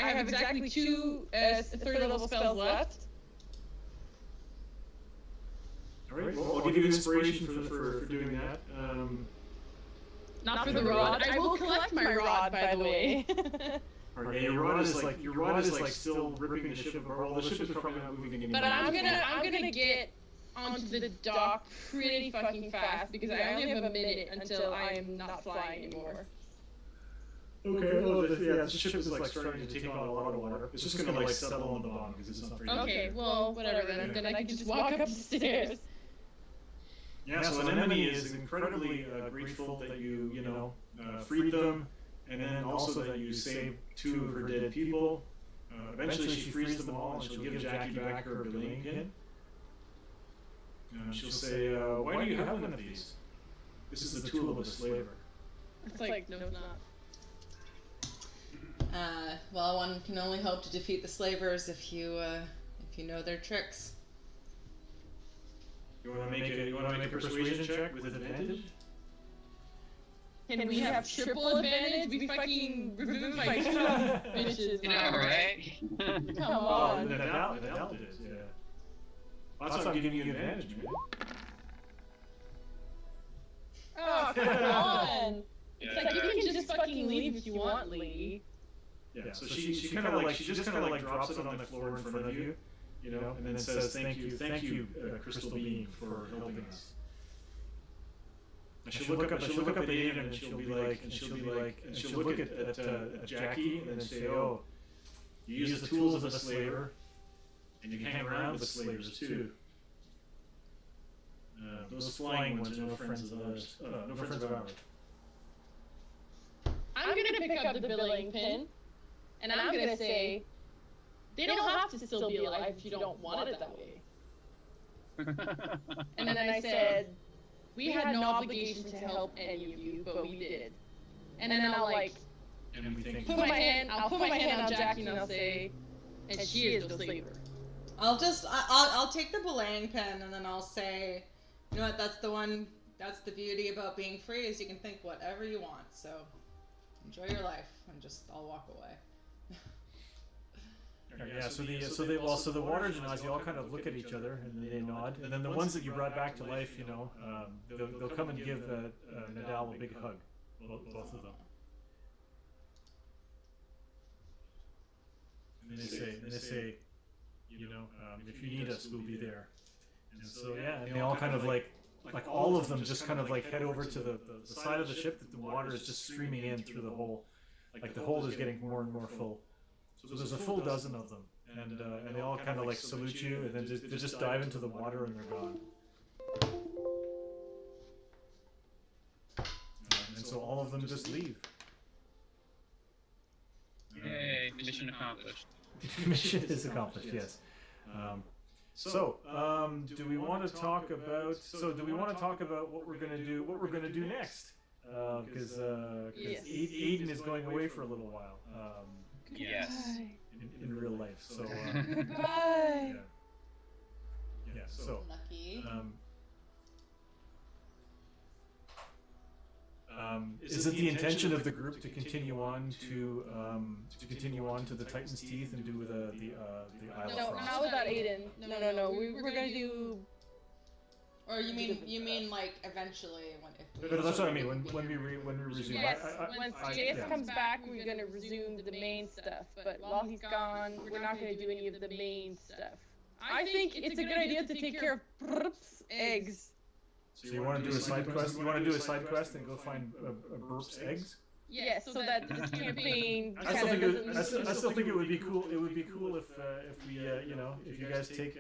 have exactly 2 third level spells left. Alright, well, I'll give you inspiration for doing that. Not for the rod. I will collect my rod, by the way. Alright, yeah, your rod is like still ripping the ship apart. Well, the ship is probably not moving anymore. But I'm gonna get onto the dock pretty fucking fast because I only have a minute until I am not flying anymore. Okay, well, the ship is like starting to take on a lot of water. It's just gonna like settle on the bottom because it's not very deep. Okay, well, whatever then. Then I can just walk up the stairs. Yeah, so an enemy is incredibly grateful that you freed them, and then also that you saved 2 of her dead people. Eventually she frees them all, and she'll give Jackie back her belaying pin. She'll say, why do you have one of these? This is the tool of a slaver. It's like, no, it's not. Well, one can only hope to defeat the slavers if you know their tricks. You want to make a persuasion check with advantage? Can we have triple advantage? We fucking revivify stuff, bitches. You know, right? Come on. Nadal did, yeah. That's why I'm giving you advantage, man. Oh, come on! Yeah. It's like you can just fucking leave if you want, lady. Yeah, so she kind of like, she just kind of like drops it on the floor in front of you, you know, and then says, thank you, Crystal Being, for helping us. And she'll look up at Aiden, and she'll be like, and she'll look at Jackie, and then say, oh, you use the tools of a slaver, and you hang around with slavers too. Those flying ones are no friends of ours. No friends of ours. I'm gonna pick up the billing pin, and I'm gonna say, they don't have to still be alive if you don't want it that way. And then I said, we had no obligation to help any of you, but we did. And then I'll like, And we think, I'll put my hand on Jackie and I'll say, and she is the slaver. I'll take the belaying pin and then I'll say, you know what, that's the beauty about being free is you can think whatever you want, so enjoy your life, and I'll walk away. yeah. So the water genasi all kind of look at each other and they nod, and then the ones that you brought back to life, you know, they'll come and give Nadal a big hug, both of them. And they say, you know, if you need us, we'll be there. And so yeah, and they all kind of like all of them just kind of like head over to the side of the ship that the water is just streaming in through the hole. Like the hole is getting more and more full. So there's a full dozen of them, and they all kind of like salute you, and then they just dive into the water and they're gone. And so all of them just leave. Yay, mission accomplished. Mission is accomplished, yes. Do we want to talk about? Do we want to talk about what we're gonna do? What we're gonna do next? Because Yes. Aiden is going away for a little while. Yes. In real life. So. Goodbye. Yeah. So. Lucky. Is it the intention of the group to continue on to the Titan's Teeth and do the Isle of No, Frost? not without Aiden. No. We're gonna do. Or you mean like eventually if But that's what I mean. When we resume. Yes, once JS comes back, we're gonna resume the main stuff. But while he's gone, we're not gonna do any of the main stuff. I think it's a good idea to take care of Burp's eggs. So you want to do a side quest? You want to do a side quest and go find Burp's eggs? Yes, so that this campaign I still think it would be cool. It would be cool if we if you guys take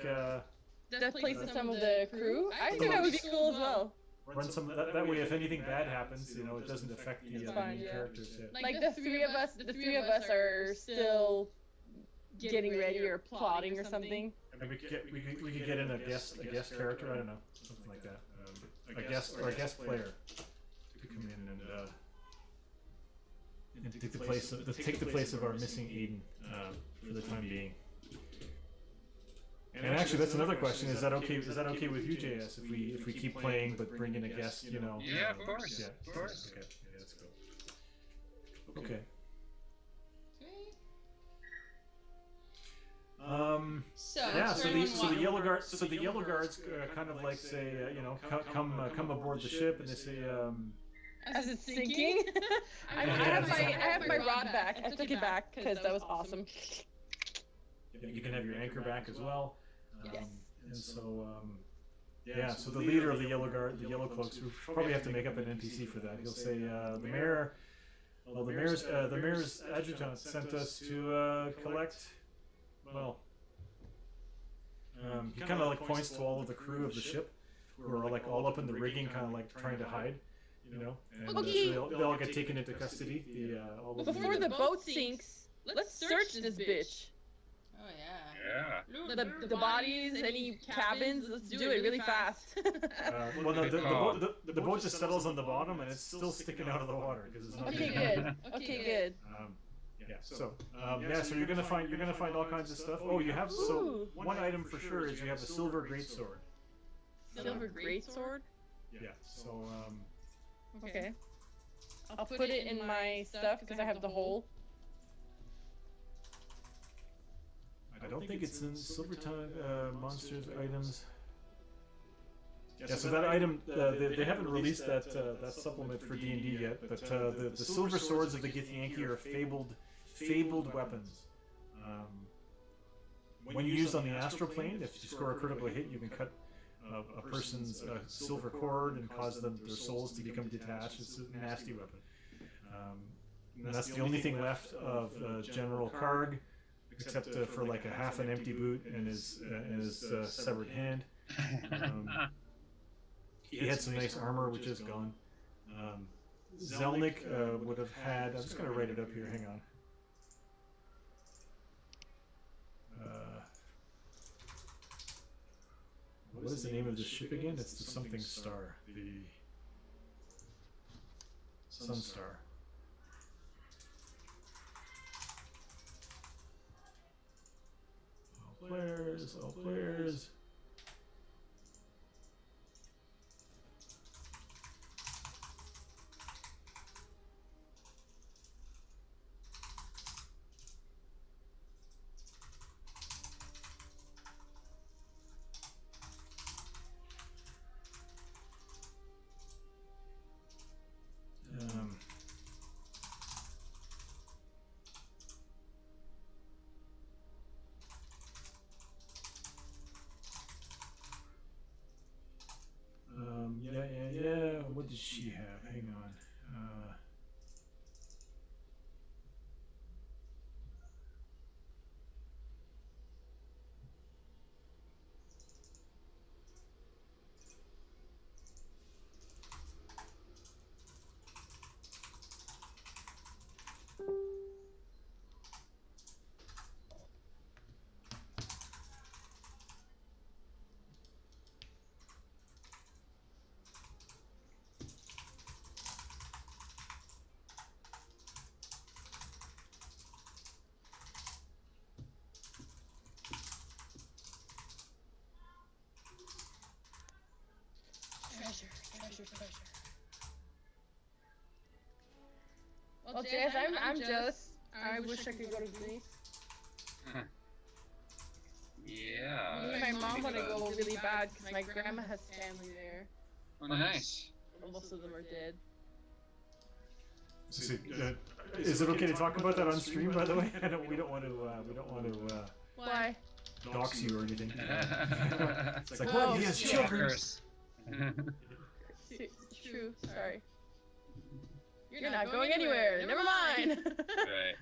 displace some of the crew. I think that would be cool as well. run some that way. If anything bad happens, it doesn't affect the fine, main yeah. characters. Yeah. Like the three of us are still getting ready or plotting or something. And we could get in a guest character. I don't know, something like that. A guest player to come in and take the place of our missing Aiden for the time being. And actually, that's another question: Is that okay? Is that okay with you, JS? If we keep playing but bring in a guest, Yeah, of course. Yeah, Of course. Okay, yeah, that's cool. Okay. So the yellow guards kind of like say, come aboard the ship, and they say, As it's sinking, I have my rod back. I took it back because that was awesome. you can have your anchor back as well. Yes. And so, so the leader of the yellow guard, the yellow cloaks, we probably have to make up an NPC for that. He'll say, the mayor's adjutant sent us to collect. Well, he kind of like points to all of the crew of the ship, who are like all up in the rigging, kind of like trying to hide, and Okay. so they'll all get taken into custody. All of Before the boat sinks, let's search this bitch. Oh yeah. Yeah. The bodies, any cabins, let's do it really fast. well, no, the boat just settles on the bottom, and it's still sticking out of the water because it's not. Okay, good. Okay, good. So you're gonna find all kinds of stuff. Oh, you have one item for sure is you have a silver greatsword. Silver greatsword. Yeah. So Okay. I'll put it in my stuff because I have the hole. I don't think it's in Silver Tongue monsters items. Yeah, so that item they haven't released that supplement for D&D yet, but the silver swords of the Githyanki are fabled weapons. When used on the astral plane, if you score a critical hit, you can cut a person's silver cord and cause their souls to become detached. It's a nasty weapon. And that's the only thing left of General Karg, except for like a half an empty boot and his severed hand. He had some nice armor, which is gone. Zelnik would have had... I'm just going to write it up here, hang on. What is the name of the ship again? It's the something star. The Sunstar. All players. Yeah. What does she have? Hang on. Treasure. Well, Jess, I'm jealous. I wish I could go to Greece. Yeah. My mom want to go really bad because my grandma has family there. Oh, nice. Most of them are dead. Is it okay to talk about that on stream? By the way, we don't want to. Why? Dox you or anything. It's like, well, he has children. True. Sorry. You're not going anywhere. Never mind. Right.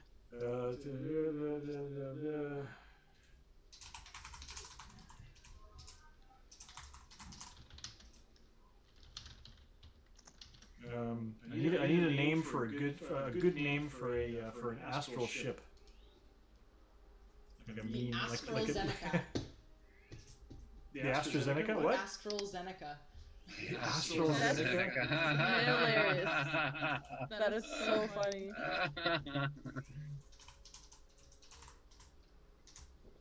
I need a name for a good name for an astral ship. Like a mean, AstraZeneca. The AstraZeneca? What? AstraZeneca. AstraZeneca. Hilarious. That is so funny.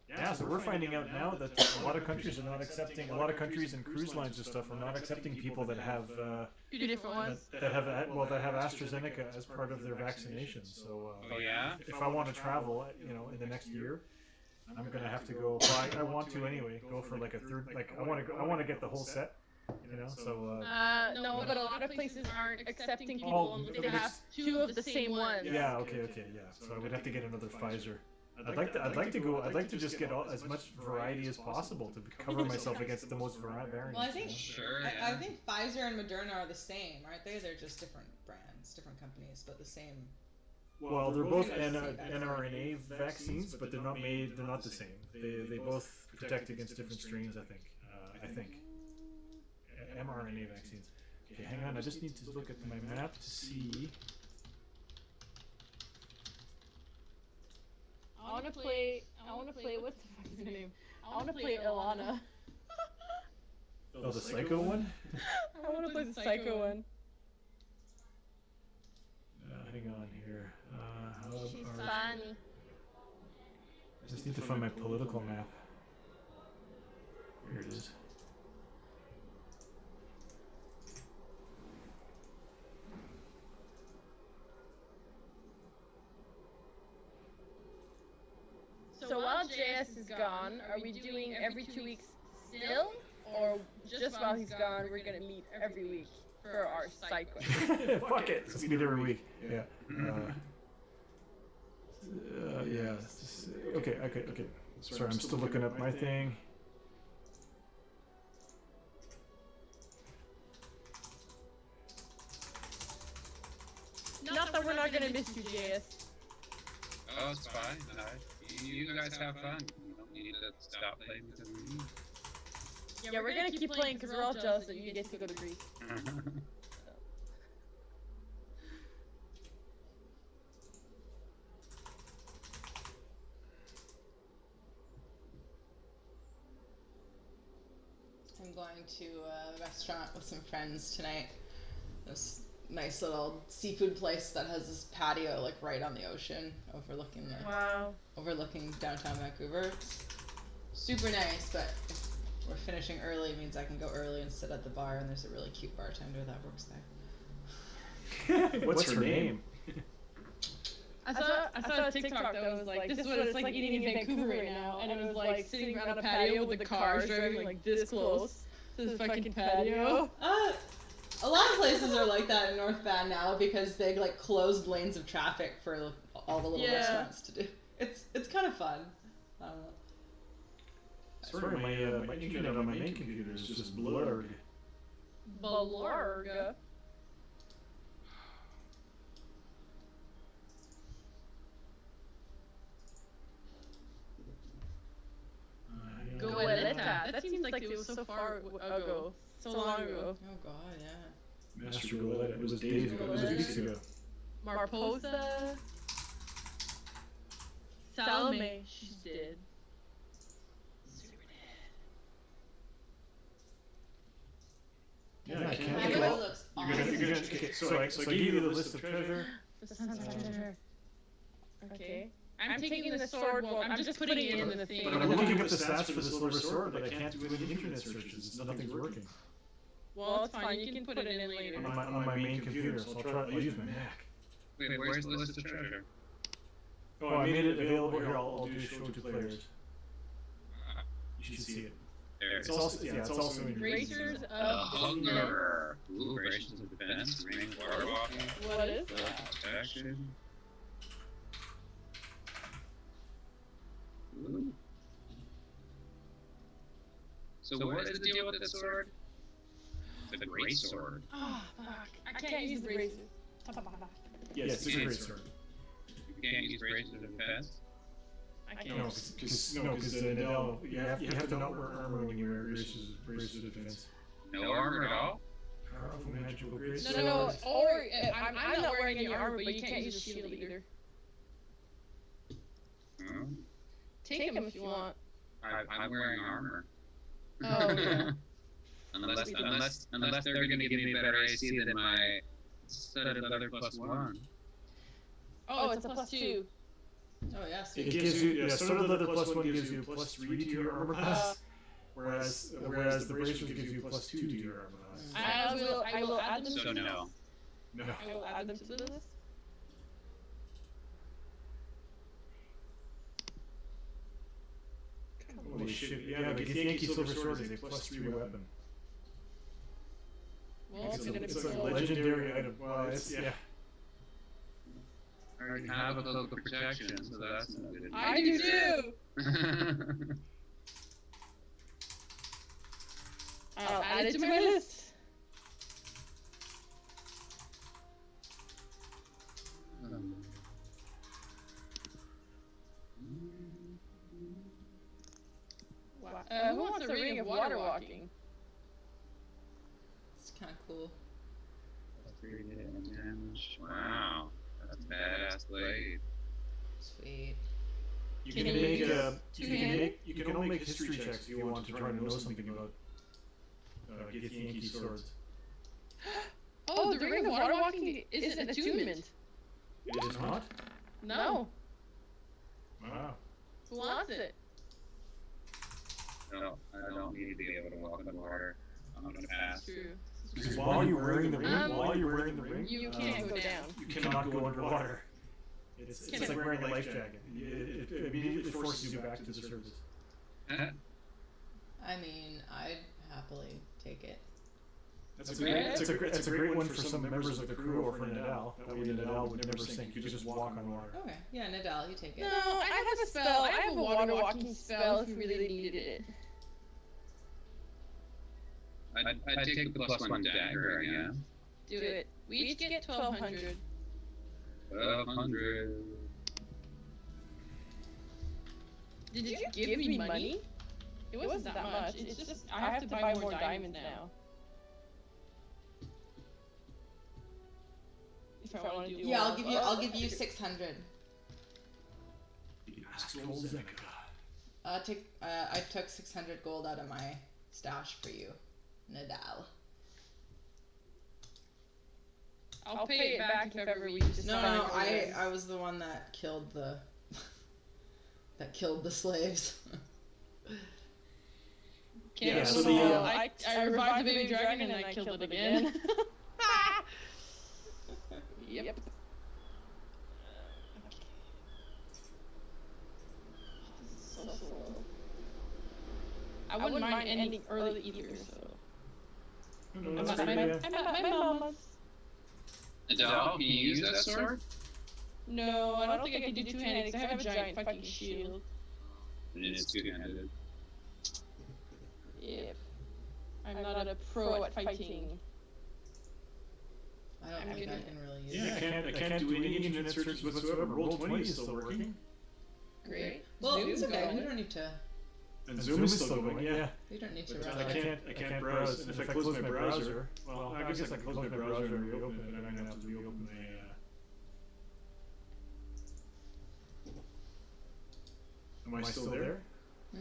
Yeah, so we're finding out now that a lot of countries are not accepting. A lot of countries and cruise lines and stuff are not accepting people that have Two different ones. that have AstraZeneca as part of their vaccination. So Oh yeah. if I want to travel, in the next year, I'm gonna have to go. Well, I want to anyway. Go for like a third. Like I want to get the whole set. So. No, but a lot of places aren't accepting people unless they have two of the same ones. Yeah. Okay. Yeah. So I would have to get another Pfizer. I'd like to just get as much variety as possible to cover myself against the most variants. Well, I think Sure. I think Pfizer and Moderna are the same, aren't they? They're just different brands, different companies, but the same. Well, they're both mRNA vaccines, but they're not the same. They both protect against different strains. I think. mRNA vaccines. Okay, hang on. I just need to look at my map to see. I want to play. What's the fuck's name? I want to play Ilana. Oh, the Psycho one? I want to play the Psycho one. Hang on here. She's funny. I just need to find my political map. Here it is. So while JS is gone, are we doing every 2 weeks still? Or just while he's gone, we're gonna meet every week for our side quest? Fuck it. Let's meet every week. Yeah. Yeah. Okay. Sorry, I'm still looking up my thing. Not that we're not gonna miss you, JS. Oh, it's fine. You guys have fun. You don't need to stop playing because of me. Yeah, we're gonna keep playing because we're all jealous that you get to go to Greece. I'm going to a restaurant with some friends tonight. This nice little seafood place that has this patio like right on the ocean, overlooking downtown Vancouver. It's super nice, but if we're finishing early, it means I can go early and sit at the bar, and there's a really cute bartender that works there. What's her name? I saw a TikTok that was like, this is what it's like eating in Vancouver right now, and it was like sitting around a patio with the cars driving like this close to the fucking patio. A lot of places are like that in North Van now because they like closed lanes of traffic for all the little restaurants to do. It's kind of fun. I don't know. Sorry, my internet on my main computer is just blurred. Blurg. Goeleta. That seems like it was so far ago. So long ago. Oh god, yeah. Master Goeleta. It was days ago. It was weeks ago. Marposa. Salome. She's dead. Yeah, I can't. Everybody looks You're gonna. Okay, so I gave you the list of treasure. Okay. I'm taking the sword. Well, I'm just putting it in the thing. But I'm looking up the stats for the silver sword, but I can't do any internet searches. Nothing's working. Well, it's fine. You can put it in later. On my main computer, so I'll use my Mac. Wait, where's the list of treasure? Oh, I made it available here. I'll do show to players. You should see it. There. It's also in Bracers of Hunger. Ooh, Bracers of Defense. Ring of Water Walking. What is that? Protection. Ooh. So what is the deal with this sword? It's a great sword. Oh, fuck. I can't use the bracers. Yes, it's a great sword. You can't use Bracers of Defense? I can't. No, because Nadal, you have to not wear armor when you wear braces of defense. No armor at all? Powerful magical grace. No. Or I'm not wearing any armor, but you can't use a shield either. Hmm? Take them if you want. I'm wearing armor. Oh, yeah. unless they're gonna give me better AC than my studded leather +1. Oh, it's a +2. Oh yeah, It gives you, studded leather +1 gives you +3 to your armor class, whereas the bracers gives you +2 to your armor class. I will add them to So the no. No. I will add them to the list. Holy shit! Yeah, the Yankee Silver Sword is a +3 weapon. Well, It's a legendary item. Well, yeah. I already have a cloak of protection, so that's not good. I do too! I'll add it to my list. Who wants a ring of water walking? It's kind of cool. Wow, that's a badass blade. Sweet. You can only make history checks if you want to try to know something about Yankee swords. Oh, the ring of water walking is an attunement. It is not? No. Wow. Who wants it? No, I don't need to be able to walk in the water. I'm gonna pass. True. Because while you're wearing the ring, you can't go down. You cannot go underwater. It's like wearing a life jacket. It immediately forces you back to the surface. I mean, I'd happily take it. That's It's a great one for some members of the crew or for Nadal. That way Nadal would never sink. You could just walk on water. Okay, yeah, Nadal, you take it. No, I have a spell. I have a water walking spell if you really needed it. I'd take the +1 dagger, yeah. Do it. We each get 1,200. 1,200. Did you give me money? It wasn't that much. It's just I have to buy more diamonds now. If I want to do Yeah, I'll give you 600. I took 600 gold out of my stash for you, Nadal. I'll pay it back if ever we just No, I was the one that killed the slaves. Yeah, so I revived the baby dragon and I killed it again. Yep. So slow. I wouldn't mind ending early either, so. I'm at my mama's. Nadal, can you use that sword? No, I don't think I can do two-handed because I have a giant fucking shield. It is two-handed. Yep. I'm not a pro at fighting. I don't think I can really use Yeah, it. I can't do any internet searches whatsoever. Roll20 is still working. Great. Well, Zoom's it's okay. going. We don't need to. And Zoom is still going, yeah. We don't need to But run it. I can't browse. And if I close my browser, well, I guess I can close my browser and reopen it, but I'm gonna have to reopen the. Am I still there?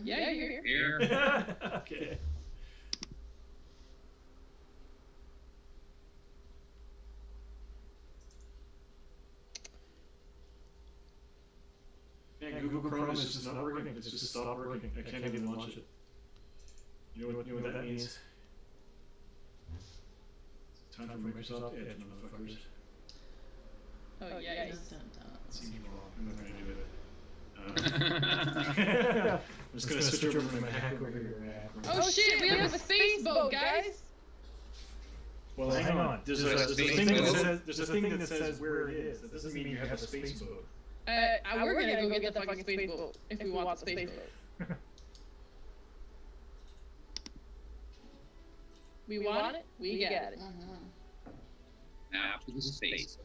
Yeah, you're here. Here. Okay. Yeah, Google Chrome is just not working. It's just stopped working. I can't even launch it. You know what that means? It's time for Microsoft Edge, motherfuckers. Oh, yeah. Seems wrong. I'm not gonna do it. I'm just gonna switch over to my hack over here. Oh shit, we have a space boat, guys! Well, hang on. There's a thing that says where it is. That doesn't mean you have a space boat. We're gonna go get the fucking space boat if we want the space boat. We want it, we get it. Now to the space.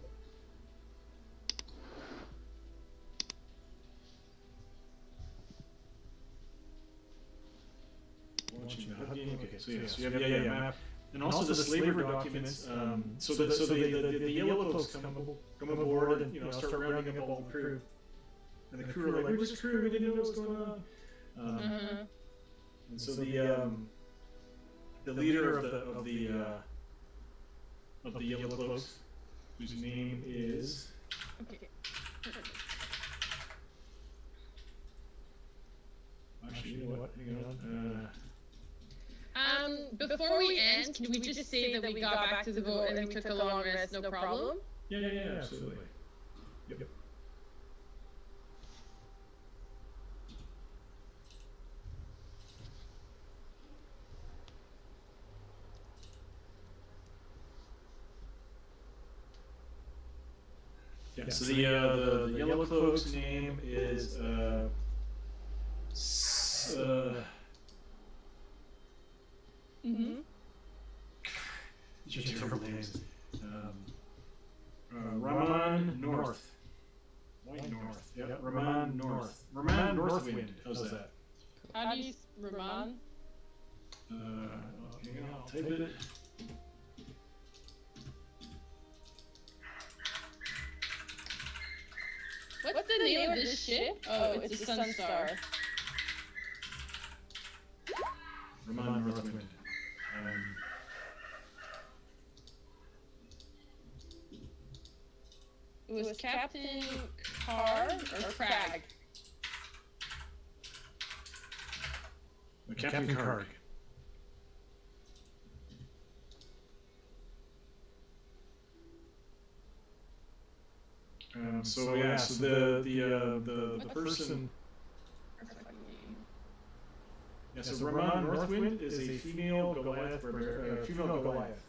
Okay, so yes, you have a map. And also the slaver documents, so the yellow folks come aboard and start rounding up all the crew. And the crew are like, "Where's the crew? We didn't know what was going on." And so the leader of the yellow cloaks, whose name is Okay. actually, you know what? Hang on. Before we end, can we just say that we got back to the boat and we took a long rest, no problem? Yeah, absolutely. Yep. Yeah, so the yellow cloak's name is These are terrible names. Raman North. White North. Yep, Raman North. Raman Northwind. How's that? How do you Raman? Okay, I'll type it. What's the name of this ship? Oh, it's a Sunstar. Raman Northwind. It was Captain Carr or Crag? Captain Karg. So the person. Yeah, so Ramon Northwind is a female Goliath. Female Goliath.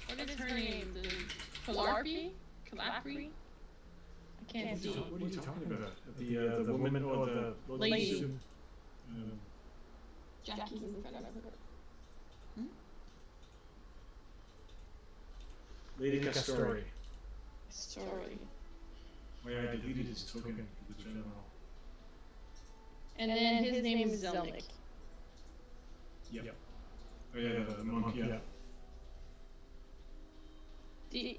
What is her name? Calarpy? Calapri? I can't see. What are you talking about? The woman, the lady. Jackie's in front of her. Lady Castori. Story. Oh yeah, I deleted his token for the general. And then his name is Zelnick. Yep. Oh yeah, the monkey. Yeah. Okay.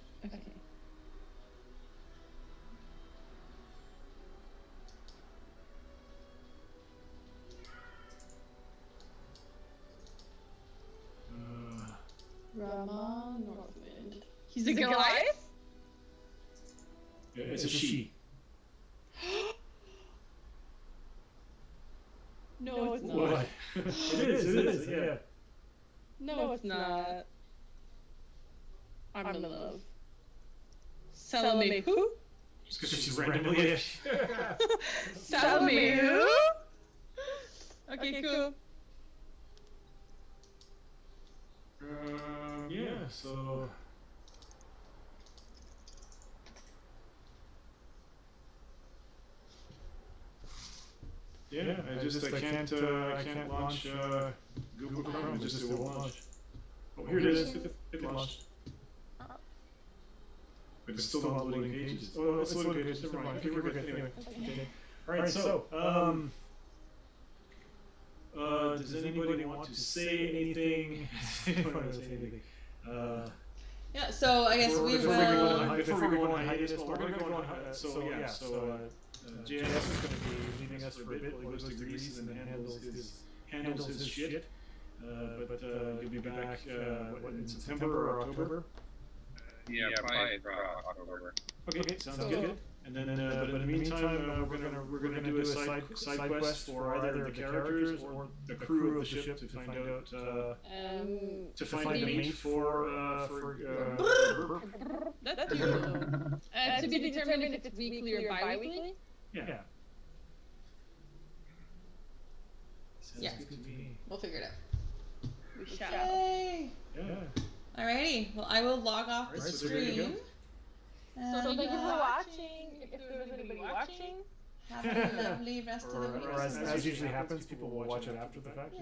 Ramon Northwind. He's a Goliath? Yeah, it's a she. No, it's not. What? It is, yeah. No, it's not. I'm in love. Salome who? Just because she's randomly. Salome who? Okay, cool. Yeah, so. Yeah, I can't launch Google Chrome. It won't launch. Oh, here it is. It launched. But it's still not loading pages. Oh, it's loading pages. Never mind. Okay, we're good. Anyway. Okay. All right. So, does anybody want to say anything? Yeah. So I guess we before will. Before we go on hiatus, we're going to go on hiatus. So JS is going to be leaving us for a bit while he goes to Greece and handles his shit. But he'll be back in September or October. Yeah, probably October. Okay, sounds good. And then, but in the meantime, we're gonna do a side quest for either the characters or the crew of the ship to find out to find a mate for That's you. To be determined if it's weekly or bi-weekly. Yeah. Yeah. Sounds good to me. We'll figure it out. We shall. Yay! Yeah. Alrighty. Well, I will log off the Alright, so there you stream. So thank you for watching. If there's anybody watching. Have a lovely rest of the week. Or as usually happens, people will watch it after the fact.